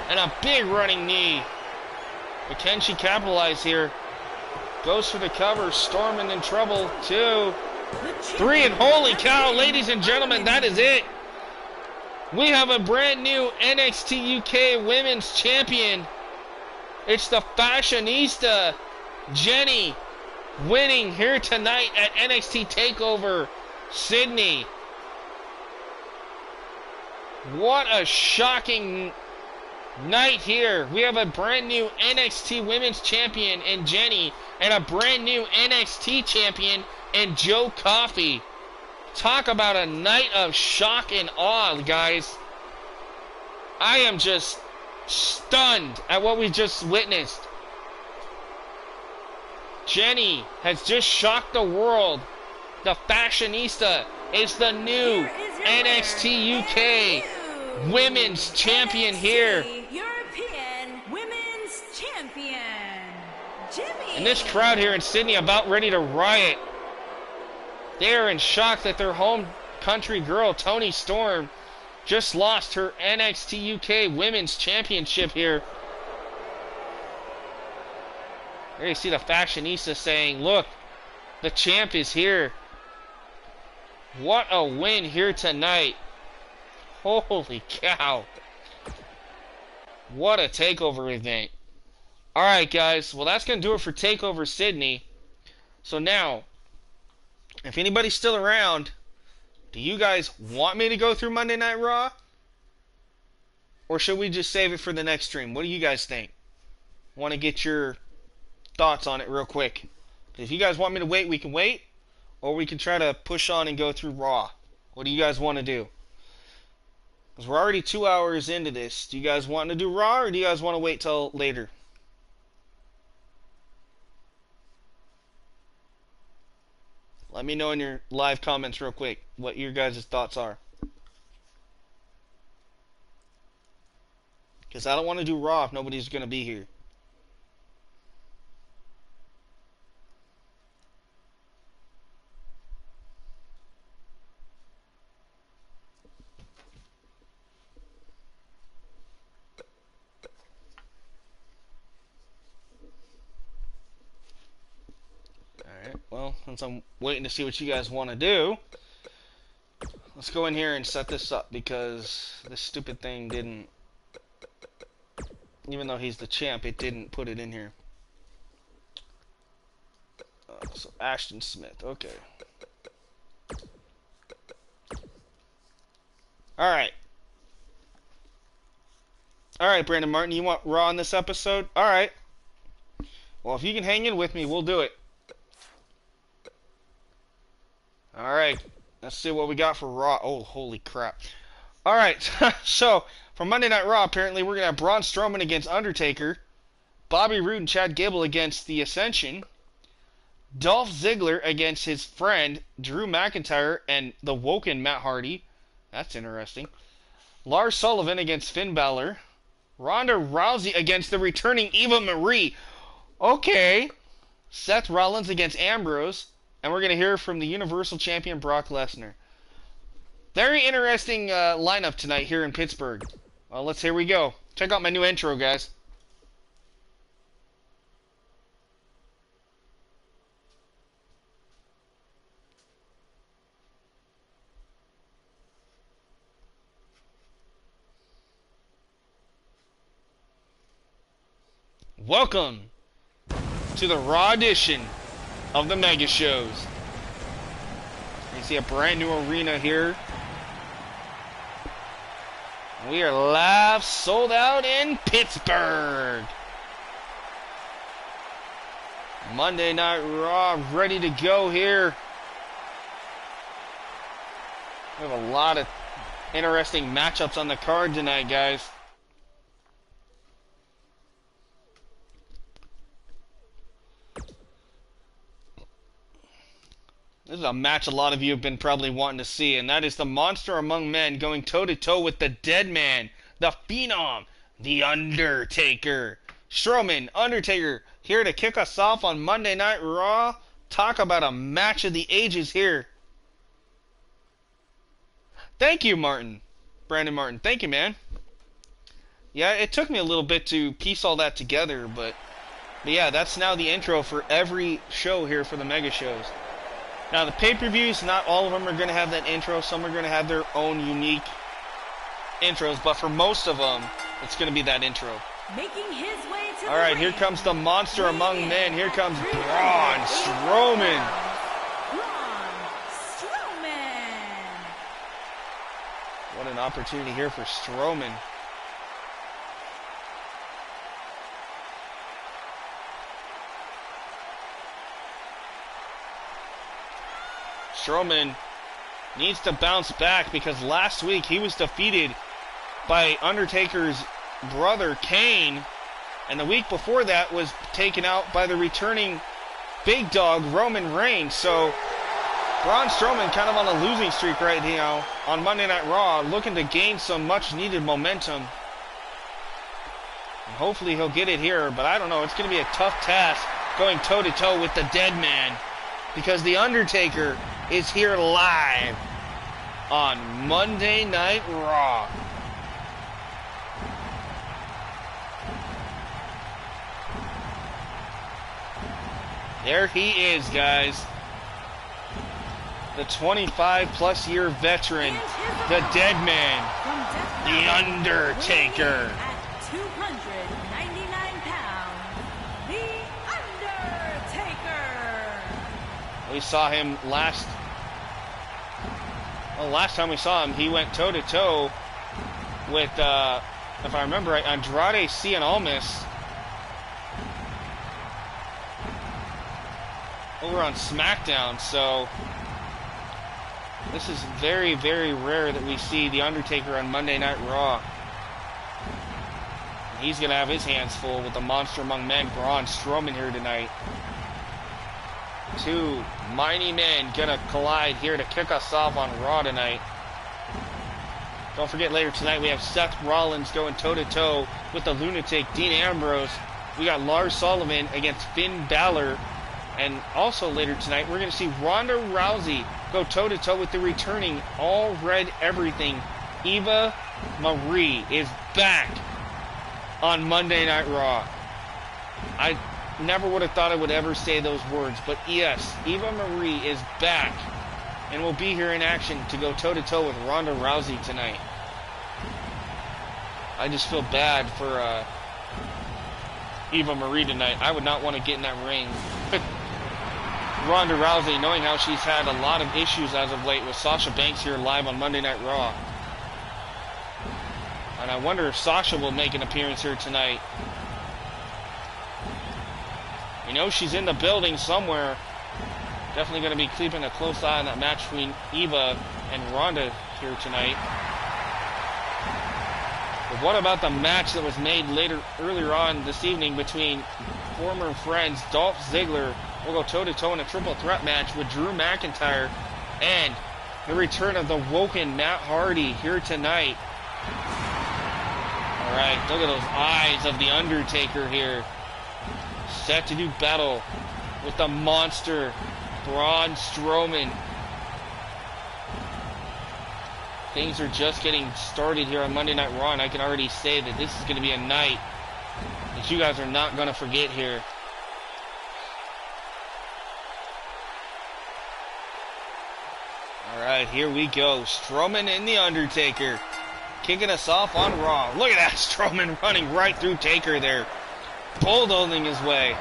and a big running knee. But can she capitalize here? Goes for the cover. Storm in trouble. 2, 3, and holy cow, ladies and gentlemen, that is it. We have a brand new NXT UK Women's Champion. It's the fashionista Jenny winning here tonight at NXT TakeOver Sydney. What a shocking night here. We have a brand new NXT Women's Champion in Jenny and a brand new NXT Champion in Joe Coffey. Talk about a night of shock and awe, guys. I am just stunned at what we just witnessed. Jenny has just shocked the world. The fashionista is the new NXT UK Women's Champion here. European Women's Champion, Jimmy. And this crowd here in Sydney about ready to riot. They are in shock that their home country girl, Toni Storm, just lost her NXT UK Women's Championship here. There you see the fashionista saying, look, the champ is here. What a win here tonight. Holy cow. What a takeover event. Alright, guys. Well, that's going to do it for Takeover Sydney. So now, if anybody's still around, do you guys want me to go through Monday Night Raw? Or should we just save it for the next stream? What do you guys think? Want to get your thoughts on it real quick. If you guys want me to wait, we can wait. Or we can try to push on and go through Raw. What do you guys want to do? Because we're already 2 hours into this. Do you guys want to do Raw, or do you guys want to wait till later? Let me know in your live comments real quick what your guys' thoughts are. Because I don't want to do Raw if nobody's going to be here. Alright, well, since I'm waiting to see what you guys want to do, let's go in here and set this up, because this stupid thing didn't, even though he's the champ, it didn't put it in here. So Ashton Smith, okay. Alright. Alright, Brandon Martin, you want Raw in this episode? Alright. Well, if you can hang in with me, we'll do it. Alright. Let's see what we got for Raw. Oh, holy crap. Alright, so, for Monday Night Raw, apparently we're going to have Braun Strowman against Undertaker, Bobby Roode and Chad Gable against The Ascension, Dolph Ziggler against his friend Drew McIntyre and the Woken Matt Hardy. That's interesting. Lars Sullivan against Finn Balor, Ronda Rousey against the returning Eva Marie. Okay. Seth Rollins against Ambrose, and we're going to hear from the Universal Champion Brock Lesnar. Very interesting lineup tonight here in Pittsburgh. Well, here we go. Check out my new intro, guys. Welcome to the Raw edition of the Mega Shows. You see a brand new arena here. We are live, sold out in Pittsburgh. Monday Night Raw ready to go here. We have a lot of interesting matchups on the card tonight, guys. This is a match a lot of you have been probably wanting to see, and that is the Monster Among Men going toe-to-toe with the Dead Man, the Phenom, the Undertaker. Strowman, Undertaker, here to kick us off on Monday Night Raw. Talk about a match of the ages here. Thank you, Martin. Brandon Martin. Thank you, man. Yeah, it took me a little bit to piece all that together, but yeah, that's now the intro for every show here for the Mega Shows. Now, the pay-per-views, not all of them are going to have that intro. Some are going to have their own unique intros, but for most of them, it's going to be that intro. Making his way to all right, here comes the Monster Among Men. Here comes Braun Strowman. Braun Strowman. What an opportunity here for Strowman. Strowman needs to bounce back, because last week he was defeated by Undertaker's brother Kane, and the week before that was taken out by the returning big dog Roman Reigns. So Braun Strowman kind of on a losing streak right now on Monday Night Raw, looking to gain some much needed momentum. And hopefully he'll get it here, but I don't know, it's going to be a tough task going toe to toe with the Dead Man, because the Undertaker is here live on Monday Night Raw. There he is, guys. The 25-plus year veteran, the Dead Man, the Undertaker. We saw him last time we saw him, he went toe-to-toe with, if I remember right, Andrade Cien Almas over on SmackDown. So this is very, very rare that we see The Undertaker on Monday Night Raw. And he's going to have his hands full with the monster among men, Braun Strowman, here tonight. Two mighty men going to collide here to kick us off on Raw tonight. Don't forget, later tonight we have Seth Rollins going toe-to-toe with the lunatic Dean Ambrose. We got Lars Sullivan against Finn Balor. And also later tonight, we're going to see Ronda Rousey go toe-to-toe with the returning All Red Everything. Eva Marie is back on Monday Night Raw. I never would have thought I would ever say those words, but yes, Eva Marie is back and will be here in action to go toe-to-toe with Ronda Rousey tonight. I just feel bad for Eva Marie tonight. I would not want to get in that ring. Ronda Rousey, knowing how she's had a lot of issues as of late with Sasha Banks here live on Monday Night Raw. And I wonder if Sasha will make an appearance here tonight. We know she's in the building somewhere. Definitely going to be keeping a close eye on that match between Eva and Ronda here tonight. But what about the match that was made earlier on this evening between former friends Dolph Ziggler? We'll go toe-to-toe in a triple threat match with Drew McIntyre and the return of the Woken Matt Hardy here tonight. Alright, look at those eyes of The Undertaker here. Set to do battle with the monster Braun Strowman. Things are just getting started here on Monday Night Raw, and I can already say that this is going to be a night that you guys are not going to forget here. Alright, here we go. Strowman and The Undertaker kicking us off on Raw. Look at that, Strowman running right through Taker there, bulldozing his way.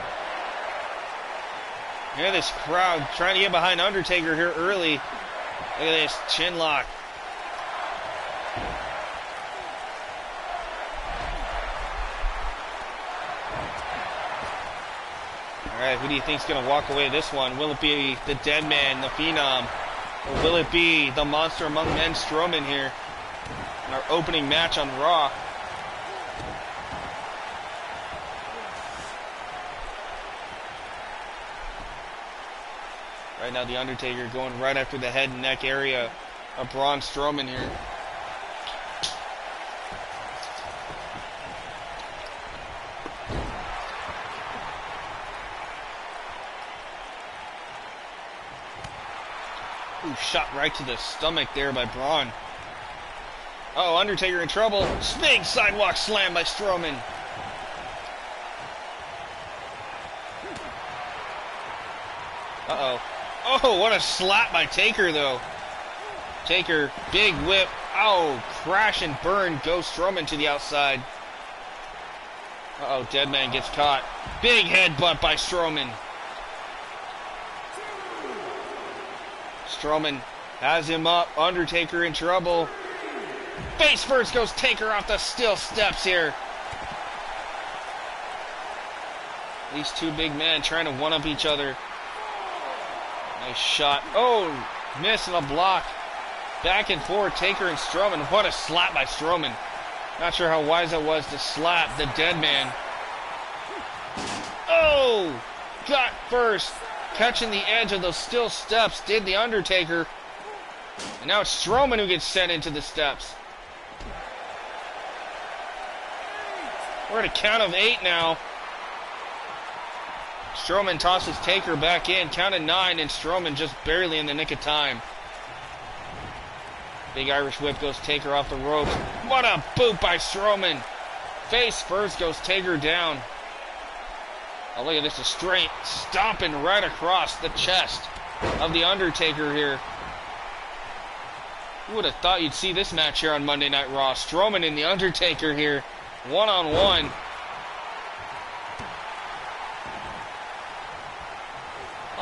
Hear this crowd trying to get behind Undertaker here early. Look at this chin lock. Alright, who do you think's going to walk away this one? Will it be the Dead Man, the Phenom? Or will it be the Monster Among Men, Strowman here in our opening match on Raw? Right now, The Undertaker going right after the head and neck area of Braun Strowman here. Ooh, shot right to the stomach there by Braun. Uh-oh, Undertaker in trouble. Big sidewalk slam by Strowman. Uh-oh. Oh, what a slap by Taker, though. Taker, big whip. Oh, crash and burn goes Strowman to the outside. Uh-oh, Deadman gets caught. Big headbutt by Strowman. Strowman has him up. Undertaker in trouble. Face first goes Taker off the steel steps here. These two big men trying to one-up each other. Nice shot. Oh, miss and a block. Back and forth, Taker and Strowman. What a slap by Strowman. Not sure how wise that was to slap the Dead Man. Oh, got first. Catching the edge of those steel steps did the Undertaker. And now it's Strowman who gets sent into the steps. We're at a count of 8 now. Strowman tosses Taker back in. Count of 9, and Strowman just barely in the nick of time. Big Irish whip goes Taker off the ropes. What a boot by Strowman. Face first goes Taker down. Oh, look at this, a straight stomping right across the chest of The Undertaker here. Who would have thought you'd see this match here on Monday Night Raw? Strowman and The Undertaker here, one-on-one.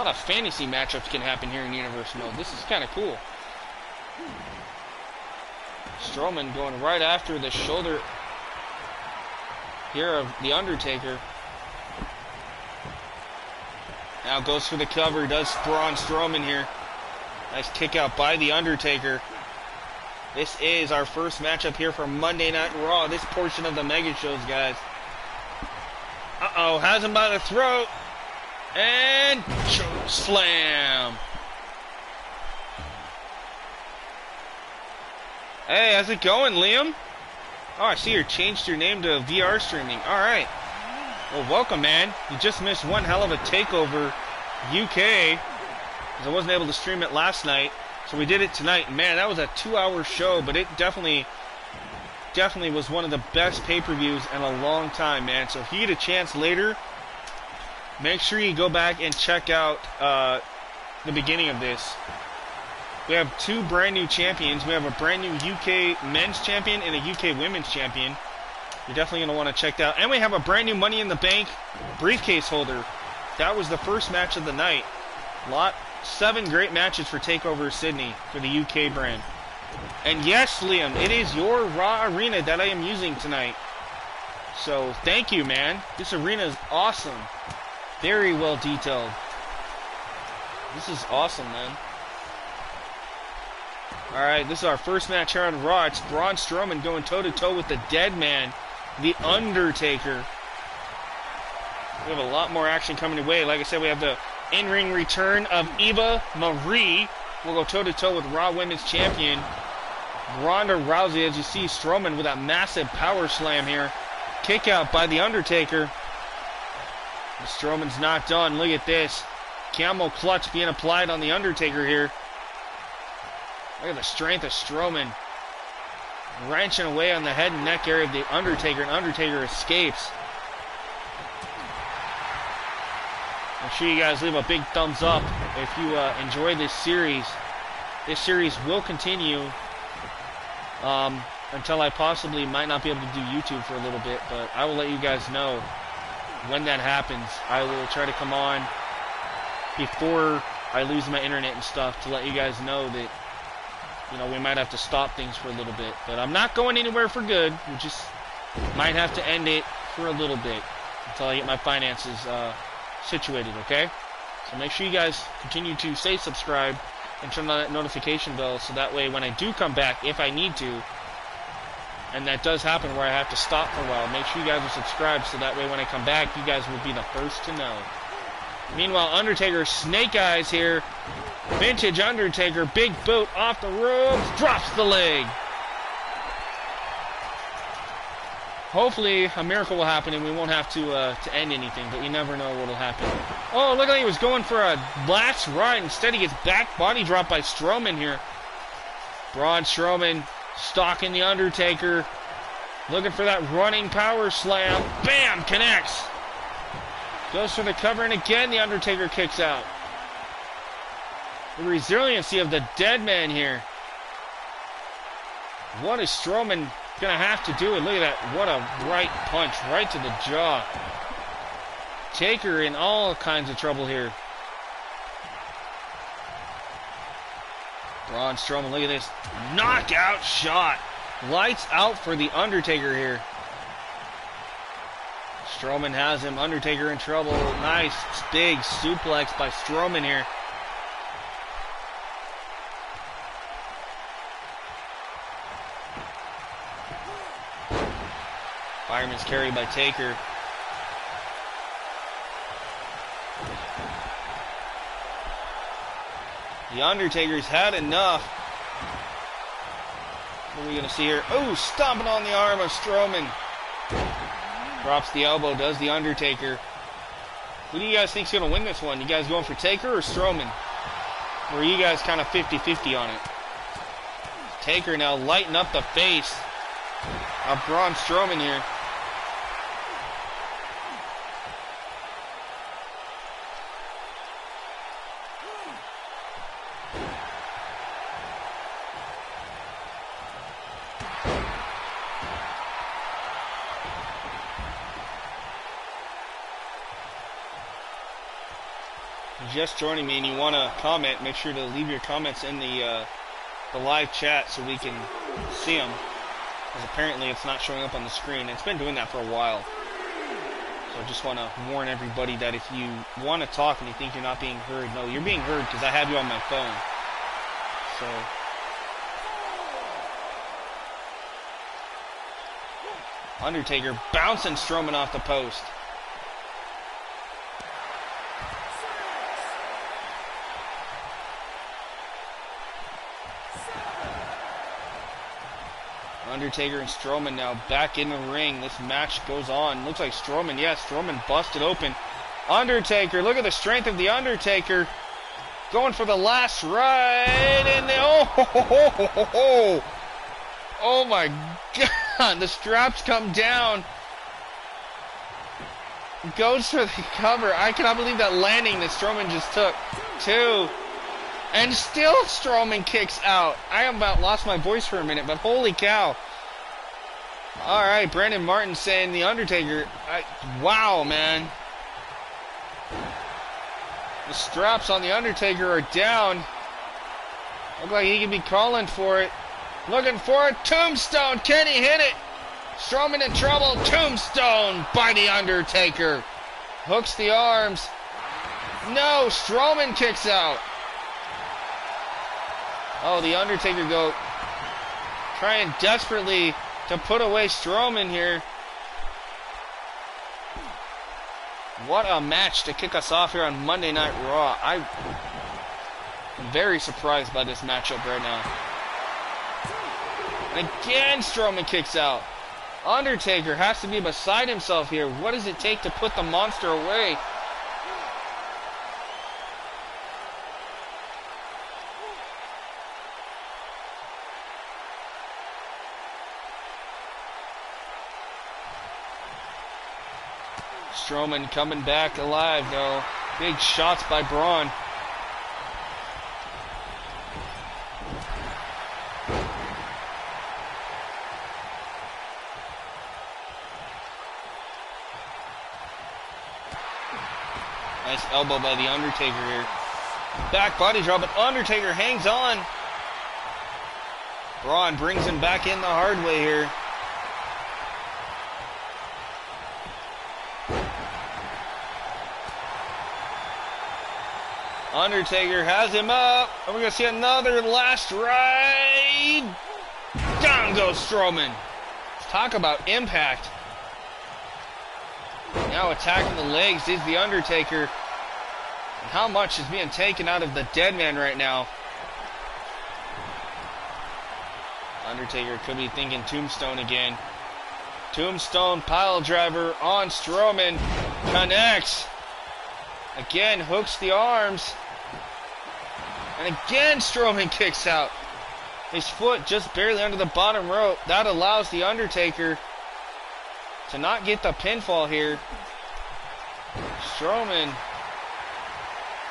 lot of fantasy matchups can happen here in Universe Mode. This is kind of cool. Strowman going right after the shoulder here of The Undertaker. Now goes for the cover, does Braun Strowman here. Nice kick out by The Undertaker. This is our first matchup here for Monday Night Raw, this portion of the Mega Shows, guys. Uh-oh, has him by the throat. And choke slam. Hey, how's it going, Liam? Oh, I see you changed your name to VR streaming. Alright. Well, welcome, man. You just missed one hell of a takeover UK, because I wasn't able to stream it last night. So we did it tonight. Man, that was a 2-hour show, but it definitely was one of the best pay-per-views in a long time, man. So if you get a chance later, make sure you go back and check out the beginning of this. We have two brand new champions. We have a brand new UK men's champion and a UK women's champion. You're definitely going to want to check that out. And we have a brand new Money in the Bank briefcase holder. That was the first match of the night. 7 great matches for TakeOver Sydney for the UK brand. And yes, Liam, it is your Raw arena that I am using tonight. So thank you, man. This arena is awesome. Very well detailed. This is awesome, man. Alright, this is our first match here on Raw. It's Braun Strowman going toe-to-toe with the dead man, The Undertaker. We have a lot more action coming away. Like I said, we have the in-ring return of Eva Marie. We'll go toe-to-toe with Raw Women's Champion Ronda Rousey. As you see, Strowman with that massive power slam here. Kick out by The Undertaker. And Strowman's not done. Look at this. Camel clutch being applied on The Undertaker here. Look at the strength of Strowman. Wrenching away on the head and neck area of The Undertaker, and Undertaker escapes. Make sure you guys leave a big thumbs up if you enjoy this series. This series will continue until I possibly might not be able to do YouTube for a little bit, but I will let you guys know when that happens. I will try to come on before I lose my internet and stuff to let you guys know that, you know, we might have to stop things for a little bit. But I'm not going anywhere for good. We just might have to end it for a little bit until I get my finances situated, okay? So make sure you guys continue to stay subscribed and turn on that notification bell so that way when I do come back, if I need to, and that does happen where I have to stop for a while, make sure you guys are subscribed so that way when I come back, you guys will be the first to know. Meanwhile, Undertaker, Snake Eyes here. Vintage Undertaker, big boot off the ropes, drops the leg. Hopefully, a miracle will happen and we won't have to end anything, but you never know what will happen. Oh, look like he was going for a last ride. Instead, he gets back body drop by Strowman here. Braun Strowman stalking the Undertaker. Looking for that running power slam. Bam! Connects. Goes for the cover, and again, the Undertaker kicks out. The resiliency of the dead man here. What is Strowman gonna have to do? And look at that. What a right punch right to the jaw. Taker in all kinds of trouble here. Braun Strowman, look at this. Knockout shot. Lights out for the Undertaker here. Strowman has him. Undertaker in trouble. Nice big suplex by Strowman here. Fireman's carry by Taker. The Undertaker's had enough. What are we going to see here? Oh, stomping on the arm of Strowman. Drops the elbow, does the Undertaker. Who do you guys think's going to win this one? You guys going for Taker or Strowman? Or are you guys kind of 50-50 on it? Taker now lighting up the face of Braun Strowman here. just joining me and you want to comment, make sure to leave your comments in the live chat so we can see them. Because apparently it's not showing up on the screen. It's been doing that for a while. So I just want to warn everybody that if you want to talk and you think you're not being heard, no, you're being heard because I have you on my phone. So Undertaker bouncing Strowman off the post. Undertaker and Strowman now back in the ring. This match goes on. Looks like Strowman, yes, Strowman busted open. Undertaker, look at the strength of the Undertaker. Going for the last ride, and oh my God, the straps come down. Goes for the cover. I cannot believe that landing that Strowman just took. 2. And still Strowman kicks out. I about lost my voice for a minute, but holy cow. Alright, Brandon Martin saying the Undertaker. Wow, man. The straps on the Undertaker are down. Look like he could be calling for it. Looking for a tombstone. Can he hit it? Strowman in trouble. Tombstone by the Undertaker. Hooks the arms. No, Strowman kicks out. Oh, the Undertaker trying desperately to put away Strowman here. What a match to kick us off here on Monday Night Raw. I'm very surprised by this matchup right now. And again, Strowman kicks out. Undertaker has to be beside himself here. What does it take to put the monster away? Strowman coming back alive, though. Big shots by Braun. Nice elbow by the Undertaker here. Back body drop, but Undertaker hangs on. Braun brings him back in the hard way here. Undertaker has him up, and we're going to see another last ride. Down goes Strowman. Talk about impact. Now attacking the legs is the Undertaker. And how much is being taken out of the dead man right now? Undertaker could be thinking Tombstone again. Tombstone pile driver on Strowman. Connects. Again, hooks the arms. And again, Strowman kicks out. His foot just barely under the bottom rope. That allows the Undertaker to not get the pinfall here. Strowman.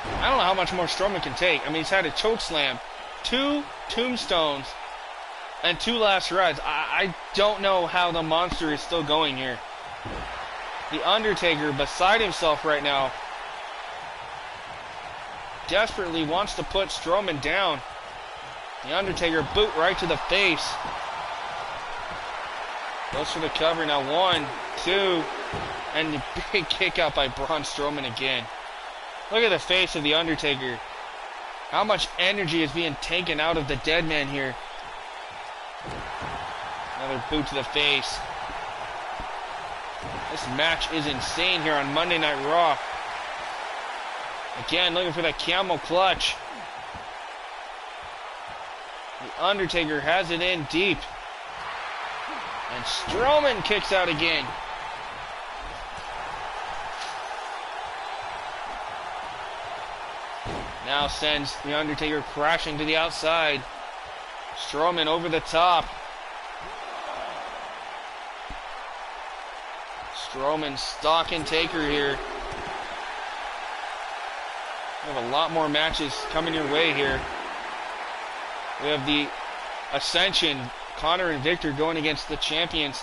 I don't know how much more Strowman can take. I mean, he's had a choke slam, 2 tombstones, and 2 last rides. I don't know how the monster is still going here. The Undertaker beside himself right now. Desperately wants to put Strowman down. The Undertaker boot right to the face. Goes for the cover now. 1, 2, and the big kick out by Braun Strowman again. Look at the face of the Undertaker. How much energy is being taken out of the dead man here. Another boot to the face. This match is insane here on Monday Night Raw. Again, looking for that camel clutch. The Undertaker has it in deep. And Strowman kicks out again. Now sends the Undertaker crashing to the outside. Strowman over the top. Strowman stalking Taker here. We have a lot more matches coming your way here. We have the Ascension, Connor and Victor going against the champions,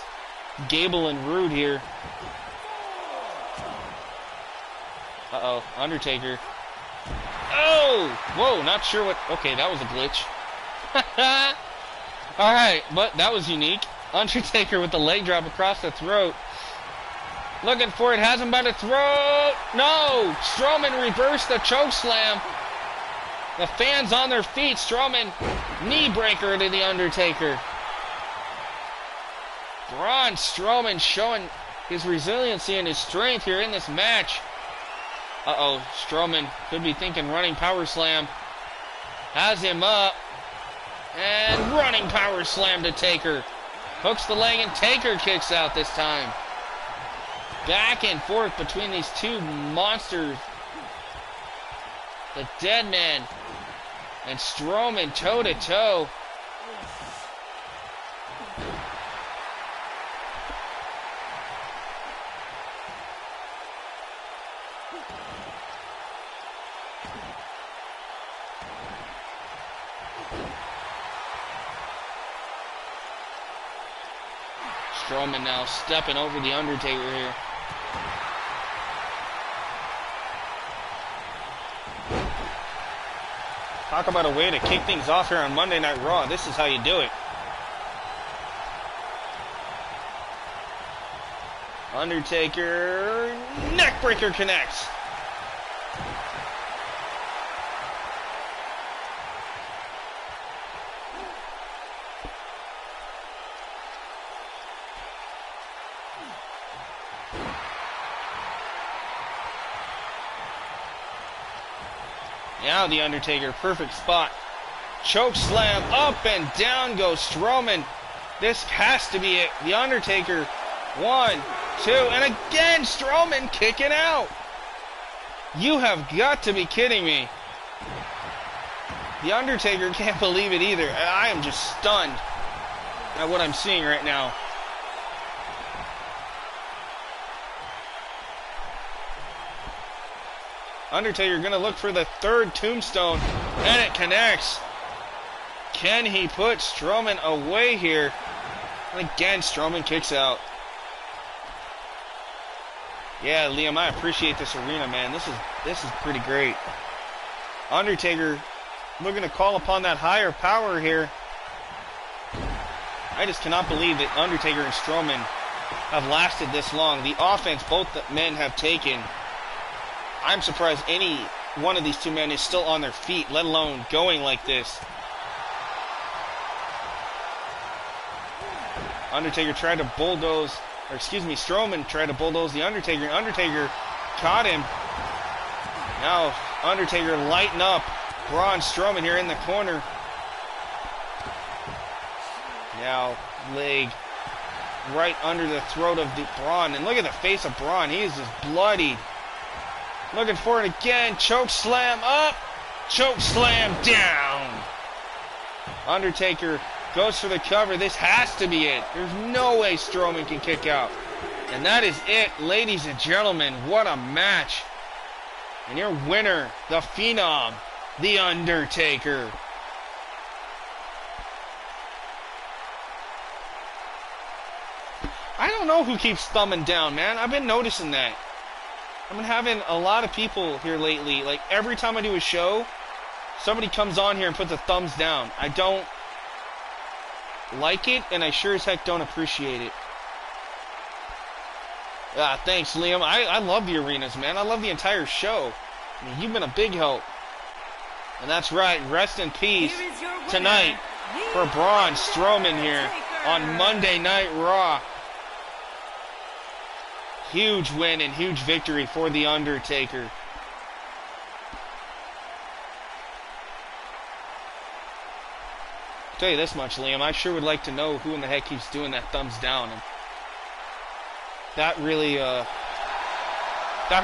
Gable and Rude here. Uh-oh, Undertaker Oh! Whoa, not sure what... Okay, that was a glitch. Alright, but that was unique. Undertaker with the leg drop across the throat. Looking for it, has him by the throat. No! Strowman reversed the choke slam. The fans on their feet. Strowman, knee breaker to the Undertaker. Braun Strowman showing his resiliency and his strength here in this match. Uh-oh, Strowman could be thinking running power slam. Has him up. And running power slam to Taker. Hooks the leg and Taker kicks out this time. Back and forth between these two monsters. The Dead Man and Strowman toe to toe. Strowman now stepping over the Undertaker here. Talk about a way to kick things off here on Monday Night Raw. This is how you do it. Undertaker, neckbreaker connects. Now the Undertaker, perfect spot. Choke slam, up and down goes Strowman. This has to be it. The Undertaker, 1, 2, and again Strowman kicking out. You have got to be kidding me. The Undertaker can't believe it either. I am just stunned at what I'm seeing right now. Undertaker going to look for the third tombstone, and it connects. Can he put Strowman away here? And again, Strowman kicks out. Yeah, Liam, I appreciate this arena, man. This is pretty great. Undertaker looking to call upon that higher power here. I just cannot believe that Undertaker and Strowman have lasted this long. The offense both men have taken. I'm surprised any one of these two men is still on their feet, let alone going like this. Undertaker tried to bulldoze, or excuse me, Strowman tried to bulldoze the Undertaker. Undertaker caught him. Now Undertaker lighten up Braun Strowman here in the corner. Now leg right under the throat of Braun. And look at the face of Braun. He is just bloodied. Looking for it again. Choke slam up. Choke slam down. Undertaker goes for the cover. This has to be it. There's no way Strowman can kick out. And that is it, ladies and gentlemen. What a match. And your winner, the Phenom, The Undertaker. I don't know who keeps thumbing down, man. I've been noticing that. I've been having a lot of people here lately. Like, every time I do a show, somebody comes on here and puts a thumbs down. I don't like it, and I sure as heck don't appreciate it. Ah, thanks, Liam. I love the arenas, man. I love the entire show. I mean, you've been a big help. And that's right. Rest in peace tonight for Braun Strowman here on Monday Night Raw. Huge win and huge victory for The Undertaker. I'll tell you this much, Liam. I sure would like to know who in the heck keeps doing that thumbs down. And that really, that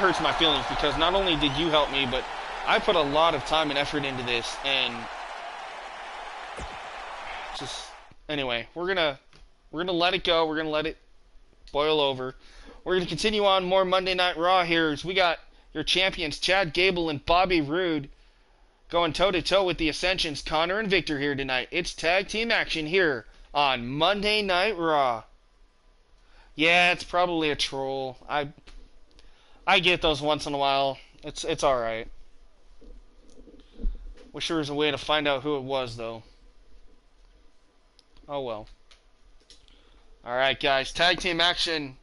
hurts my feelings, because not only did you help me, but I put a lot of time and effort into this. And just, anyway, we're gonna let it go. We're gonna let it boil over. We're going to continue on more Monday Night Raw here as we got your champions Chad Gable and Bobby Roode going toe-to-toe with the Ascension's Connor and Victor here tonight. It's tag team action here on Monday Night Raw. Yeah, it's probably a troll. I get those once in a while. It's all right. Wish there was a way to find out who it was, though. Oh well. Alright, guys. Tag team action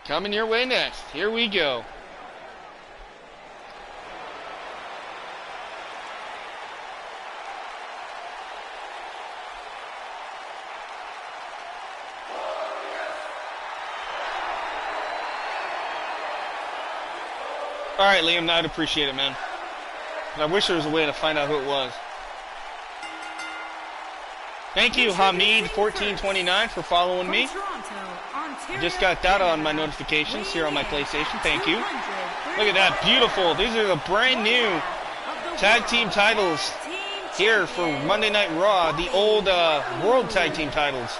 coming your way next. Here we go. Alright, Liam, I'd appreciate it, man. I wish there was a way to find out who it was. Thank you, Hamid1429, for following me. I just got that on my notifications here on my PlayStation. Thank you. Look at that. Beautiful. These are the brand new tag team titles here for Monday Night Raw. The old World Tag Team titles.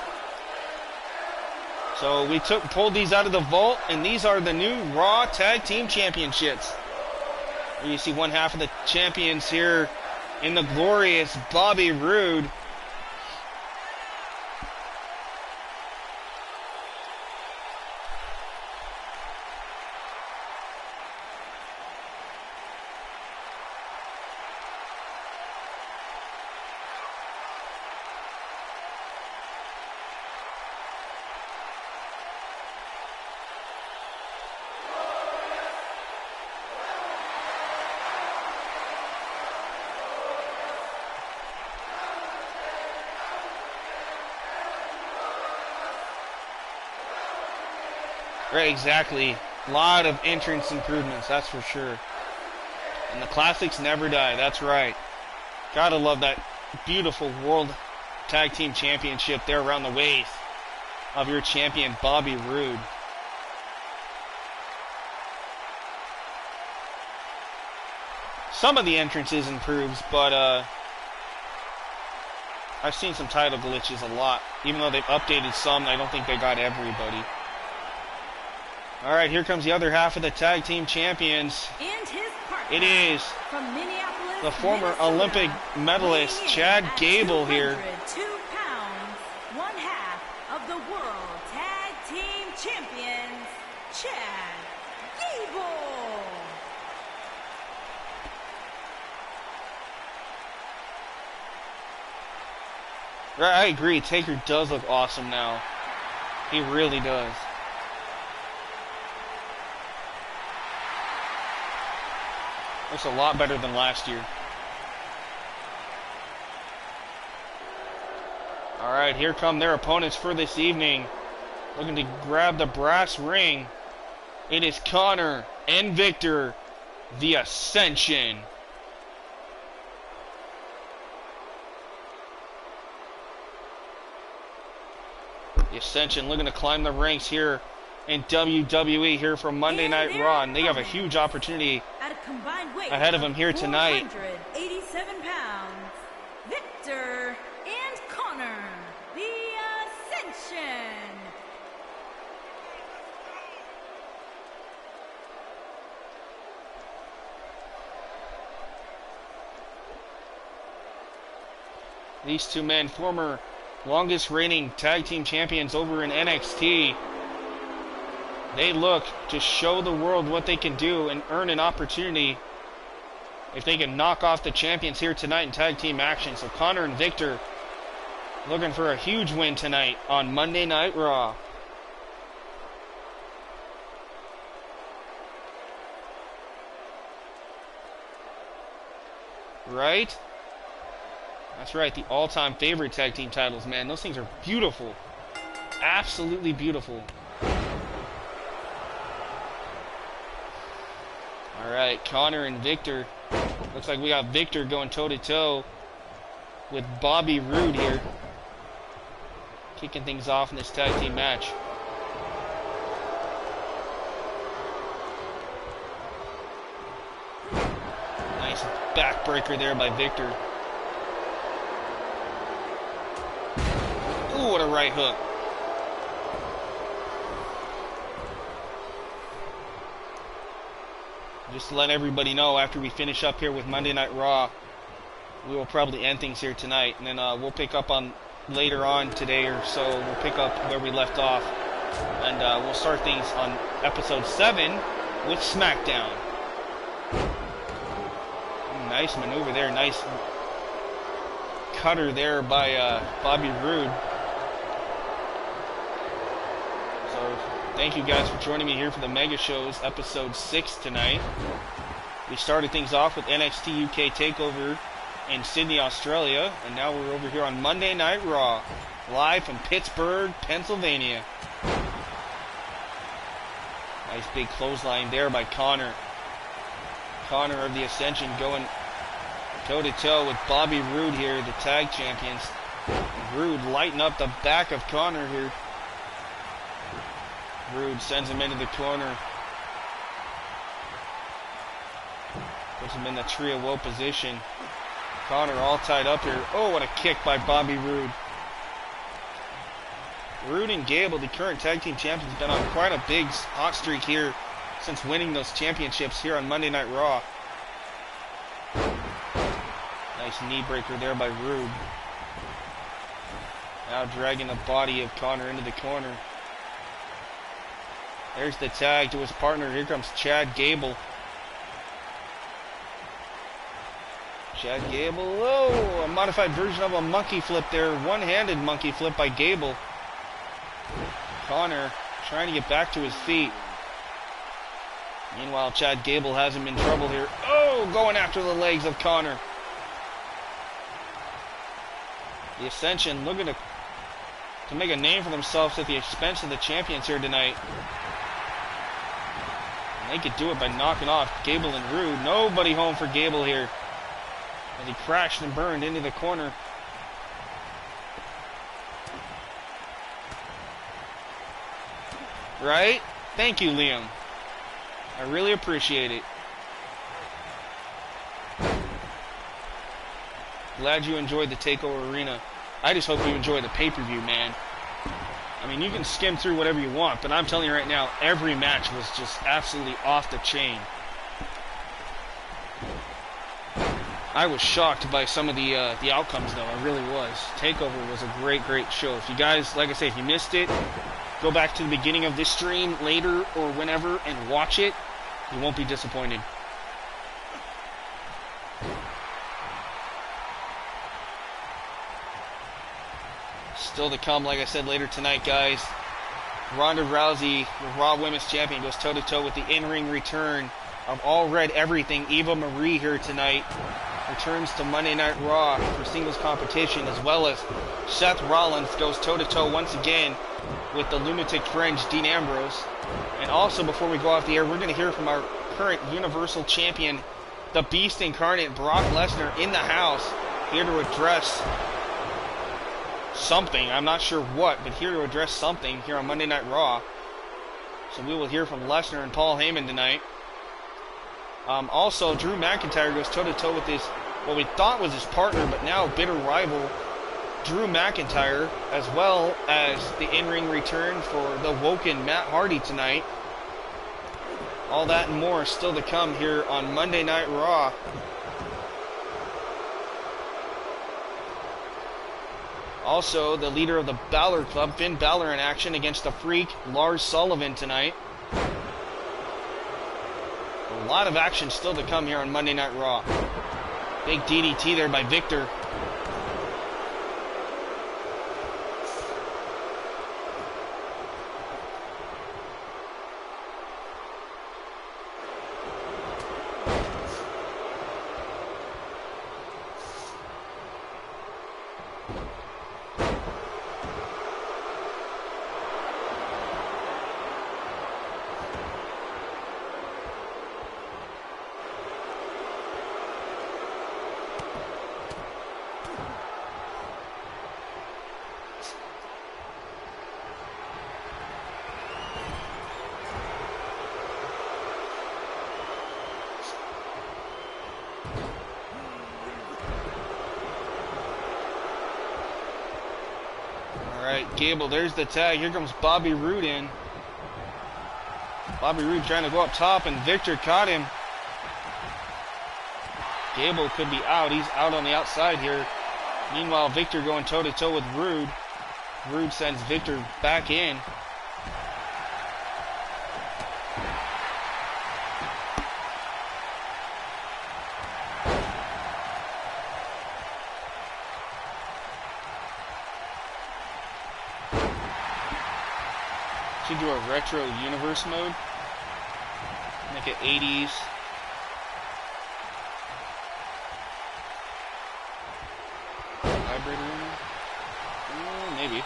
So we pulled these out of the vault, and these are the new Raw Tag Team Championships. You see one half of the champions here in the glorious Bobby Roode. Right, exactly. A lot of entrance improvements, that's for sure. And the classics never die, that's right. Gotta love that beautiful World Tag Team Championship there around the waist of your champion, Bobby Roode. Some of the entrances improves, but I've seen some title glitches a lot. Even though they've updated some, I don't think they got everybody. Alright, here comes the other half of the tag team champions. And his partner, it is from Minneapolis, the former Minnesota, Olympic medalist Chad Gable here. 2 pounds, one half of the World Tag Team Champions, Chad Gable. Right, I agree. Taker does look awesome now. He really does. Looks a lot better than last year. Alright, here come their opponents for this evening. Looking to grab the brass ring. It is Connor and Victor, the Ascension. The Ascension looking to climb the ranks here in WWE here from Monday Night Raw, and they have a huge opportunity at a combined weight ahead of them here tonight. 487 pounds, Victor and Connor, the Ascension. These two men, former longest reigning tag team champions over in NXT. They look to show the world what they can do and earn an opportunity if they can knock off the champions here tonight in tag team action. So Connor and Victor looking for a huge win tonight on Monday Night Raw. Right? That's right, the all-time favorite tag team titles, man. Those things are beautiful. Absolutely beautiful. Alright, Connor and Victor. Looks like we got Victor going toe-to-toe with Bobby Roode here. Kicking things off in this tag team match. Nice backbreaker there by Victor. Ooh, what a right hook. Just to let everybody know, after we finish up here with Monday Night Raw, we will probably end things here tonight, and then we'll pick up on later on today or so. We'll pick up where we left off, and we'll start things on episode 7 with SmackDown. Nice maneuver there, nice cutter there by Bobby Roode. So thank you guys for joining me here for the Mega Shows episode 6 tonight. We started things off with NXT UK TakeOver in Sydney, Australia, and now we're over here on Monday Night Raw, live from Pittsburgh, Pennsylvania. Nice big clothesline there by Connor. Connor of the Ascension going toe-to-toe with Bobby Roode here, the tag champions. Roode lighting up the back of Connor here. Roode sends him into the corner. Puts him in the tree of woe position. Connor all tied up here. Oh, what a kick by Bobby Roode. Roode and Gable, the current tag team champions, been on quite a big hot streak here since winning those championships here on Monday Night Raw. Nice knee breaker there by Roode. Now dragging the body of Connor into the corner. There's the tag to his partner. Here comes Chad Gable. Chad Gable, oh, a modified version of a monkey flip there. One-handed monkey flip by Gable. Connor trying to get back to his feet. Meanwhile, Chad Gable has him in trouble here. Oh, going after the legs of Connor. The Ascension looking to make a name for themselves at the expense of the champions here tonight. And they could do it by knocking off Gable and Roode. Nobody home for Gable here, as he crashed and burned into the corner. Right? Thank you, Liam. I really appreciate it. Glad you enjoyed the TakeOver Arena. I just hope you enjoy the pay-per-view, man. I mean, you can skim through whatever you want, but I'm telling you right now, every match was just absolutely off the chain. I was shocked by some of the outcomes, though. I really was. TakeOver was a great, great show. If you guys, like I say, if you missed it, go back to the beginning of this stream later or whenever and watch it. You won't be disappointed. Still to come, like I said, later tonight, guys. Ronda Rousey, the Raw Women's Champion, goes toe-to-toe with the in-ring return of All Red Everything, Eva Marie, here tonight. Returns to Monday Night Raw for singles competition, as well as Seth Rollins goes toe-to-toe once again with the Lunatic Fringe, Dean Ambrose. And also, before we go off the air, we're going to hear from our current Universal Champion, the Beast Incarnate, Brock Lesnar, in the house, here to address something. I'm not sure what, but here to address something here on Monday Night Raw. So we will hear from Lesnar and Paul Heyman tonight. Also, Drew McIntyre goes toe-to-toe with his, what we thought was his partner, but now bitter rival, Drew McIntyre, as well as the in-ring return for the Woken Matt Hardy tonight. All that and more still to come here on Monday Night Raw. Also, the leader of the Balor Club, Finn Balor, in action against the Freak, Lars Sullivan, tonight. A lot of action still to come here on Monday Night Raw. Big DDT there by Victor. Gable, there's the tag. Here comes Bobby Roode in. Bobby Roode trying to go up top, and Victor caught him. Gable could be out. He's out on the outside here. Meanwhile, Victor going toe-to-toe with Roode. Roode sends Victor back in. Should do a retro universe mode. Make it 80s. Vibrator in there? Maybe.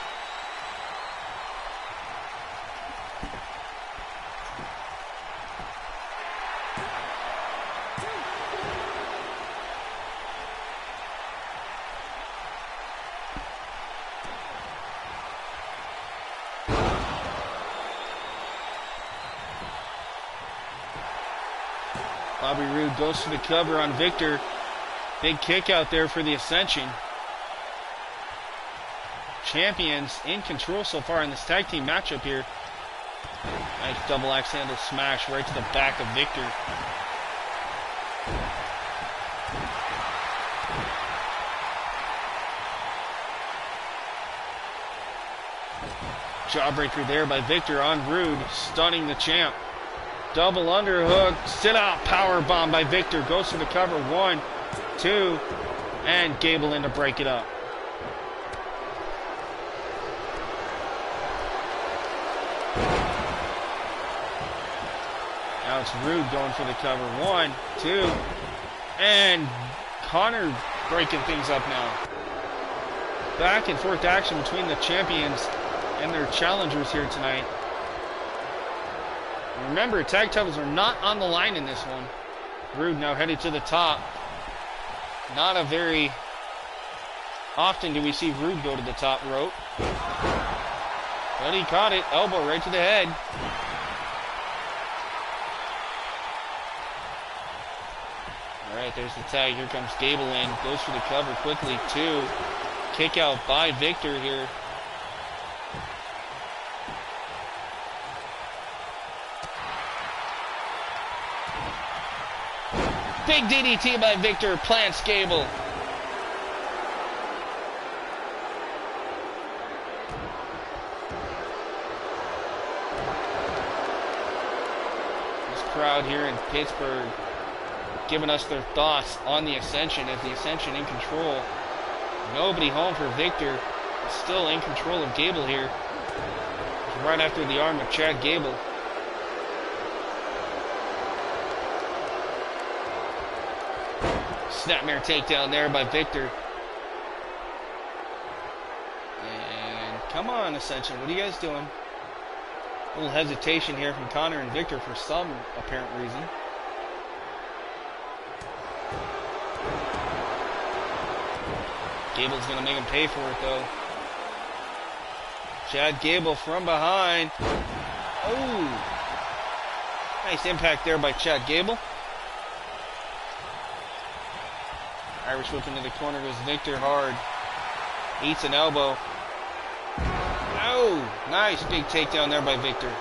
Bobby Roode goes to the cover on Victor. Big kick out there for the Ascension. Champions in control so far in this tag team matchup here. Nice double axe handle smash right to the back of Victor. Jawbreaker there by Victor on Roode, stunning the champ. Double underhook, sit out power bomb by Victor. Goes to the cover, 1, 2, and Gable in to break it up. Now it's Roode going for the cover, 1, 2, and Connor breaking things up now. Back and forth action between the champions and their challengers here tonight. Remember, tag titles are not on the line in this one. Roode now headed to the top. Not a very often do we see Roode go to the top rope. But he caught it. Elbow right to the head. Alright, there's the tag. Here comes Gable in. Goes for the cover quickly. 2. Kick out by Victor here. Big DDT by Victor, plants Gable. This crowd here in Pittsburgh giving us their thoughts on the Ascension as the Ascension in control. Nobody home for Victor. Still in control of Gable here. Right after the arm of Chad Gable. Snapmare takedown there by Victor. And come on, Ascension. What are you guys doing? A little hesitation here from Connor and Victor for some apparent reason. Gable's going to make him pay for it, though. Chad Gable from behind. Oh! Nice impact there by Chad Gable. Irish whip into the corner goes Victor hard. Eats an elbow. Oh, nice big takedown there by Victor.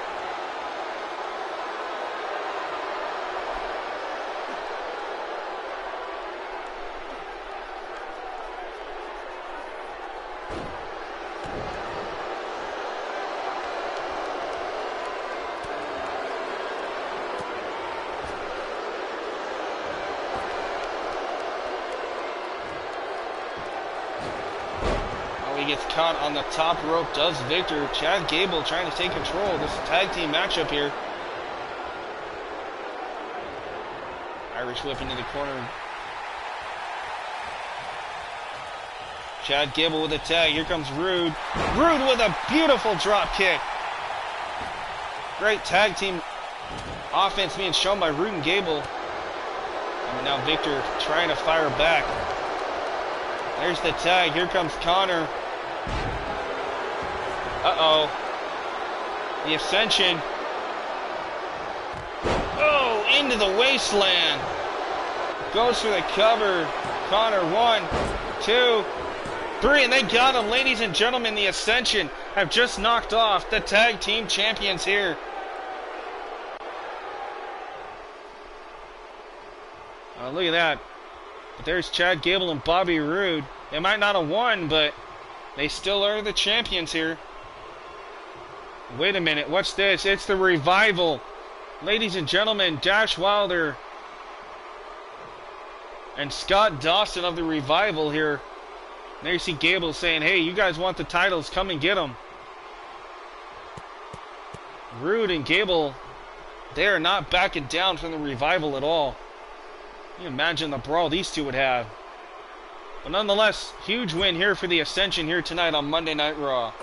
Gets caught on the top rope, does Victor. Chad Gable trying to take control of this tag team matchup here. Irish whip into the corner. Chad Gable with a tag. Here comes Roode. Roode with a beautiful drop kick. Great tag team offense being shown by Roode and Gable. And now Victor trying to fire back. There's the tag. Here comes Connor. Uh-oh. The Ascension. Oh, into the wasteland. Goes for the cover. Connor, 1, 2, 3, and they got him. Ladies and gentlemen, the Ascension have just knocked off the tag team champions here. Look at that. But there's Chad Gable and Bobby Roode. They might not have won, but they still are the champions here. Wait a minute, what's this? It's the Revival. Ladies and gentlemen, Dash Wilder and Scott Dawson of the Revival here. There you see Gable saying, hey, you guys want the titles, come and get them. Rude and Gable, they are not backing down from the revival at all. Can you imagine the brawl these two would have? But nonetheless, huge win here for the Ascension here tonight on Monday Night Raw.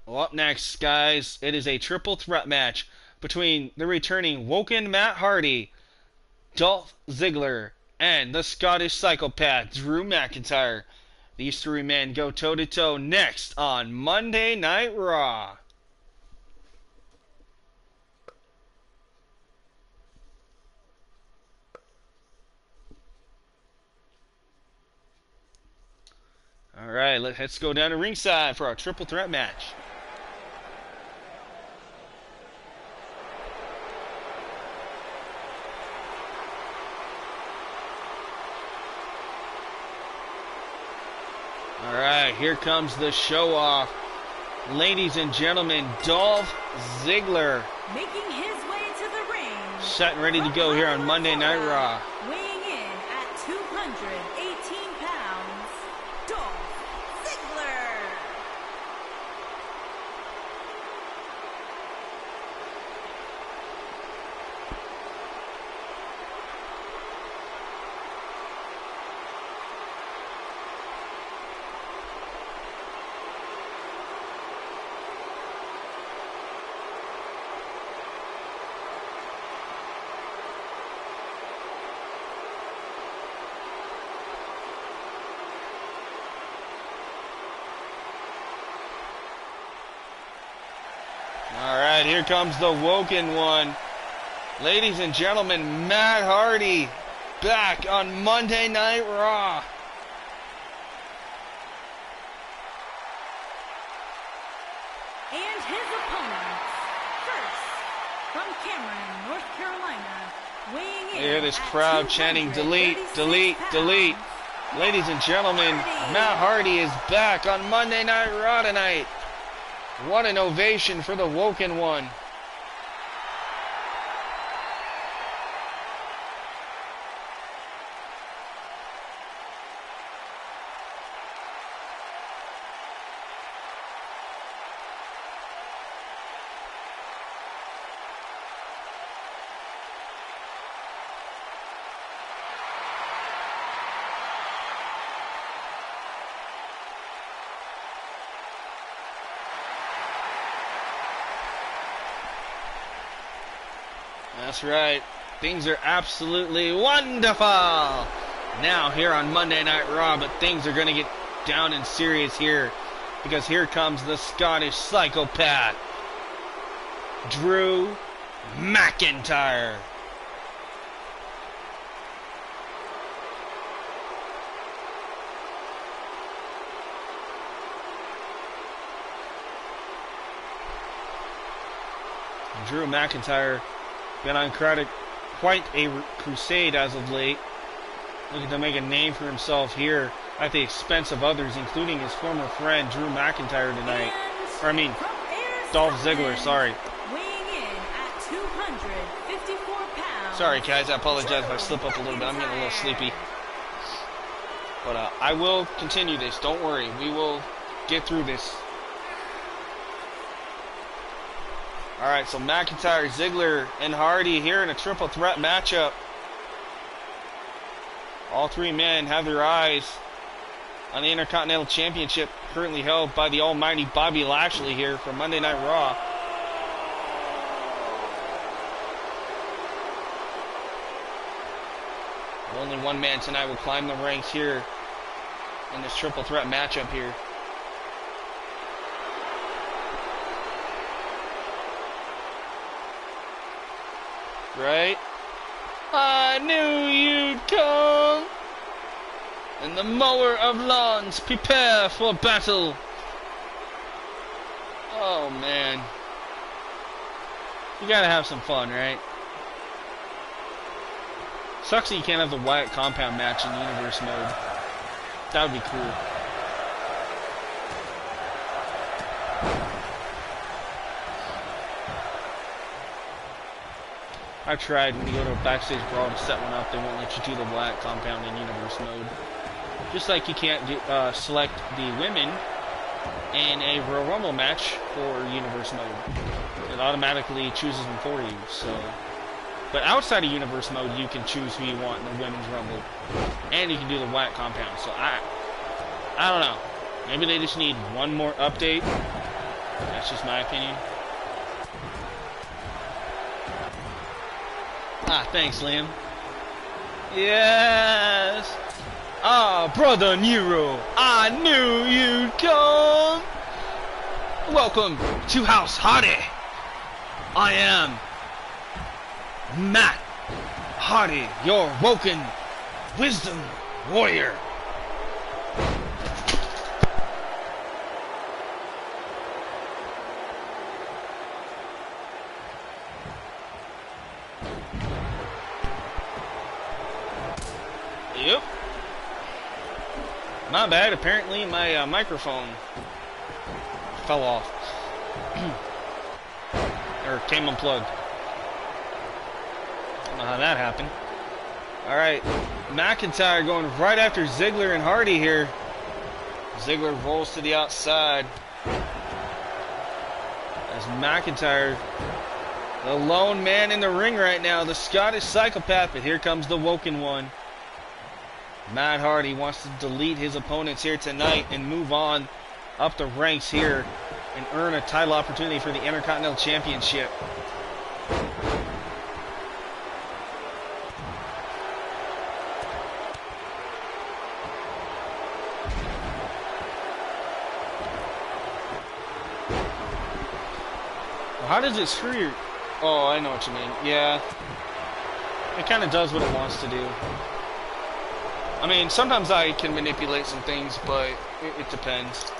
Well, up next, guys, it is a triple threat match between the returning Woken Matt Hardy, Dolph Ziggler, and the Scottish Psychopath Drew McIntyre. These three men go toe-to-toe next on Monday Night Raw. Alright, let's go down to ringside for our triple threat match. Alright, here comes the show off. Ladies and gentlemen, Dolph Ziggler. Making his way to the ring. Set and ready to go here on Monday Night Raw. Weighing in at 218 pounds, Dolph Ziggler. Alright, here comes the Woken One. Ladies and gentlemen, Matt Hardy back on Monday Night Raw. And his opponents, first, from Cameron, North Carolina, weighing in You hear this at crowd chanting, delete, 236 delete, pounds, delete. Ladies and gentlemen, Matt Hardy is back on Monday Night Raw tonight. What an ovation for the Woken One. That's right. Things are absolutely wonderful now here on Monday Night Raw, but things are going to get down and serious here because here comes the Scottish Psychopath, Drew McIntyre. Drew McIntyre been on quite a crusade as of late, looking to make a name for himself here at the expense of others, including his former friend Drew McIntyre tonight. Dolph Ziggler, sorry. Weighing in at 254 pounds. Sorry, guys, I apologize if I slip up a little bit. I'm getting a little sleepy. But I will continue this. Don't worry. We will get through this. Alright, so McIntyre, Ziggler, and Hardy here in a triple threat matchup. All three men have their eyes on the Intercontinental Championship, currently held by the almighty Bobby Lashley here from Monday Night Raw. Only one man tonight will climb the ranks here in this triple threat matchup here. Right? I knew you'd come. And the mower of lawns, prepare for battle. Oh man. You gotta have some fun, right? Sucks that you can't have the Wyatt compound match in universe mode. That would be cool. I've tried when you go to a backstage brawl to set one up, they won't let you do the Wyatt compound in universe mode. Just like you can't select the women in a Royal Rumble match for Universe mode. It automatically chooses them for you. So, but outside of Universe mode, you can choose who you want in the Women's Rumble, and you can do the Wyatt compound. So I don't know. Maybe they just need one more update. That's just my opinion. Ah, thanks, Liam. Yes. Ah, Brother Nero, I knew you'd come. Welcome to House Hardy. I am Matt Hardy, your Woken Wisdom Warrior. Yep. My bad. Apparently my microphone fell off. Or came unplugged. Don't know how that happened. Alright. McIntyre going right after Ziggler and Hardy here. Ziggler rolls to the outside. As McIntyre, the lone man in the ring right now, the Scottish psychopath, but here comes the Woken one. Matt Hardy wants to delete his opponents here tonight and move on up the ranks here and earn a title opportunity for the Intercontinental Championship. Well, how does it screw your... Oh, I know what you mean. Yeah. It kind of does what it wants to do. I mean, sometimes I can manipulate some things, but it depends.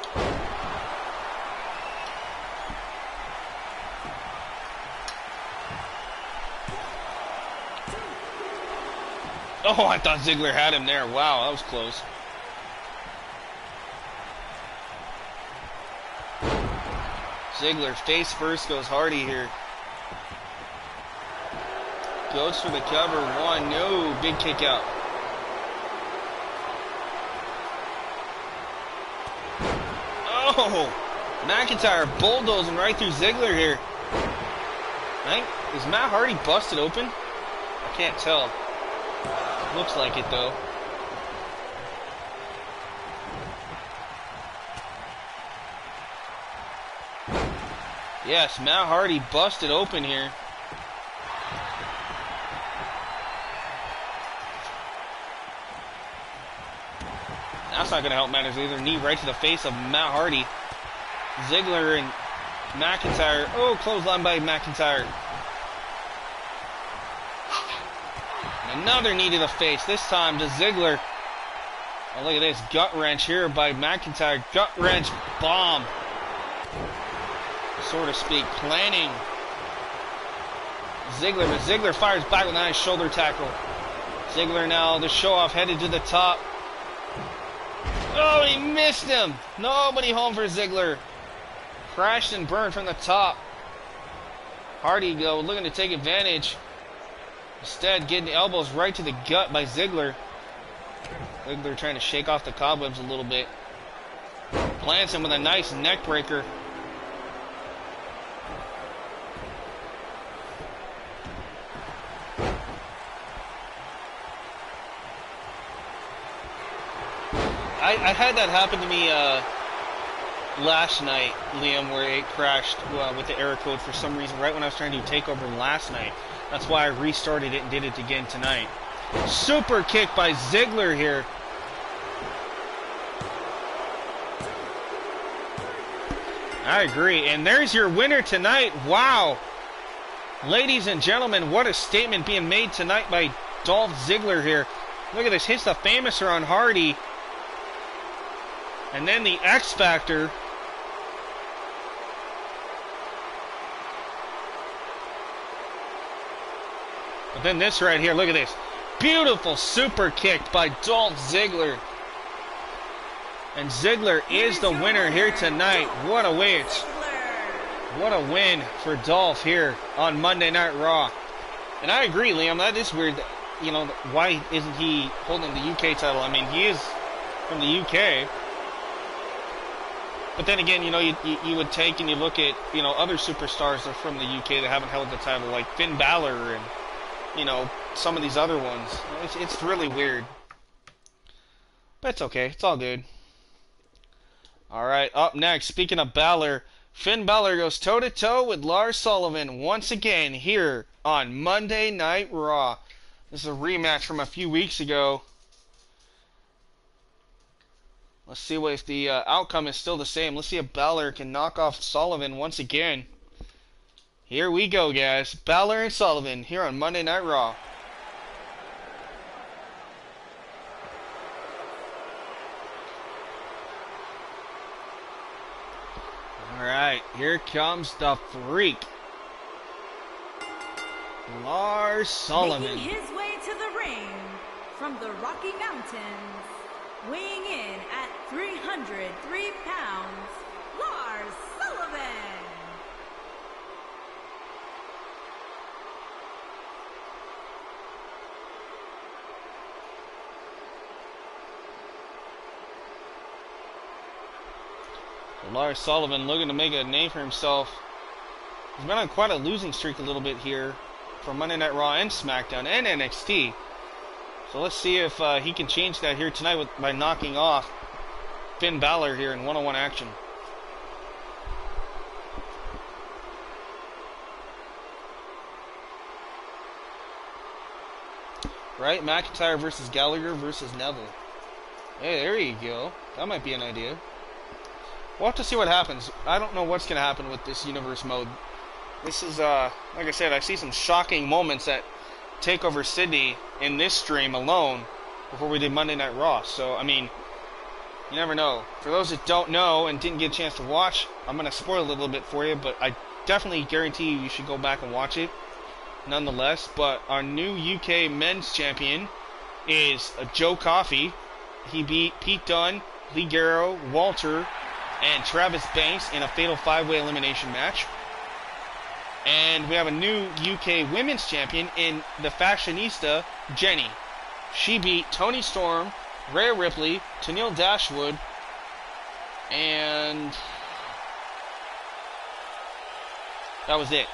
Oh, I thought Ziggler had him there. Wow, that was close. Ziggler face first goes Hardy here. Goes for the cover. One, no, big kick out. Oh, McIntyre bulldozing right through Ziggler here. Is Matt Hardy busted open? I can't tell. Looks like it though. Yes, Matt Hardy busted open here. That's not going to help matters either. Knee right to the face of Matt Hardy. Ziggler and McIntyre. Oh, clothesline by McIntyre. And another knee to the face. This time to Ziggler. Oh, look at this. Gut wrench here by McIntyre. Gut wrench bomb. So to speak. Planning. Ziggler, but Ziggler fires back with a nice shoulder tackle. Ziggler now, the show off, headed to the top. Oh, he missed him. Nobody home for Ziggler. Crashed and burned from the top. Hardy go looking to take advantage. Instead, getting the elbows right to the gut by Ziggler. Ziggler trying to shake off the cobwebs a little bit. Plants him with a nice neck breaker. I had that happen to me last night, Liam, where it crashed with the error code for some reason right when I was trying to do takeover last night. That's why I restarted it and did it again tonight. Super kick by Ziggler here. I agree. And there's your winner tonight. Wow. Ladies and gentlemen, what a statement being made tonight by Dolph Ziggler here. Look at this. Hits the Famouser on Hardy. And then the X Factor. But then this right here, look at this. Beautiful super kick by Dolph Ziggler. And Ziggler is the winner here tonight. What a win. What a win for Dolph here on Monday Night Raw. And I agree, Liam, that is weird. You know, why isn't he holding the UK title? I mean, he is from the UK. But then again, you would take and you look at, other superstars that are from the UK that haven't held the title, like Finn Balor and, some of these other ones. It's really weird. But it's okay. It's all good. Alright, up next, speaking of Balor, Finn Balor goes toe-to-toe with Lars Sullivan once again here on Monday Night Raw. This is a rematch from a few weeks ago. Let's see if the outcome is still the same. Let's see if Balor can knock off Sullivan once again. Here we go, guys. Balor and Sullivan here on Monday Night Raw. Alright, here comes the Freak. Lars Sullivan. Making his way to the ring from the Rocky Mountains, weighing in at 303 pounds, Lars Sullivan. Lars Sullivan looking to make a name for himself. He's been on quite a losing streak a little bit here for Monday Night Raw and SmackDown and NXT. So let's see if he can change that here tonight by knocking off Finn Balor here in one-on-one action. Right? McIntyre versus Gallagher versus Neville. Hey, there you go. That might be an idea. We'll have to see what happens. I don't know what's going to happen with this universe mode. This is, like I said, I see some shocking moments at TakeOver Sydney in this stream alone before we did Monday Night Raw. So, I mean, you never know. For those that don't know and didn't get a chance to watch, I'm going to spoil a little bit for you, but I definitely guarantee you should go back and watch it nonetheless. But our new UK men's champion is Joe Coffey. He beat Pete Dunne, Lee Guerrero, Walter, and Travis Banks in a fatal 5-way elimination match. And we have a new UK women's champion in the fashionista, Jenny. She beat Toni Storm, Rhea Ripley, Tenille Dashwood, and that was it.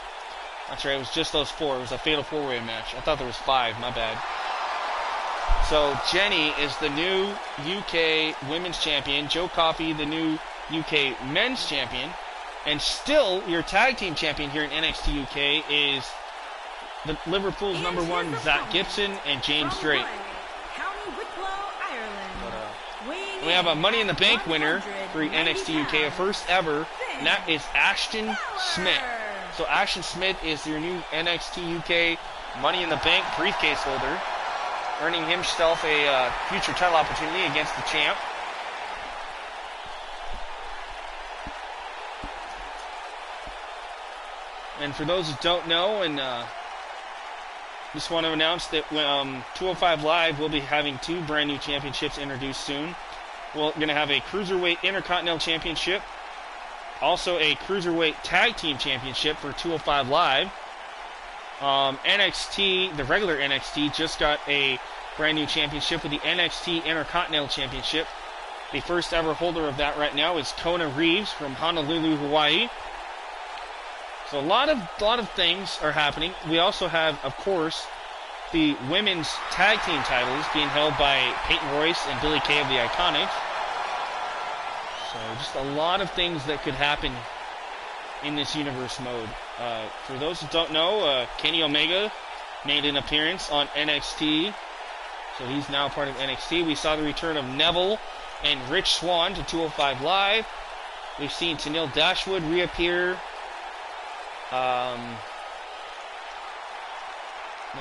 That's right, it was just those four. It was a fatal 4-way match. I thought there was 5, my bad. So Jenny is the new UK women's champion. Joe Coffey, the new UK men's champion, and still your tag team champion here in NXT UK is the Liverpool's number 1 Zach Gibson and James Drake. We have a Money in the Bank winner for NXT UK, a first ever, and that is Ashton Smith. So Ashton Smith is your new NXT UK Money in the Bank briefcase holder, earning himself a future title opportunity against the champ. And for those who don't know, and just want to announce that 205 Live will be having 2 brand new championships introduced soon. We're going to have a Cruiserweight Intercontinental Championship, also a Cruiserweight Tag Team Championship for 205 Live. NXT, the regular NXT, just got a brand new championship with the NXT Intercontinental Championship. The first ever holder of that right now is Kona Reeves from Honolulu, Hawaii. So a lot of things are happening. We also have, of course, the women's tag team titles being held by Peyton Royce and Billie Kay of the Iconics. So just a lot of things that could happen in this universe mode. For those who don't know, Kenny Omega made an appearance on NXT. So he's now part of NXT. We saw the return of Neville and Rich Swann to 205 Live. We've seen Tenille Dashwood reappear.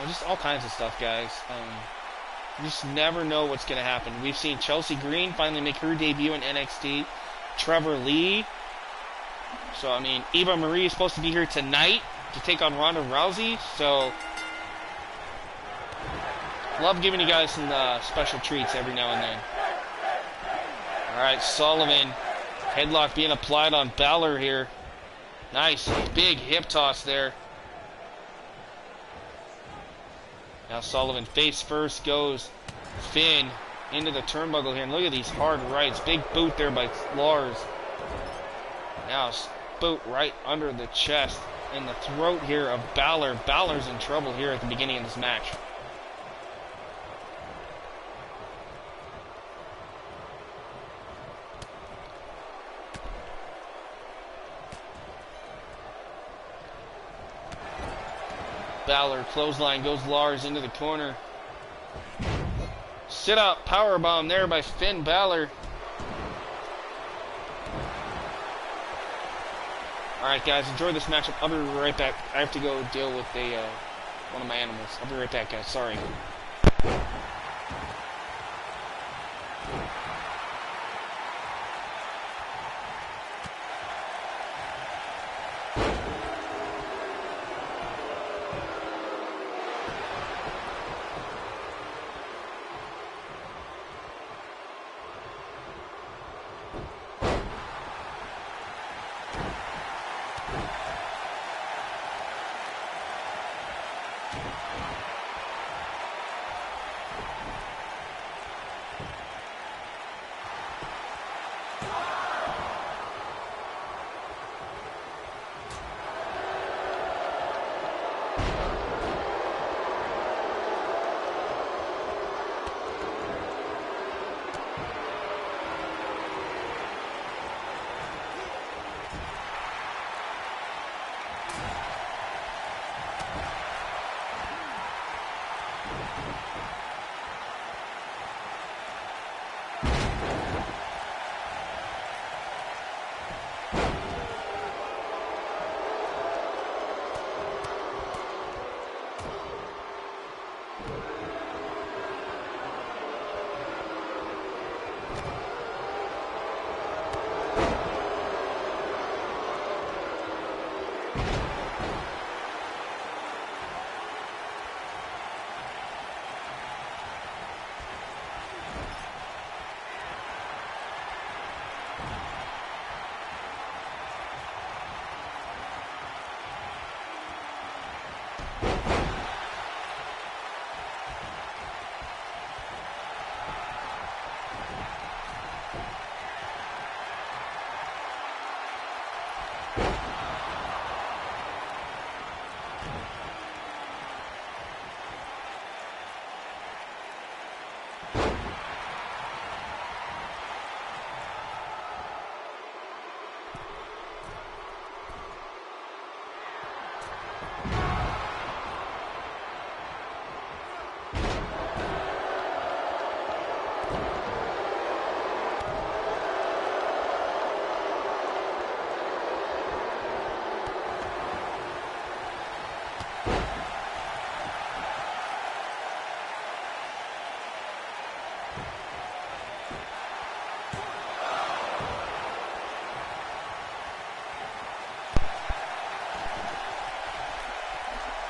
Just all kinds of stuff, guys. You just never know what's going to happen. We've seen Chelsea Green finally make her debut in NXT. Trevor Lee. So, I mean, Eva Marie is supposed to be here tonight to take on Ronda Rousey. So, love giving you guys some special treats every now and then. Alright, Sullivan. Headlock being applied on Balor here. Nice, big hip toss there. Now Sullivan face first goes Finn into the turnbuckle here. And look at these hard rights. Big boot there by Lars. Now boot right under the chest and the throat here of Balor. Balor's in trouble here at the beginning of this match. Balor clothesline, goes Lars into the corner. Sit up powerbomb there by Finn Balor. Alright guys, enjoy this matchup. I'll be right back. I have to go deal with one of my animals. I'll be right back guys, sorry.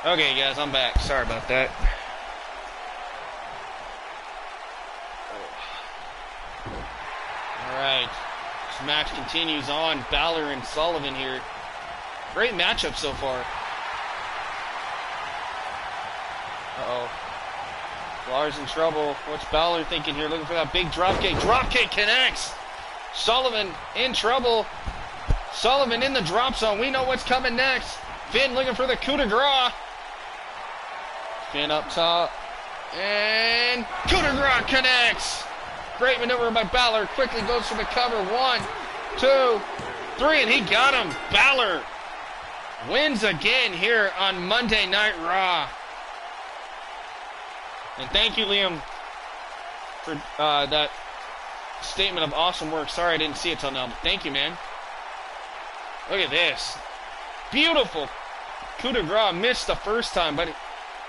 Okay guys, I'm back. Sorry about that. Alright. This match continues on. Balor and Sullivan here. Great matchup so far. Uh-oh. Lars in trouble. What's Balor thinking here? Looking for that big dropkick. Dropkick connects! Sullivan in trouble. Sullivan in the drop zone. We know what's coming next. Finn looking for the coup de grace. Finn up top. And coup de grace connects. Great maneuver by Balor. Quickly goes for the cover. 1, 2, 3. And he got him. Balor wins again here on Monday Night Raw. And thank you, Liam, for that statement of awesome work. Sorry I didn't see it till now, but thank you, man. Look at this. Beautiful coup de grace. Missed the first time, but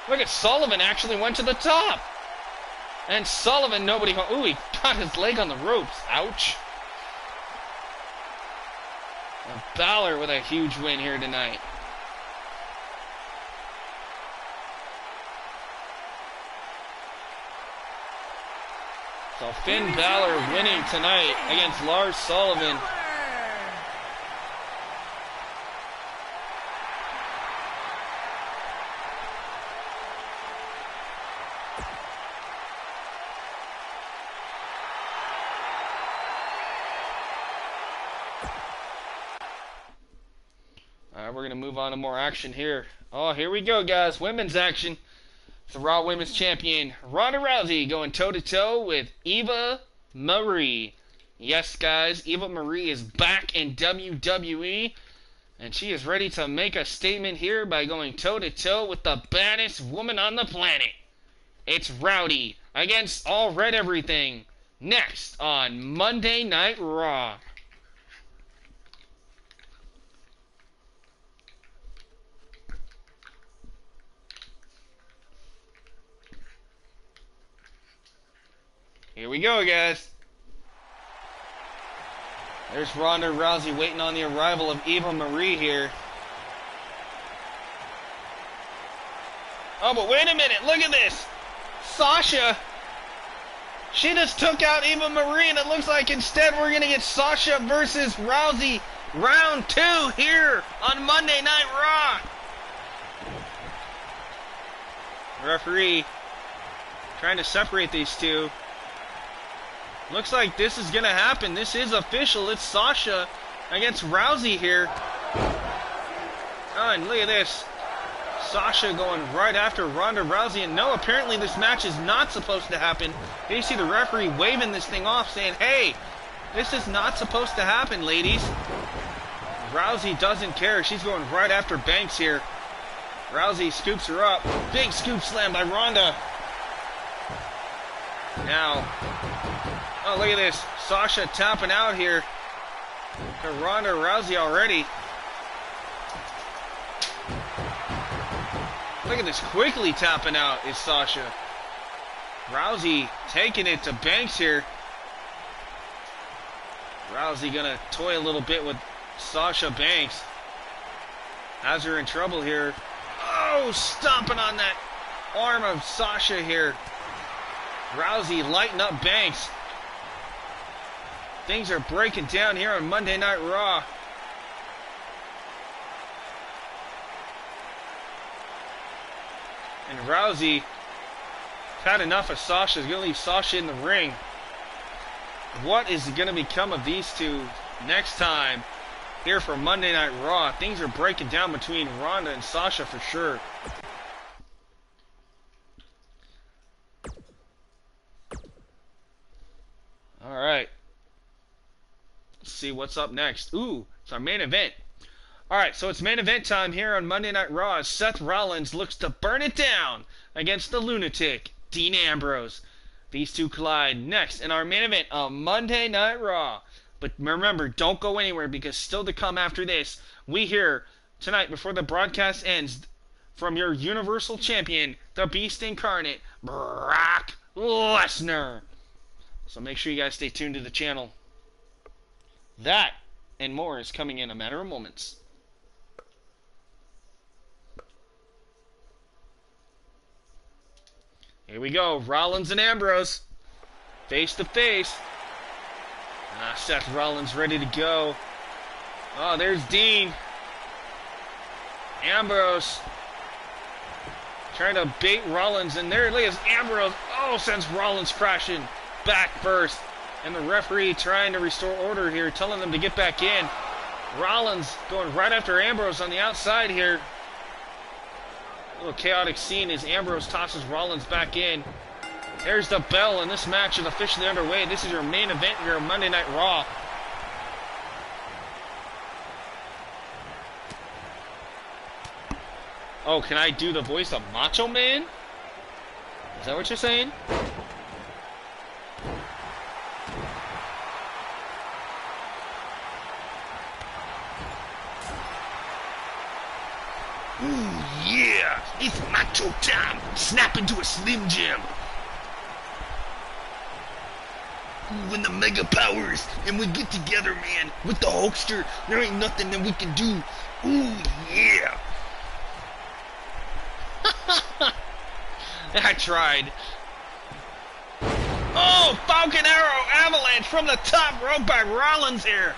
look at Sullivan actually went to the top. And Sullivan, ooh, he got his leg on the ropes. Ouch. And Balor with a huge win here tonight. So Finn Balor winning tonight against Lars Sullivan. move on to more action here. Oh, here we go, guys. Women's action. The Raw Women's Champion Ronda Rousey going toe-to-toe with Eva Marie. Yes, guys, Eva Marie is back in WWE, and she is ready to make a statement here by going toe-to-toe with the baddest woman on the planet. It's Rowdy against All Red Everything. Next on Monday Night Raw. Here we go, guys. There's Ronda Rousey waiting on the arrival of Eva Marie here. Oh, but wait a minute. Look at this. Sasha. She just took out Eva Marie, and it looks like instead we're going to get Sasha versus Rousey round 2 here on Monday Night Raw. Referee trying to separate these two. Looks like this is going to happen. This is official. It's Sasha against Rousey here. Oh, and look at this. Sasha going right after Ronda Rousey. And no, apparently this match is not supposed to happen. You see the referee waving this thing off saying, hey, this is not supposed to happen, ladies. Rousey doesn't care. She's going right after Banks here. Rousey scoops her up. Big scoop slam by Ronda. Now, oh, look at this. Sasha tapping out here to Ronda Rousey already. Look at this. Quickly tapping out is Sasha. Rousey taking it to Banks here. Rousey gonna toy a little bit with Sasha Banks. Has her in trouble here. Oh, stomping on that arm of Sasha here. Rousey lighting up Banks. Things are breaking down here on Monday Night Raw. And Rousey had enough of Sasha. He's going to leave Sasha in the ring. What is going to become of these two next time here for Monday Night Raw? Things are breaking down between Ronda and Sasha for sure. Alright. Let's see what's up next. Ooh, it's our main event. Alright, so it's main event time here on Monday Night Raw as Seth Rollins looks to burn it down against the lunatic, Dean Ambrose. These two collide next in our main event on Monday Night Raw. But remember, don't go anywhere because still to come after this, we hear tonight before the broadcast ends from your Universal Champion, the Beast Incarnate, Brock Lesnar. So make sure you guys stay tuned to the channel. That and more is coming in a matter of moments. Here we go. Rollins and Ambrose. Face to face. Seth Rollins ready to go. Oh, there's Dean. Ambrose trying to bait Rollins. And there it is. Ambrose. Oh, sends Rollins crashing back first. And the referee trying to restore order here, telling them to get back in. Rollins going right after Ambrose on the outside here. A little chaotic scene as Ambrose tosses Rollins back in. There's the bell, and this match is officially underway. This is your main event here on Monday Night Raw. Oh, can I do the voice of Macho Man? Is that what you're saying? Ooh, yeah, it's macho time. Snap into a Slim Jim. Ooh, when the mega powers and we get together, man, with the Hulkster, there ain't nothing that we can do. Ooh, yeah. I tried. Oh, Falcon Arrow Avalanche from the top rope by Rollins here.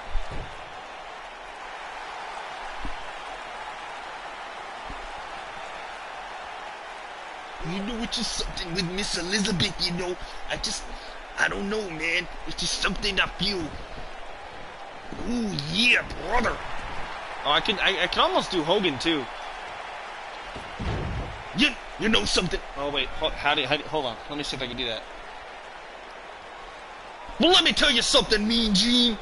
You know, it's just something with Miss Elizabeth, you know. I don't know, man. It's just something I feel. Ooh, yeah, brother. Oh, I can almost do Hogan too. You know something? Oh wait, hold on. Let me see if I can do that. Well, let me tell you something, Mean Gene.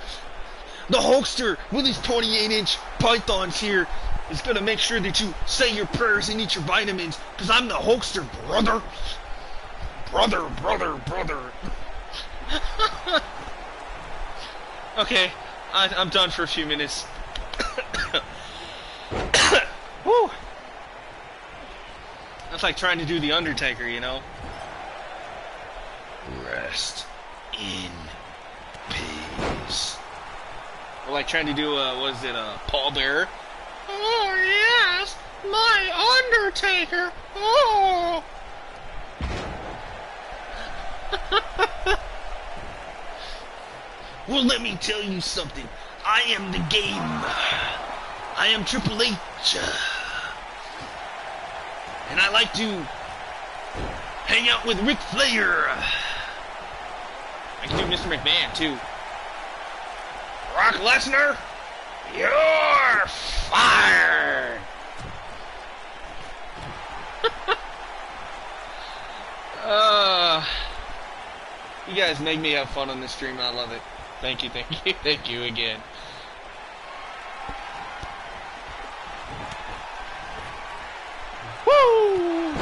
The Hulkster with his 28-inch pythons here is gonna make sure that you say your prayers and eat your vitamins, cause I'm the Hulkster, brother. Brother. Okay, I'm done for a few minutes. Woo! That's like trying to do the Undertaker, you know? Rest in peace. Or like trying to do, Paul Bearer? Oh, yes! My Undertaker! Oh! Well, let me tell you something. I am the game. I am Triple H. And I like to hang out with Ric Flair. I can do Mr. McMahon, too. Brock Lesnar, you're fired. You guys make me have fun on this stream. I love it. Thank you again. Woo!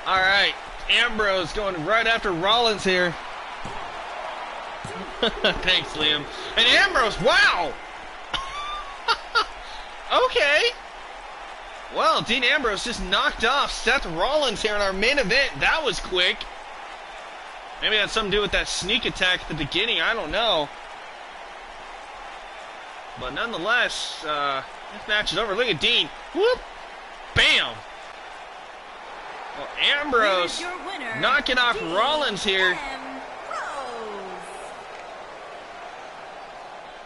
Alright, Ambrose going right after Rollins here. Thanks, Liam. And Ambrose, wow! Okay. Well, Dean Ambrose just knocked off Seth Rollins here in our main event. That was quick. Maybe it had something to do with that sneak attack at the beginning. I don't know. But nonetheless, this match is over. Look at Dean. Whoop! Bam! Well, Ambrose knocking off Rollins here.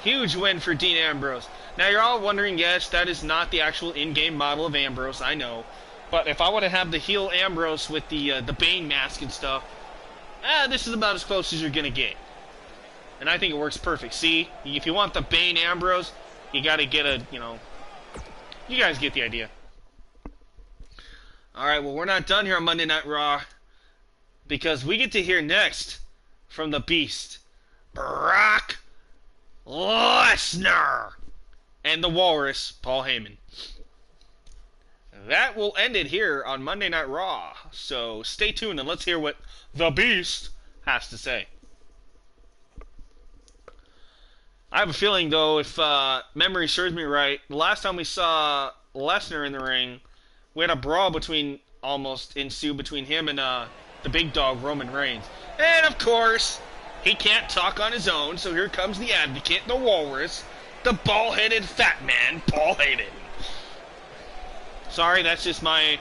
Huge win for Dean Ambrose. Now you're all wondering, yes, that is not the actual in-game model of Ambrose, I know. But if I want to have the heel Ambrose with the Bane mask and stuff, this is about as close as you're going to get. And I think it works perfect. See, if you want the Bane Ambrose, you got to get a, you guys get the idea. Alright, well, we're not done here on Monday Night Raw, because we get to hear next from the Beast, Brock Lesnar, and the Walrus, Paul Heyman. That will end it here on Monday Night Raw. So stay tuned and let's hear what the Beast has to say. I have a feeling, though, if memory serves me right, the last time we saw Lesnar in the ring, we had a brawl almost ensue between him and the big dog, Roman Reigns. And, of course, he can't talk on his own, so here comes the Advocate, the Walrus, the bald-headed fat man, Paul Heyman. Sorry, that's just my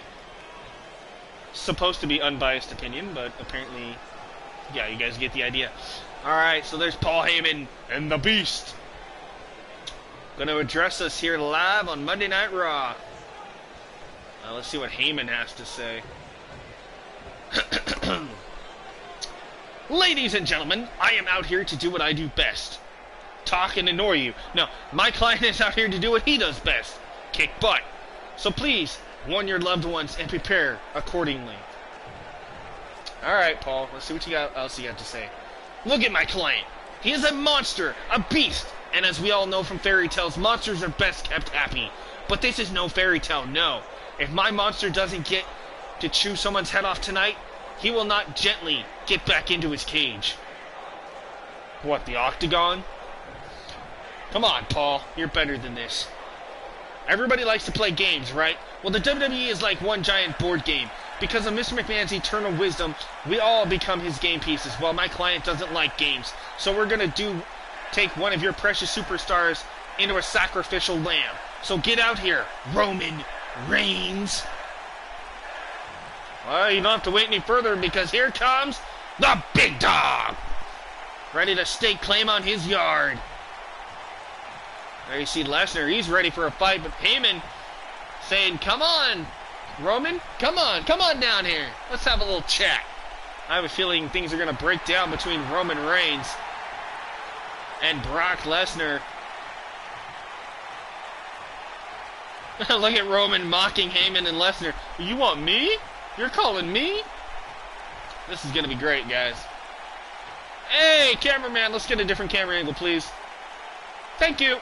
supposed to be unbiased opinion, but apparently, yeah, you guys get the idea. Alright, so there's Paul Heyman and the Beast. Gonna address us here live on Monday Night Raw. Let's see what Heyman has to say. Ladies and gentlemen, I am out here to do what I do best. Talk and annoy you. No, my client is out here to do what he does best. Kick butt. So please, warn your loved ones and prepare accordingly. Alright, Paul, let's see what else you got to say. Look at my client. He is a monster, a beast, and as we all know from fairy tales, monsters are best kept happy. But this is no fairy tale, no. If my monster doesn't get to chew someone's head off tonight, he will not gently get back into his cage. What, the octagon? Come on, Paul, you're better than this. Everybody likes to play games, right? Well, the WWE is like one giant board game. Because of Mr. McMahon's eternal wisdom, we all become his game pieces. Well, my client doesn't like games, so we're gonna take one of your precious superstars into a sacrificial lamb. So get out here, Roman Reigns. Well, you don't have to wait any further because here comes the big dog, ready to stake claim on his yard. There you see Lesnar, he's ready for a fight, but Heyman saying, come on, Roman, come on down here. Let's have a little chat. I have a feeling things are going to break down between Roman Reigns and Brock Lesnar. Look at Roman mocking Heyman and Lesnar. You want me? You're calling me? This is going to be great, guys. Hey, cameraman, let's get a different camera angle, please. Thank you.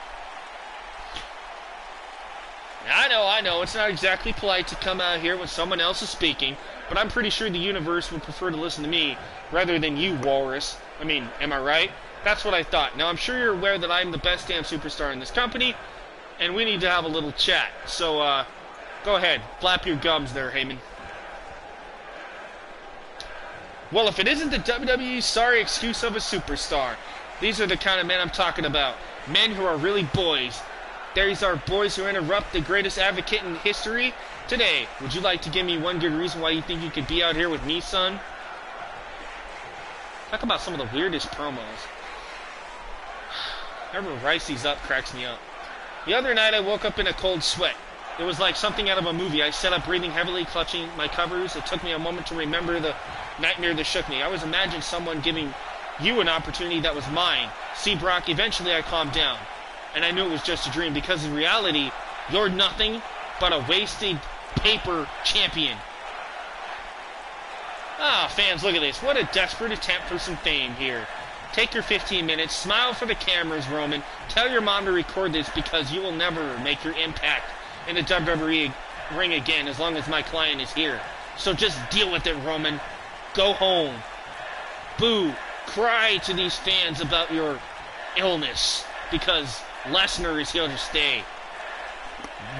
I know, it's not exactly polite to come out here when someone else is speaking, but I'm pretty sure the universe would prefer to listen to me rather than you, Walrus. I mean, am I right? That's what I thought. Now, I'm sure you're aware that I'm the best damn superstar in this company, and we need to have a little chat. So, go ahead. Flap your gums there, Heyman. Well, if it isn't the WWE's sorry excuse of a superstar, these are the kind of men I'm talking about. Men who are really boys. These are boys who interrupt the greatest advocate in history today. Would you like to give me one good reason why you think you could be out here with me, son? Talk about some of the weirdest promos. Whoever writes these up cracks me up. The other night I woke up in a cold sweat. It was like something out of a movie. I sat up breathing heavily, clutching my covers. It took me a moment to remember the nightmare that shook me. I was imagining someone giving you an opportunity that was mine. See, Brock, eventually I calmed down. And I knew it was just a dream, because in reality, you're nothing but a wasted paper champion. Ah, fans, look at this. What a desperate attempt for some fame here. Take your 15 minutes, smile for the cameras, Roman. Tell your mom to record this, because you will never make your impact in the WWE ring again as long as my client is here. So just deal with it, Roman. Go home. Boo. Cry to these fans about your illness, because Lesnar is here to stay.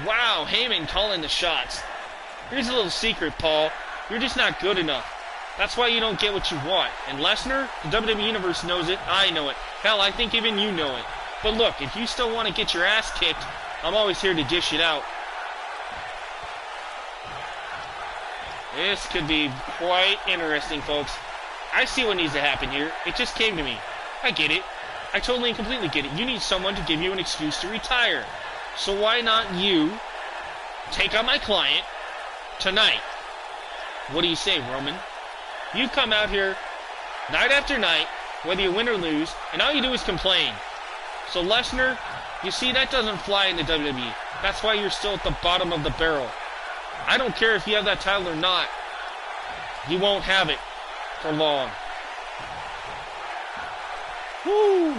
Wow, Heyman calling the shots. Here's a little secret, Paul. You're just not good enough. That's why you don't get what you want. And Lesnar, the WWE Universe knows it. I know it. Hell, I think even you know it. But look, if you still want to get your ass kicked, I'm always here to dish it out. This could be quite interesting, folks. I see what needs to happen here. It just came to me. I get it. I totally and completely get it. You need someone to give you an excuse to retire. So why not you take on my client tonight? What do you say, Roman? You come out here night after night, whether you win or lose, and all you do is complain. So Lesnar, you see, that doesn't fly in the WWE. That's why you're still at the bottom of the barrel. I don't care if you have that title or not. You won't have it for long. Woo!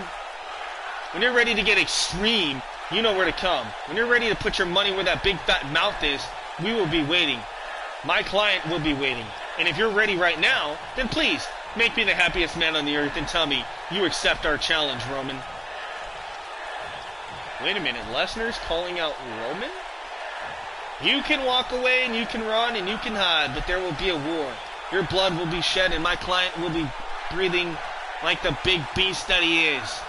When you're ready to get extreme, you know where to come. When you're ready to put your money where that big fat mouth is, we will be waiting. My client will be waiting. And if you're ready right now, then please, make me the happiest man on the earth and tell me you accept our challenge, Roman. Wait a minute, Lesnar's calling out Roman? You can walk away and you can run and you can hide, but there will be a war. Your blood will be shed and my client will be breathing like the big beast that he is.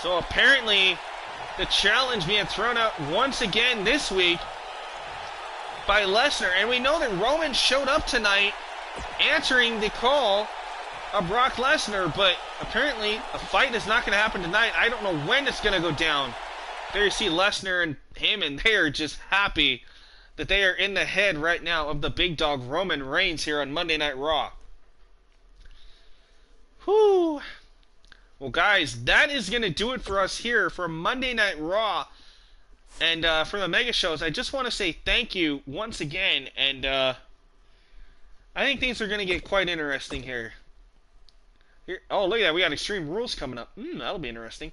So apparently, the challenge being thrown out once again this week by Lesnar. And we know that Roman showed up tonight answering the call of Brock Lesnar, but apparently a fight is not going to happen tonight. I don't know when it's going to go down. There you see Lesnar and Heyman. They are just happy that they are in the head right now of the big dog Roman Reigns here on Monday Night Raw. Whew. Well, guys, that is going to do it for us here for Monday Night Raw. And for the mega shows, I just want to say thank you once again. And I think things are going to get quite interesting here. Oh, look at that. We got Extreme Rules coming up. That'll be interesting.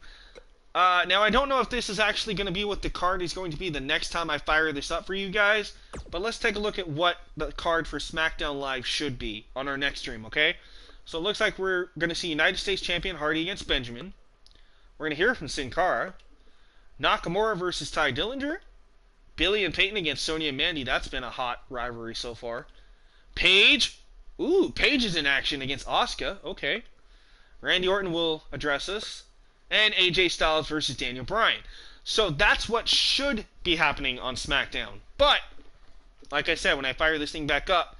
Now, I don't know if this is actually going to be what the card is going to be the next time I fire this up for you guys. But let's take a look at what the card for SmackDown Live should be on our next stream, okay? So it looks like we're going to see United States Champion Hardy against Benjamin. We're going to hear from Sin Cara. Nakamura versus Ty Dillinger. Billy and Peyton against Sonya and Mandy. That's been a hot rivalry so far. Paige. Ooh, Paige is in action against Asuka. Okay. Randy Orton will address us. And AJ Styles versus Daniel Bryan. So that's what should be happening on SmackDown. But, like I said, when I fire this thing back up,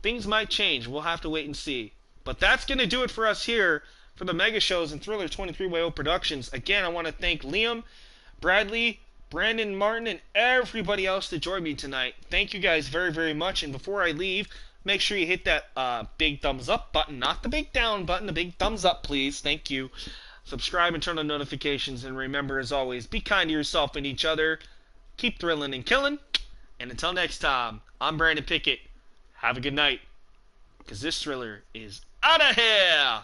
things might change. We'll have to wait and see. But that's going to do it for us here for the Mega Shows and Thriller 23YO Productions. Again, I want to thank Liam, Bradley, Brandon Martin, and everybody else that joined me tonight. Thank you guys very, very much. And before I leave, make sure you hit that big thumbs up button. Not the big down button, the big thumbs up, please. Thank you. Subscribe and turn on notifications, and remember, as always, be kind to yourself and each other. Keep thrilling and killing. And until next time, I'm Brandon Pickett. Have a good night, because this thriller is out of here!